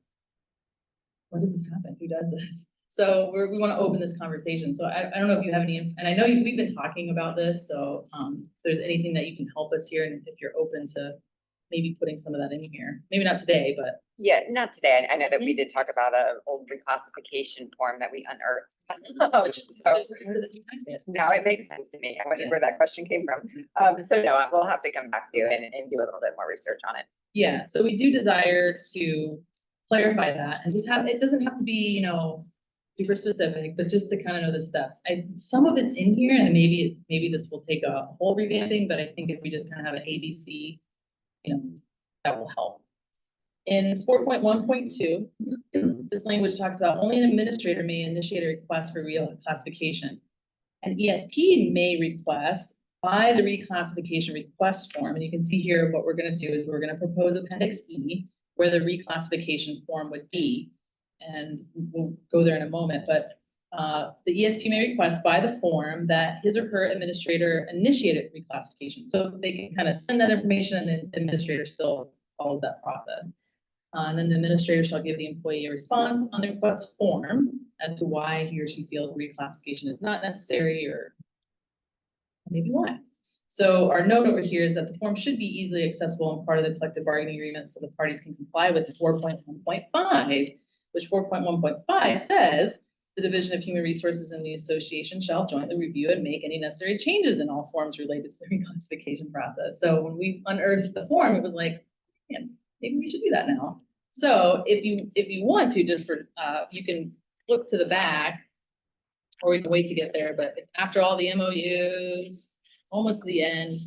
when does this happen? Who does this? So we want to open this conversation. So I don't know if you have any, and I know we've been talking about this, so if there's anything that you can help us here, and if you're open to maybe putting some of that in here, maybe not today, but. Yeah, not today. I know that we did talk about an old reclassification form that we unearthed. So now it makes sense to me. I wondered where that question came from. So no, we'll have to come back to you and do a little bit more research on it. Yeah, so we do desire to clarify that and just have, it doesn't have to be, you know, super specific, but just to kind of know the steps. Some of it's in here, and maybe this will take a whole revamping, but I think if we just kind of have an ABC, you know, that will help. In 4.1.2, this language talks about only an administrator may initiate a request for reclassification. An ESP may request by the reclassification request form. And you can see here what we're going to do is we're going to propose Appendix E, where the reclassification form would be. And we'll go there in a moment. But the ESP may request by the form that his or her administrator initiated reclassification. So they can kind of send that information, and then the administrator still follows that process. And then the administrator shall give the employee a response on the request form as to why he or she feels reclassification is not necessary, or maybe why. So our note over here is that the form should be easily accessible and part of the collective bargaining agreement, so the parties can comply with 4.1.5, which 4.1.5 says the Division of Human Resources in the association shall jointly review and make any necessary changes in all forms related to the reclassification process. So when we unearthed the form, it was like, man, maybe we should do that now. So if you want to, just for you can flip to the back, or we can wait to get there, but it's after all the MOUs, almost to the end.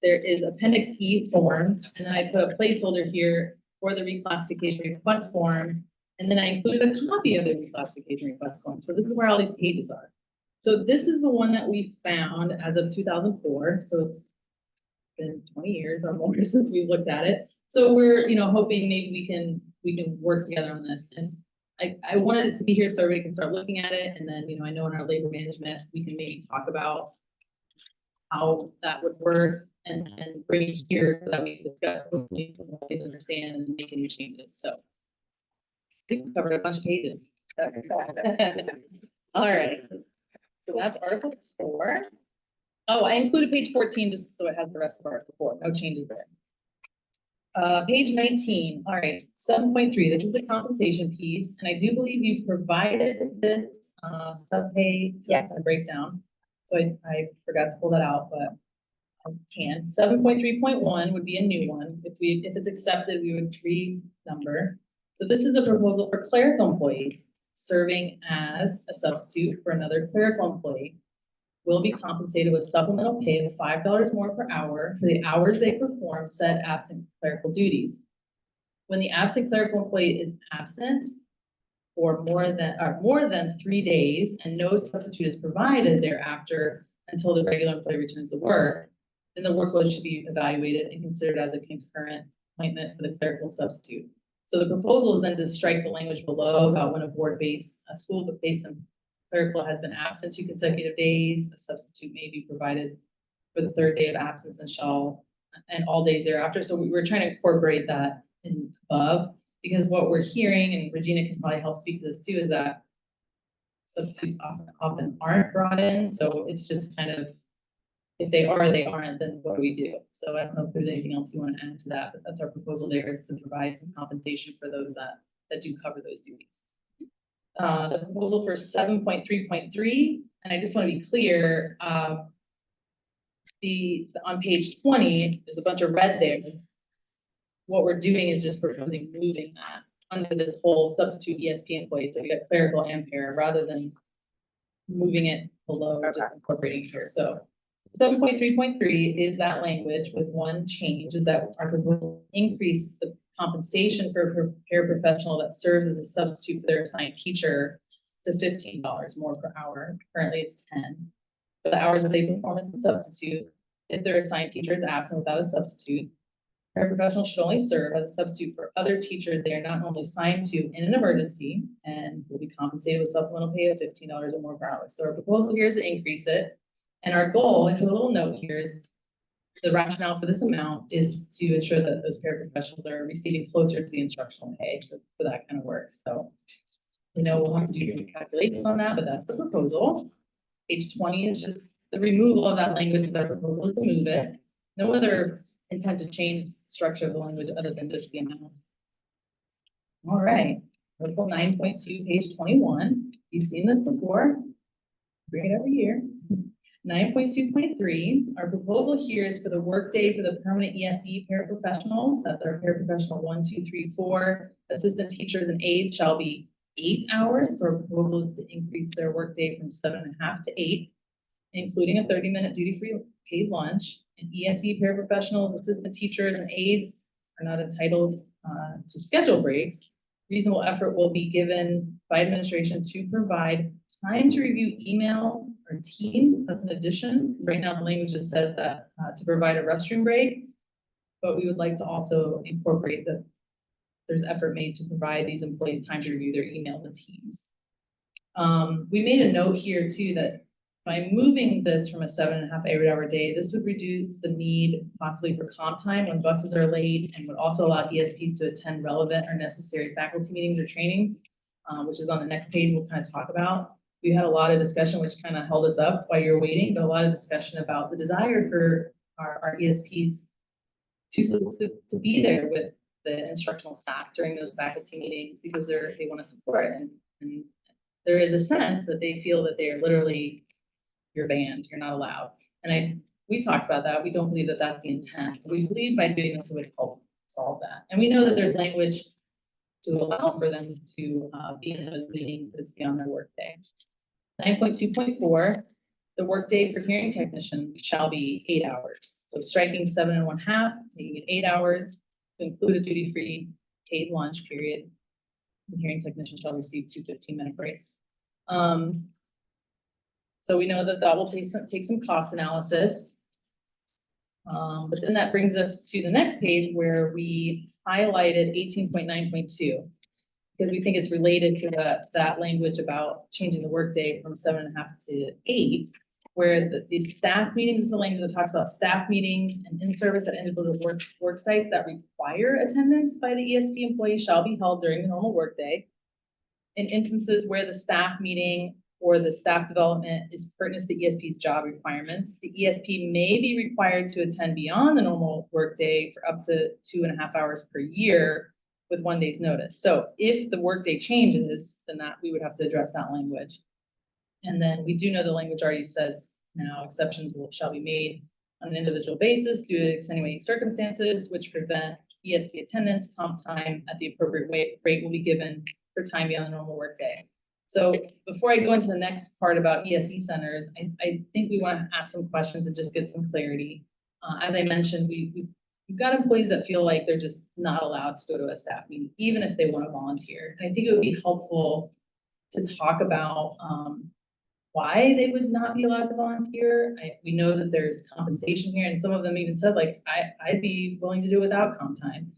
There is Appendix E forms, and then I put a placeholder here for the reclassification request form, and then I included a copy of the reclassification request form. So this is where all these pages are. So this is the one that we found as of 2004. So it's been 20 years or more since we've looked at it. So we're, hoping maybe we can work together on this. And I wanted it to be here so everybody can start looking at it. And then, I know in our labor management, we can maybe talk about how that would work and bring it here so that we discuss, hopefully, so that we understand and make any changes. So I think we covered a bunch of pages. All right. So that's Article 4. Oh, I included page 14 just so it has the rest of Article 4. No changes there. Page 19, all right, 7.3, this is a compensation piece, and I do believe you've provided this sub-pay to us and breakdown. So I forgot to pull that out, but I can. 7.3.1 would be a new one. If it's accepted, we would renumber. So this is a proposal for clerical employees serving as a substitute for another clerical employee. Will be compensated with supplemental pay of $5 more per hour for the hours they perform said absent clerical duties. When the absent clerical employee is absent for more than 3 days and no substitute is provided thereafter until the regular employee returns to work, then the workload should be evaluated and considered as a concurrent appointment for the clerical substitute. So the proposal is then to strike the language below about when a school-based clerical has been absent 2 consecutive days, a substitute may be provided for the 3rd day of absence and all days thereafter. So we're trying to incorporate that in above, because what we're hearing, and Regina can probably help speak to this too, is that substitutes often aren't brought in. So it's just kind of, if they are, they aren't, then what do we do? So I don't know if there's anything else you want to add to that, but that's our proposal there, is to provide some compensation for those that do cover those duties. The proposal for 7.3.3, and I just want to be clear, on page 20, there's a bunch of red there. What we're doing is just proposing moving that under this whole substitute ESP employee, so you got clerical and para, rather than moving it below, just incorporating it here. So 7.3.3 is that language with one change, is that our proposal increase the compensation for a paraprofessional that serves as a substitute for their assigned teacher to $15 more per hour. Currently it's 10. For the hours that they perform as a substitute, if their assigned teacher is absent without a substitute, Paraprofessionals should only serve as a substitute for other teachers they are not only assigned to in an emergency and will be compensated with supplemental pay of $15 or more per hour. So our proposal here is to increase it. And our goal, and a little note here, is the rationale for this amount is to ensure that those paraprofessionals are receiving closer to the instructional pay for that kind of work. So we know we'll have to do a calculation on that, but that's the proposal. Page 20 is just the removal of that language. Our proposal is to move it. No other intent to change the structure of the language other than just the amount. All right, Article 9.2, page 21. You've seen this before. Bring it every year. 9.2.3, our proposal here is for the workday for the permanent ESE paraprofessionals. That's our paraprofessional 1, 2, 3, 4. Assistant teachers and aides shall be 8 hours. So our proposal is to increase their workday from 7.5 to 8, including a 30-minute duty-free paid lunch. And ESE paraprofessionals, assistant teachers, and aides are not entitled to schedule breaks. Reasonable effort will be given by administration to provide time to review emails or Teams. That's an addition. Right now, the language just says that to provide a restroom break, but we would like to also incorporate that there's effort made to provide these employees time to review their emails and Teams. We made a note here too that by moving this from a 7.5 8-hour day, this would reduce the need possibly for comp time when buses are late, and would also allow ESPs to attend relevant or necessary faculty meetings or trainings, which is on the next page we'll kind of talk about. We had a lot of discussion, which kind of held us up while you're waiting, but a lot of discussion about the desire for our ESPs to be there with the instructional staff during those faculty meetings because they want to support it. And there is a sense that they feel that they are literally, you're banned, you're not allowed. And we talked about that. We don't believe that that's the intent. We believe by doing this, it would help solve that. And we know that there's language to allow for them to be in those meetings that's beyond their workday. 9.2.4, the workday for hearing technicians shall be 8 hours. So striking 7.5, making it 8 hours to include a duty-free paid lunch period. The hearing technician shall receive 2 15-minute breaks. So we know that that will take some cost analysis. But then that brings us to the next page where we highlighted 18.9.2 because we think it's related to that language about changing the workday from 7.5 to 8, where the staff meetings is the language that talks about staff meetings and in-service at individual work sites that require attendance by the ESP employee shall be held during the normal workday. In instances where the staff meeting or the staff development is pertinent to the ESP's job requirements, the ESP may be required to attend beyond the normal workday for up to 2.5 hours per year with 1 day's notice. So if the workday changes, then that we would have to address that language. And then we do know the language already says now exceptions shall be made on an individual basis due to extenuating circumstances which prevent ESP attendance. Comp time at the appropriate rate will be given for time beyond the normal workday. So before I go into the next part about ESE centers, I think we want to ask some questions and just get some clarity. As I mentioned, we've got employees that feel like they're just not allowed to go to a staff meeting, even if they want to volunteer. And I think it would be helpful to talk about why they would not be allowed to volunteer. We know that there's compensation here, and some of them even said, like, I'd be willing to do it without comp time.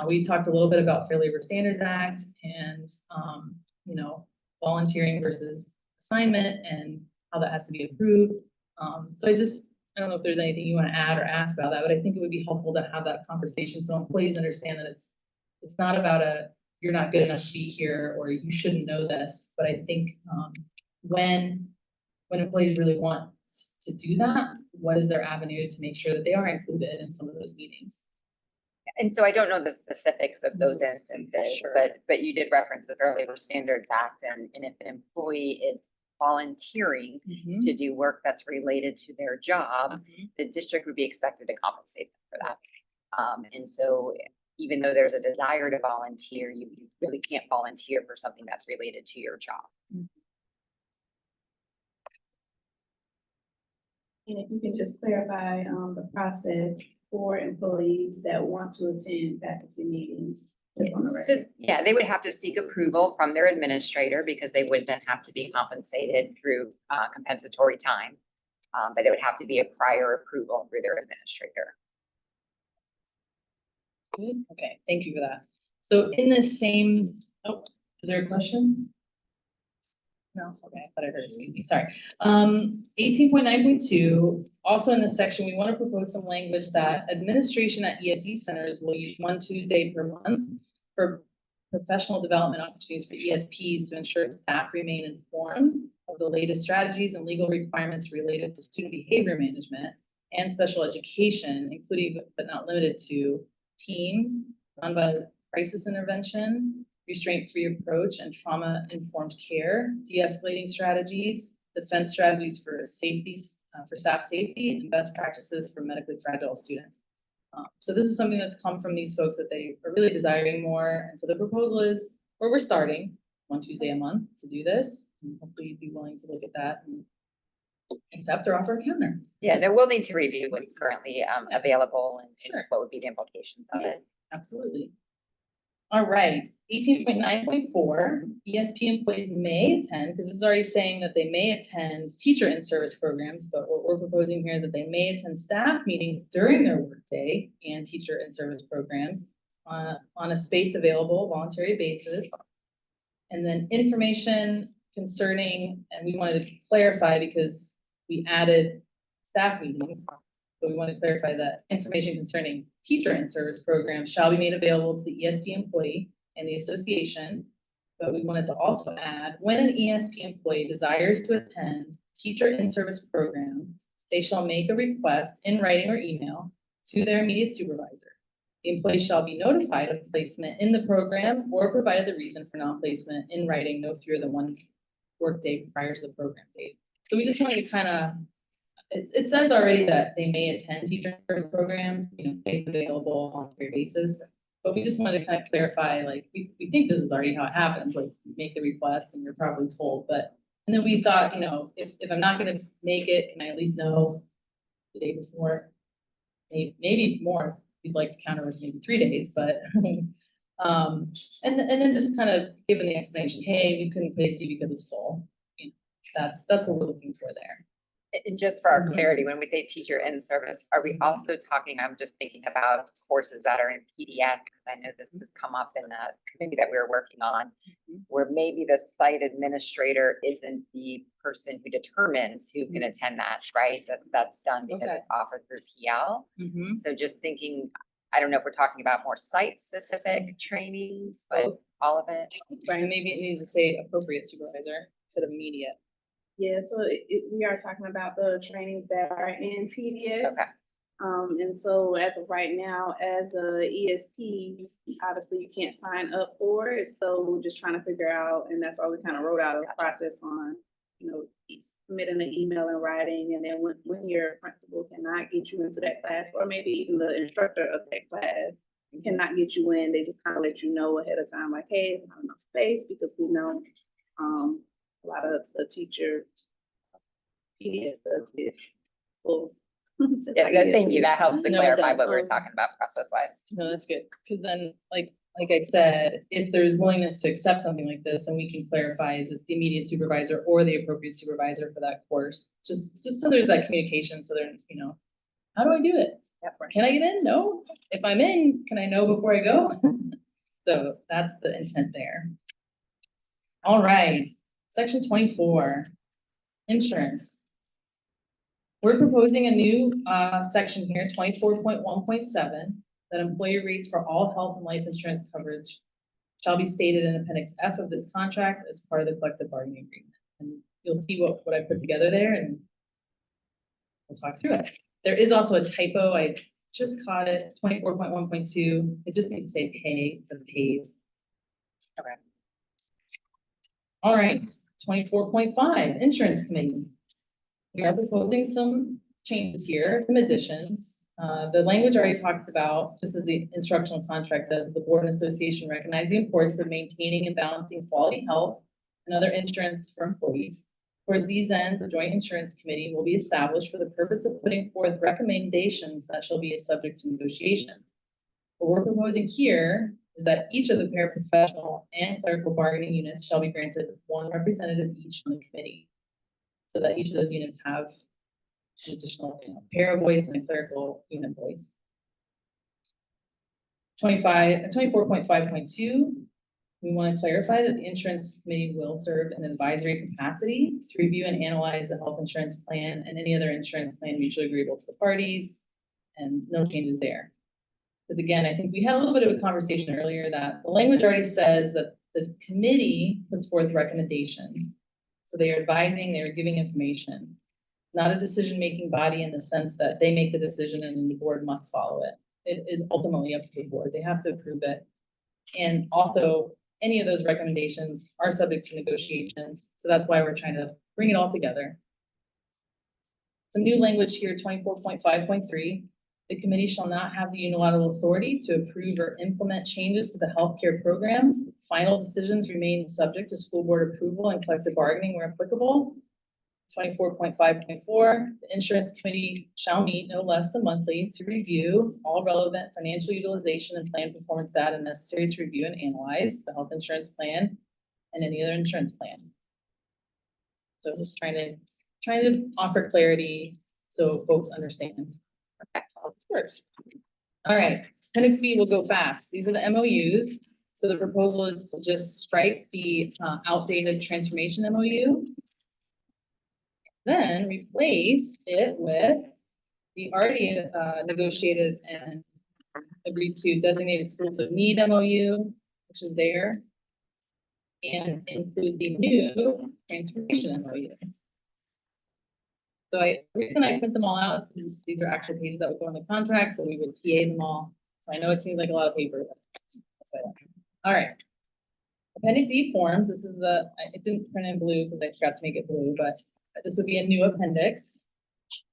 We talked a little bit about Fair Labor Standards Act and, you know, volunteering versus assignment and how that has to be approved. So I don't know if there's anything you want to add or ask about that, but I think it would be helpful to have that conversation so employees understand that it's not about you're not good enough to be here or you shouldn't know this. But I think when employees really want to do that, what is their avenue to make sure that they are included in some of those meetings? And so I don't know the specifics of those instances, Sure. but you did reference the Fair Labor Standards Act, and if an employee is volunteering to do work that's related to their job, the district would be expected to compensate them for that. And so even though there's a desire to volunteer, you really can't volunteer for something that's related to your job. And if you can just clarify the process for employees that want to attend faculty meetings. So, yeah, they would have to seek approval from their administrator because they would then have to be compensated through compensatory time. But it would have to be a prior approval through their administrator. Okay, thank you for that. So in this same, oh, is there a question? No, okay, I thought I heard, excuse me, sorry. 18.9.2, also in this section, we want to propose some language that administration at ESE centers will use one Tuesday per month for professional development opportunities for ESPs to ensure staff remain informed of the latest strategies and legal requirements related to student behavior management and special education, including but not limited to teams, nonviolent crisis intervention, restraint-free approach and trauma-informed care, de-escalating strategies, defense strategies for safety, for staff safety, and best practices for medically fragile students. So this is something that's come from these folks that they are really desiring more. And so the proposal is where we're starting one Tuesday a month to do this. And hopefully you'd be willing to look at that and accept or offer a counter. Yeah, no, we'll need to review what's currently available and Sure. what would be the implications of it. Absolutely. All right, 18.9.4, ESP employees may attend, because this is already saying that they may attend teacher in-service programs, but what we're proposing here is that they may attend staff meetings during their workday and teacher in-service programs on a space available voluntary basis. And then information concerning, and we wanted to clarify because we added staff meetings. But we want to clarify that information concerning teacher in service programs shall be made available to the ESP employee and the association. But we wanted to also add, when an ESP employee desires to attend teacher in service program, they shall make a request in writing or email to their immediate supervisor. The employee shall be notified of placement in the program or provided the reason for non-placement in writing no fewer than one workday prior to the program date. So we just wanted to kind of, it says already that they may attend teacher service programs, space available on a free basis. But we just wanted to kind of clarify, like, we think this is already how it happens, like, you make the request and you're probably told, and then we thought, if I'm not gonna make it, can I at least know the day before? Maybe more, if you'd like to counter with maybe 3 days, but, and then just kind of given the explanation, hey, we couldn't place you because it's full. That's what we're looking for there. And just for our clarity, when we say teacher in service, are we also talking, I'm just thinking about courses that are in PDF, because I know this has come up in a committee that we're working on, where maybe the site administrator isn't the person who determines who can attend that, right? That's done because Okay. it's offered through PL. So just thinking, I don't know if we're talking about more site-specific trainings, but all of it. Right, and maybe it needs to say appropriate supervisor instead of immediate. Yeah, so we are talking about the trainings that are in PDS. Okay. And so as of right now, as a ESP, obviously you can't sign up for it. So we're just trying to figure out, and that's why we kind of wrote out a process on, submitting an email in writing. And then when your principal cannot get you into that class, or maybe even the instructor of that class cannot get you in, they just kind of let you know ahead of time, like, hey, it's not enough space, because we know, a lot of the teacher PDS does get full. Yeah, good, thank you. That helps to No, clarify that, what we're talking about process-wise. No, that's good, because then, like I said, if there's willingness to accept something like this, then we can clarify, is it the immediate supervisor or the appropriate supervisor for that course? Just so there's that communication, so they're, how do I do it? Yep. Can I get in? No. If I'm in, can I know before I go? So that's the intent there. All right, section 24, insurance. We're proposing a new section here, 24.1.7, that employer rates for all health and life insurance coverage shall be stated in Appendix F of this contract as part of the collective bargaining agreement. And you'll see what I put together there, and we'll talk through it. There is also a typo. I just caught it, 24.1.2. It just needs to say pay instead of pays. Okay. All right, 24.5, insurance committee. We are proposing some changes here, some additions. The language already talks about, just as the instructional contract does, the board and association recognize the importance of maintaining and balancing quality health and other insurance for employees. Towards these ends, the joint insurance committee will be established for the purpose of putting forth recommendations that shall be subject to negotiations. What we're proposing here is that each of the paraprofessional and clerical bargaining units shall be granted one representative each on the committee, so that each of those units have an additional para voice and a clerical unit voice. 24.5.2, we want to clarify that the insurance committee will serve in an advisory capacity to review and analyze the health insurance plan and any other insurance plan mutually agreeable to the parties, and no changes there. Because again, I think we had a little bit of a conversation earlier that the language already says that the committee puts forth recommendations. So they are advising, they are giving information, not a decision-making body in the sense that they make the decision and the board must follow it. It is ultimately up to the board. They have to approve it. And also, any of those recommendations are subject to negotiations. So that's why we're trying to bring it all together. Some new language here, 24.5.3. The committee shall not have the unilateral authority to approve or implement changes to the healthcare program. Final decisions remain subject to school board approval and collective bargaining where applicable. 24.5.4, the insurance committee shall meet no less than monthly to review all relevant financial utilization and plan performance data necessary to review and analyze the health insurance plan and any other insurance plan. So just trying to offer clarity so folks understand how this works. All right, appendix B will go fast. These are the MOUs. So the proposal is to just strike the outdated transformation MOU. Then replace it with the already negotiated and agreed to designated schools of need MOU, which is there, and include the new transformation MOU. So the reason I print them all out is because these are actual pages that would go in the contract, so we would TA them all. So I know it seems like a lot of paper, but that's why. All right. Appendix E forms, this is it didn't print in blue because I forgot to make it blue, but this would be a new appendix.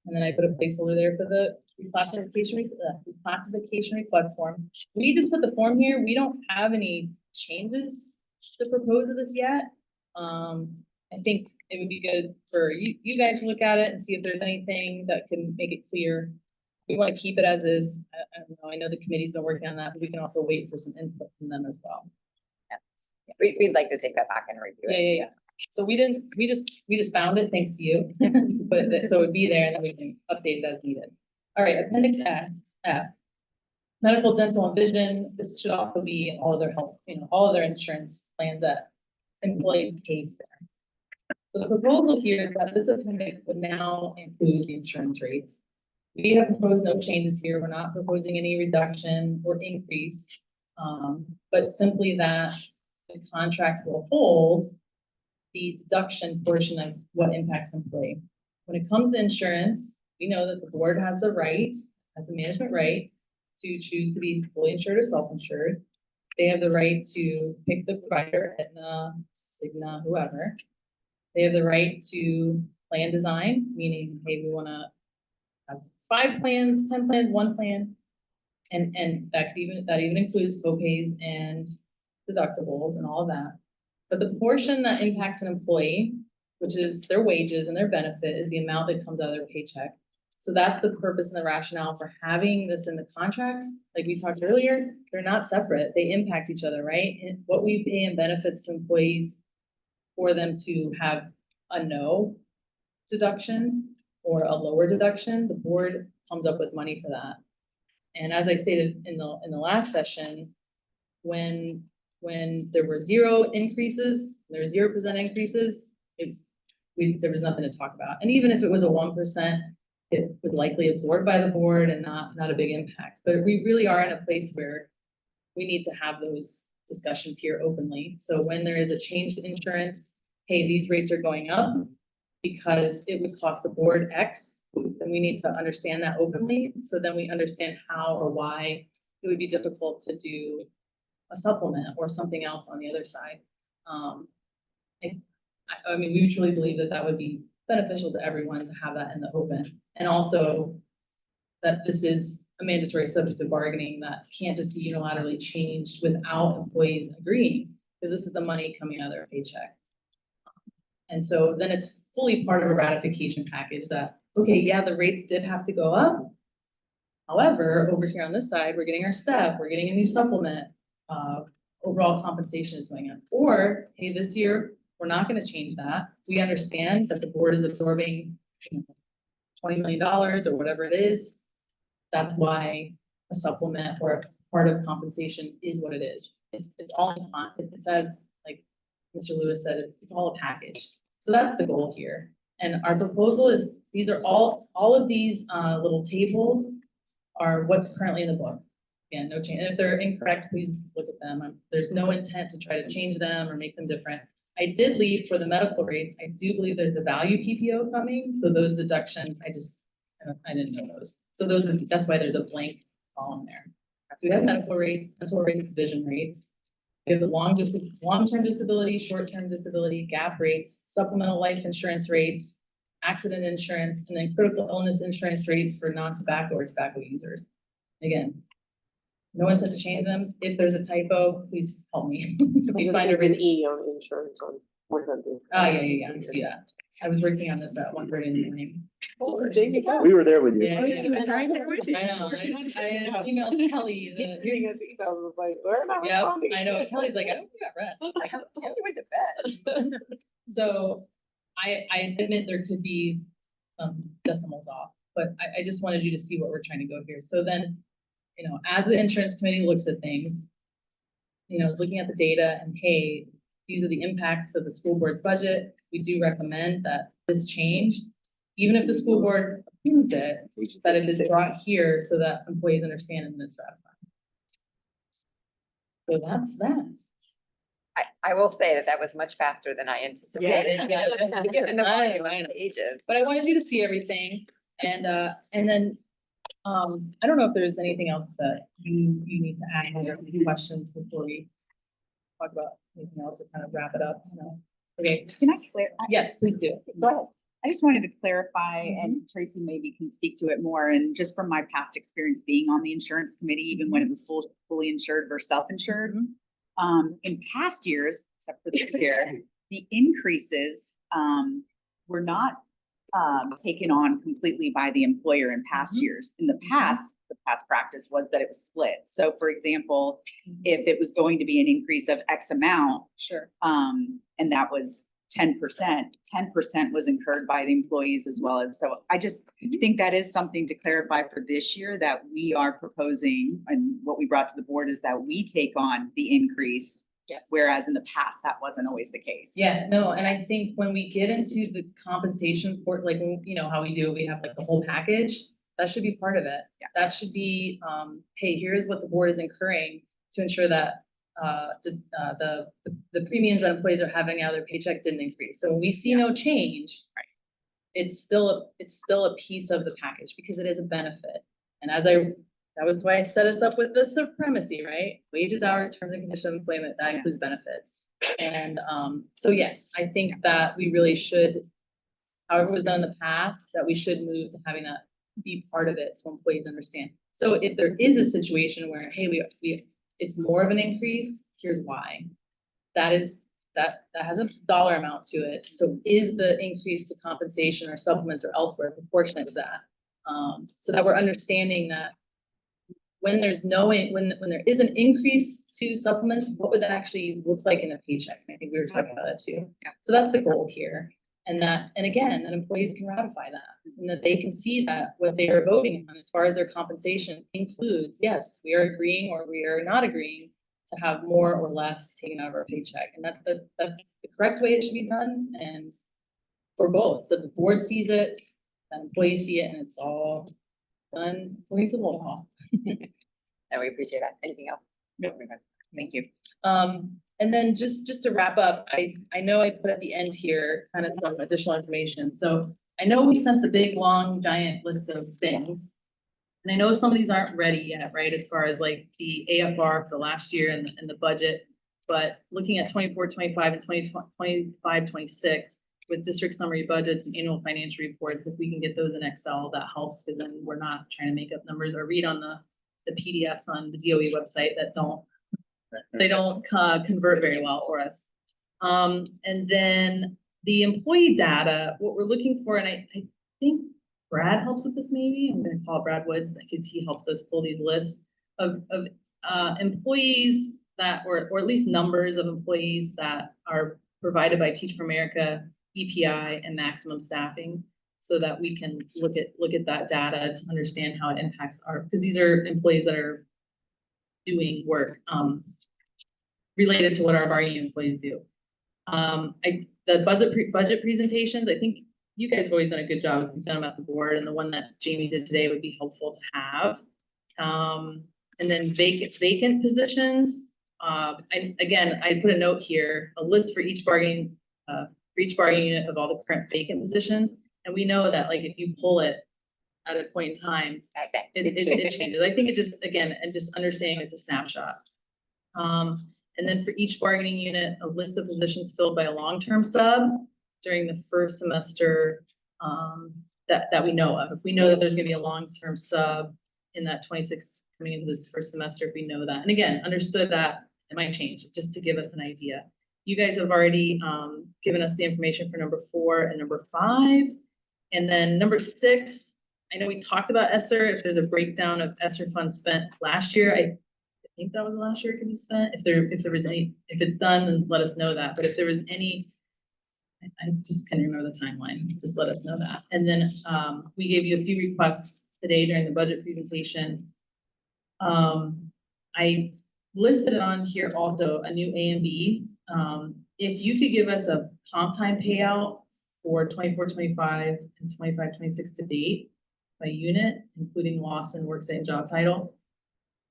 And then I put a placeholder there for the reclassification request form. We just put the form here. We don't have any changes to propose of this yet. I think it would be good for you guys to look at it and see if there's anything that can make it clear. We want to keep it as is. I don't know. I know the committee's been working on that, but we can also wait for some input from them as well. We'd like to take that back and review it. Yeah. So we just found it thanks to you, but so it'd be there and then we can update it as needed. All right, appendix F. Medical, dental, and vision. This should also be all of their health, all of their insurance plans that employees pay for. So the proposal here is that this appendix would now include the insurance rates. We have proposed no changes here. We're not proposing any reduction or increase, but simply that the contract will hold the deduction portion of what impacts employee. When it comes to insurance, we know that the board has the right, has a management right, to choose to be fully insured or self-insured. They have the right to pick the provider, Aetna, Cigna, whoever. They have the right to plan design, meaning, hey, we want to have 5 plans, 10 plans, 1 plan, and that even includes co-pays and deductibles and all of that. But the portion that impacts an employee, which is their wages and their benefit, is the amount that comes out of their paycheck. So that's the purpose and the rationale for having this in the contract. Like we talked earlier, they're not separate. They impact each other, right? And what we pay in benefits to employees for them to have a no deduction or a lower deduction, the board comes up with money for that. And as I stated in the last session, when there were 0 increases, there were 0% increases, there was nothing to talk about. And even if it was a 1%, it was likely absorbed by the board and not a big impact. But we really are in a place where we need to have those discussions here openly. So when there is a change to insurance, hey, these rates are going up because it would cost the board X, then we need to understand that openly. So then we understand how or why it would be difficult to do a supplement or something else on the other side. I mean, we truly believe that would be beneficial to everyone to have that in the open. And also that this is a mandatory subject of bargaining that can't just be unilaterally changed without employees agreeing, because this is the money coming out of their paycheck. And so then it's fully part of a ratification package that, okay, yeah, the rates did have to go up. However, over here on this side, we're getting our step, we're getting a new supplement. Overall compensation is going up. Or, hey, this year, we're not going to change that. We understand that the board is absorbing $20 million or whatever it is. That's why a supplement or a part of compensation is what it is. It's all in it's as, like Mr. Lewis said, it's all a package. So that's the goal here. And our proposal is, these are all of these little tables are what's currently in the book. Again, no change. And if they're incorrect, please look at them. There's no intent to try to change them or make them different. I did leave for the medical rates. I do believe there's the value PPO coming. So those deductions, I didn't know those. So that's why there's a blank column there. So we have medical rates, dental rates, vision rates. We have the long-term disability, short-term disability, gap rates, supplemental life insurance rates, accident insurance, and then critical illness insurance rates for non-tobacco or tobacco users. Again, no intent to change them. If there's a typo, please help me. If you find an E on insurance on 100. Oh, yeah, I see that. I was working on this at 1:30 in the morning. We were there with you. Yeah, I know, I emailed Kelly. He's sending us emails, was like, where am I Yep, responding? I know. Kelly's like, I hope you got rest. I hope you went to bed. So I admit there could be some decimals off, but I just wanted you to see what we're trying to go here. So then, as the insurance committee looks at things, looking at the data and, hey, these are the impacts of the school board's budget. We do recommend that this change, even if the school board approves it, that it is brought here so that employees understand and it's ratified. So that's that. I will say that was much faster than I anticipated. Given the volume of pages. But I wanted you to see everything. And then, I don't know if there's anything else that you need to add or any questions before we talk about anything else to kind of wrap it up. So, okay. Can I clear? Yes, please do. Go ahead. I just wanted to clarify, and Tracy maybe can speak to it more, and just from my past experience being on the insurance committee, even when it was fully insured versus self-insured. In past years, except for this year, the increases were not taken on completely by the employer in past years. In the past practice was that it was split. So for example, if it was going to be an increase of X amount, Sure. and that was 10%, 10% was incurred by the employees as well. And so I just think that is something to clarify for this year, that we are proposing, and what we brought to the board is that we take on the increase. Yes. Whereas in the past, that wasn't always the case. Yeah, no, and I think when we get into the compensation for, like, how we do, we have like the whole package, that should be part of it. Yeah. That should be, hey, here's what the board is incurring to ensure that the premiums that employees are having out of their paycheck didn't increase. So when we see no change, right, it's still a piece of the package because it is a benefit. And that was why I set us up with the supremacy, right? Wages, hours, terms and conditions of employment, that includes benefits. And so yes, I think that we really should, however it was done in the past, that we should move to having that be part of it so employees understand. So if there is a situation where, hey, it's more of an increase, here's why. That has a dollar amount to it. So is the increase to compensation or supplements or elsewhere proportionate to that? So that we're understanding that when there is an increase to supplements, what would that actually look like in a paycheck? And I think we were talking about that too. Yeah. So that's the goal here. And again, that employees can ratify that, and that they can see that what they are voting on as far as their compensation includes, yes, we are agreeing or we are not agreeing to have more or less taken out of our paycheck. And that's the correct way it should be done. And for both, so the board sees it, that employees see it, and it's all done according to law. And we appreciate that. Anything else? No. Thank you. And then just to wrap up, I know I put at the end here kind of some additional information. So I know we sent the big, long, giant list of things. And I know some of these aren't ready yet, right? As far as like the AFR for the last year and the budget, but looking at 24, 25 and 25, 26 with district summary budgets and annual financial reports, if we can get those in Excel, that helps, because then we're not trying to make up numbers or read on the PDFs on the DOE website that don't convert very well for us. And then the employee data, what we're looking for, and I think Brad helps with this maybe, I'm gonna call Brad Woods, because he helps us pull these lists of employees that, or at least numbers of employees that are provided by Teach for America, EPI, and maximum staffing. so that we can look at that data to understand how it impacts because these are employees that are doing work, related to what our bargaining employees do. The budget presentations, I think you guys have always done a good job. We've done them at the board, and the one that Jamie did today would be helpful to have. And then vacant positions. I put a note here, a list for each bargaining unit of all the current vacant positions. And we know that like if you pull it at a point in time, it changes. I think it just, again, and just understanding it's a snapshot. And then for each bargaining unit, a list of positions filled by a long-term sub during the first semester that we know of. If we know that there's gonna be a long-term sub in that 26 coming into this first semester, if we know that. And again, understood that it might change, just to give us an idea. You guys have already given us the information for number 4 and number 5. And then number 6, I know we talked about ESSER, if there's a breakdown of ESSER funds spent last year. I think that was the last year it could be spent. If there was any, if it's done, then let us know that. But if there was any, I just can't remember the timeline, just let us know that. And then we gave you a few requests today during the budget presentation. I listed on here also a new A and B. If you could give us a comp time payout for 24-25 and 25-26 to date by unit, including loss and worksite and job title,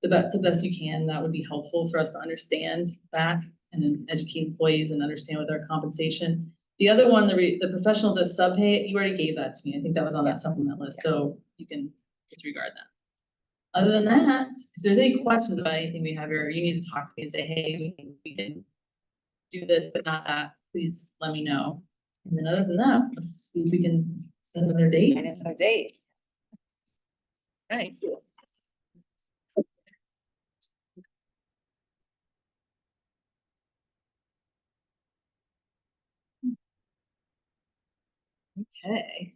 the best you can, that would be helpful for us to understand that and then educate employees and understand with their compensation. The other one, the professionals as sub pay, you already gave that to me. I think that was on that supplement list, so you can disregard that. Other than that, if there's any questions about anything we have here, you need to talk to me and say, hey, we can do this, but not that, please let me know. And then other than that, let's see if we can set another date. And another date. Right. Okay.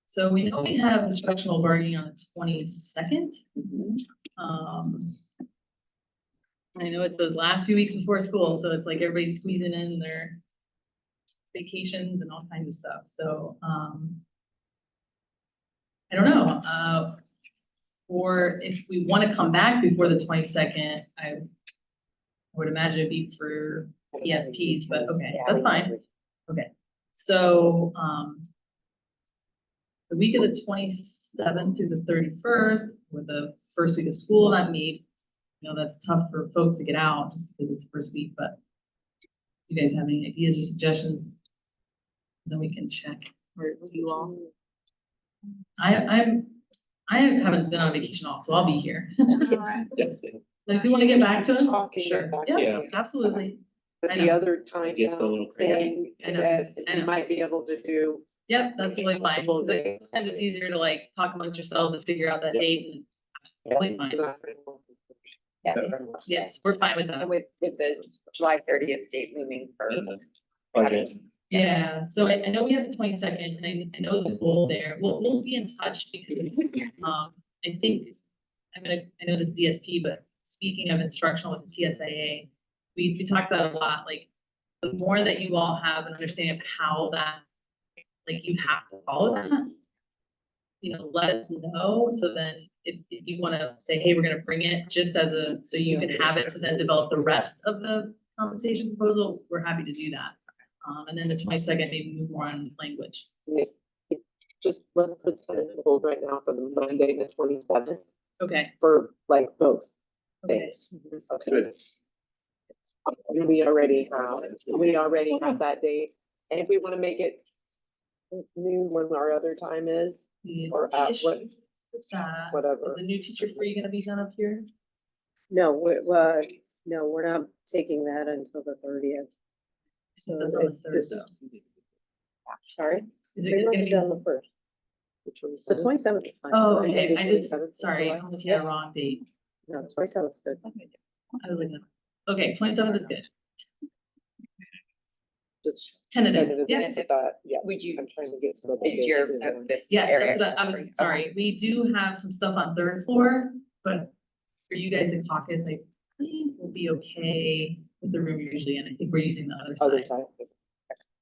So we know we have instructional bargaining on the 22nd. I know it's those last few weeks before school, so it's like everybody's squeezing in their vacations and all kinds of stuff. So I don't know. Or if we want to come back before the 22nd, I would imagine it'd be for ESPs, but okay, that's fine. Okay, so the week of the 27th through the 31st, with the first week of school, that made, you know, that's tough for folks to get out just because it's the first week, but do you guys have any ideas or suggestions? Then we can check. Or you all? I haven't been on vacation all, so I'll be here. Like, if you want to get back to us? Talking Sure. back Yeah, Yeah. absolutely. But I the know. other time It gets a little crazy. thing I know, that I you know. might be able to do. Yep, that's really fine. Because sometimes it's easier to like talk amongst yourselves and figure out that date. And totally fine. Yes. Yes, we're fine with that. And with the July 30th date looming for. Budget. Yeah, so I know we have the 22nd, and I know the goal there. We'll be in touch because I think I know the CSP, but speaking of instructional with the TSIA, we talked about it a lot. Like the more that you all have an understanding of how that, like you have to follow that, you know, let us know. So then if you want to say, hey, we're going to bring it just as a, so you can have it to then develop the rest of the compensation proposal, we're happy to do that. And then the 22nd, maybe move more on language. Just let's put it hold right now for the Monday, the 27th, Okay. for like both Okay. things. Okay. We already have that date, and if we want to make it noon when our other time is, The or only at issue what, with that, whatever. is the new teacher free going to be done up here? No, no, we're not taking that until the 30th. So that's on the it's third, this- though. Sorry? Is They it wrote gonna it be- down the first. The 27th is fine. Oh, Monday, okay, the I just, 27th of sorry, July. I'm looking at the wrong date. No, 27th is good. I was looking, okay, 27th is good. Just Tentative, yeah. tentative, yeah. Would you, I'm trying to get some of is your, the. this Yeah, area? that's what I was, sorry, we do have some stuff on third floor, but for you guys in caucus, I think we'll be okay with the room you're usually in. I think we're using the other Other side, time.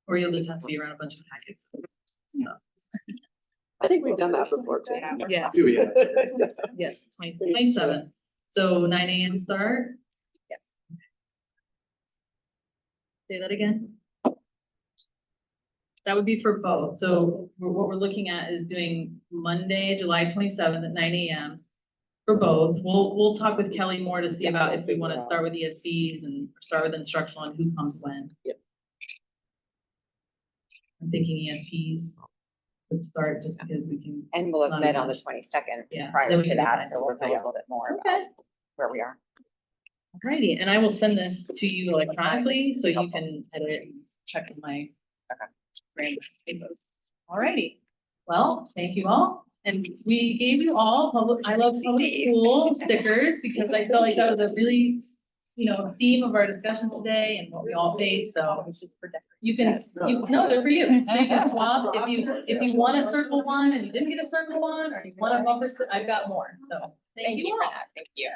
or you'll just have to be around a bunch of packets. So, I think we've done that before too. Yeah, Do we have? yes, 27th. So 9 AM start? Yes. Say that again? That would be for both. So what we're looking at is doing Monday, July 27th at 9 AM for both. We'll talk with Kelly more to see about if we want to start with ESPs and start with instructional and who comes when. Yep. I'm thinking ESPs would start just because we can. And we'll have met on the 22nd Yeah, then prior we to can that, decide. so we'll know a little bit more about Okay. where we are. Alrighty, and I will send this to you electronically, so you can edit it and check in my. Brain papers. Alrighty, well, thank you all, and we gave you all I love public school stickers, because I feel like that was a really, theme of our discussion today and what we all face, so. You can, no, they're for you, so you can swap, if you want to circle one and you didn't get a circle one, or you want a bumper, I've got more, so. Thank you for all. that. Thank you.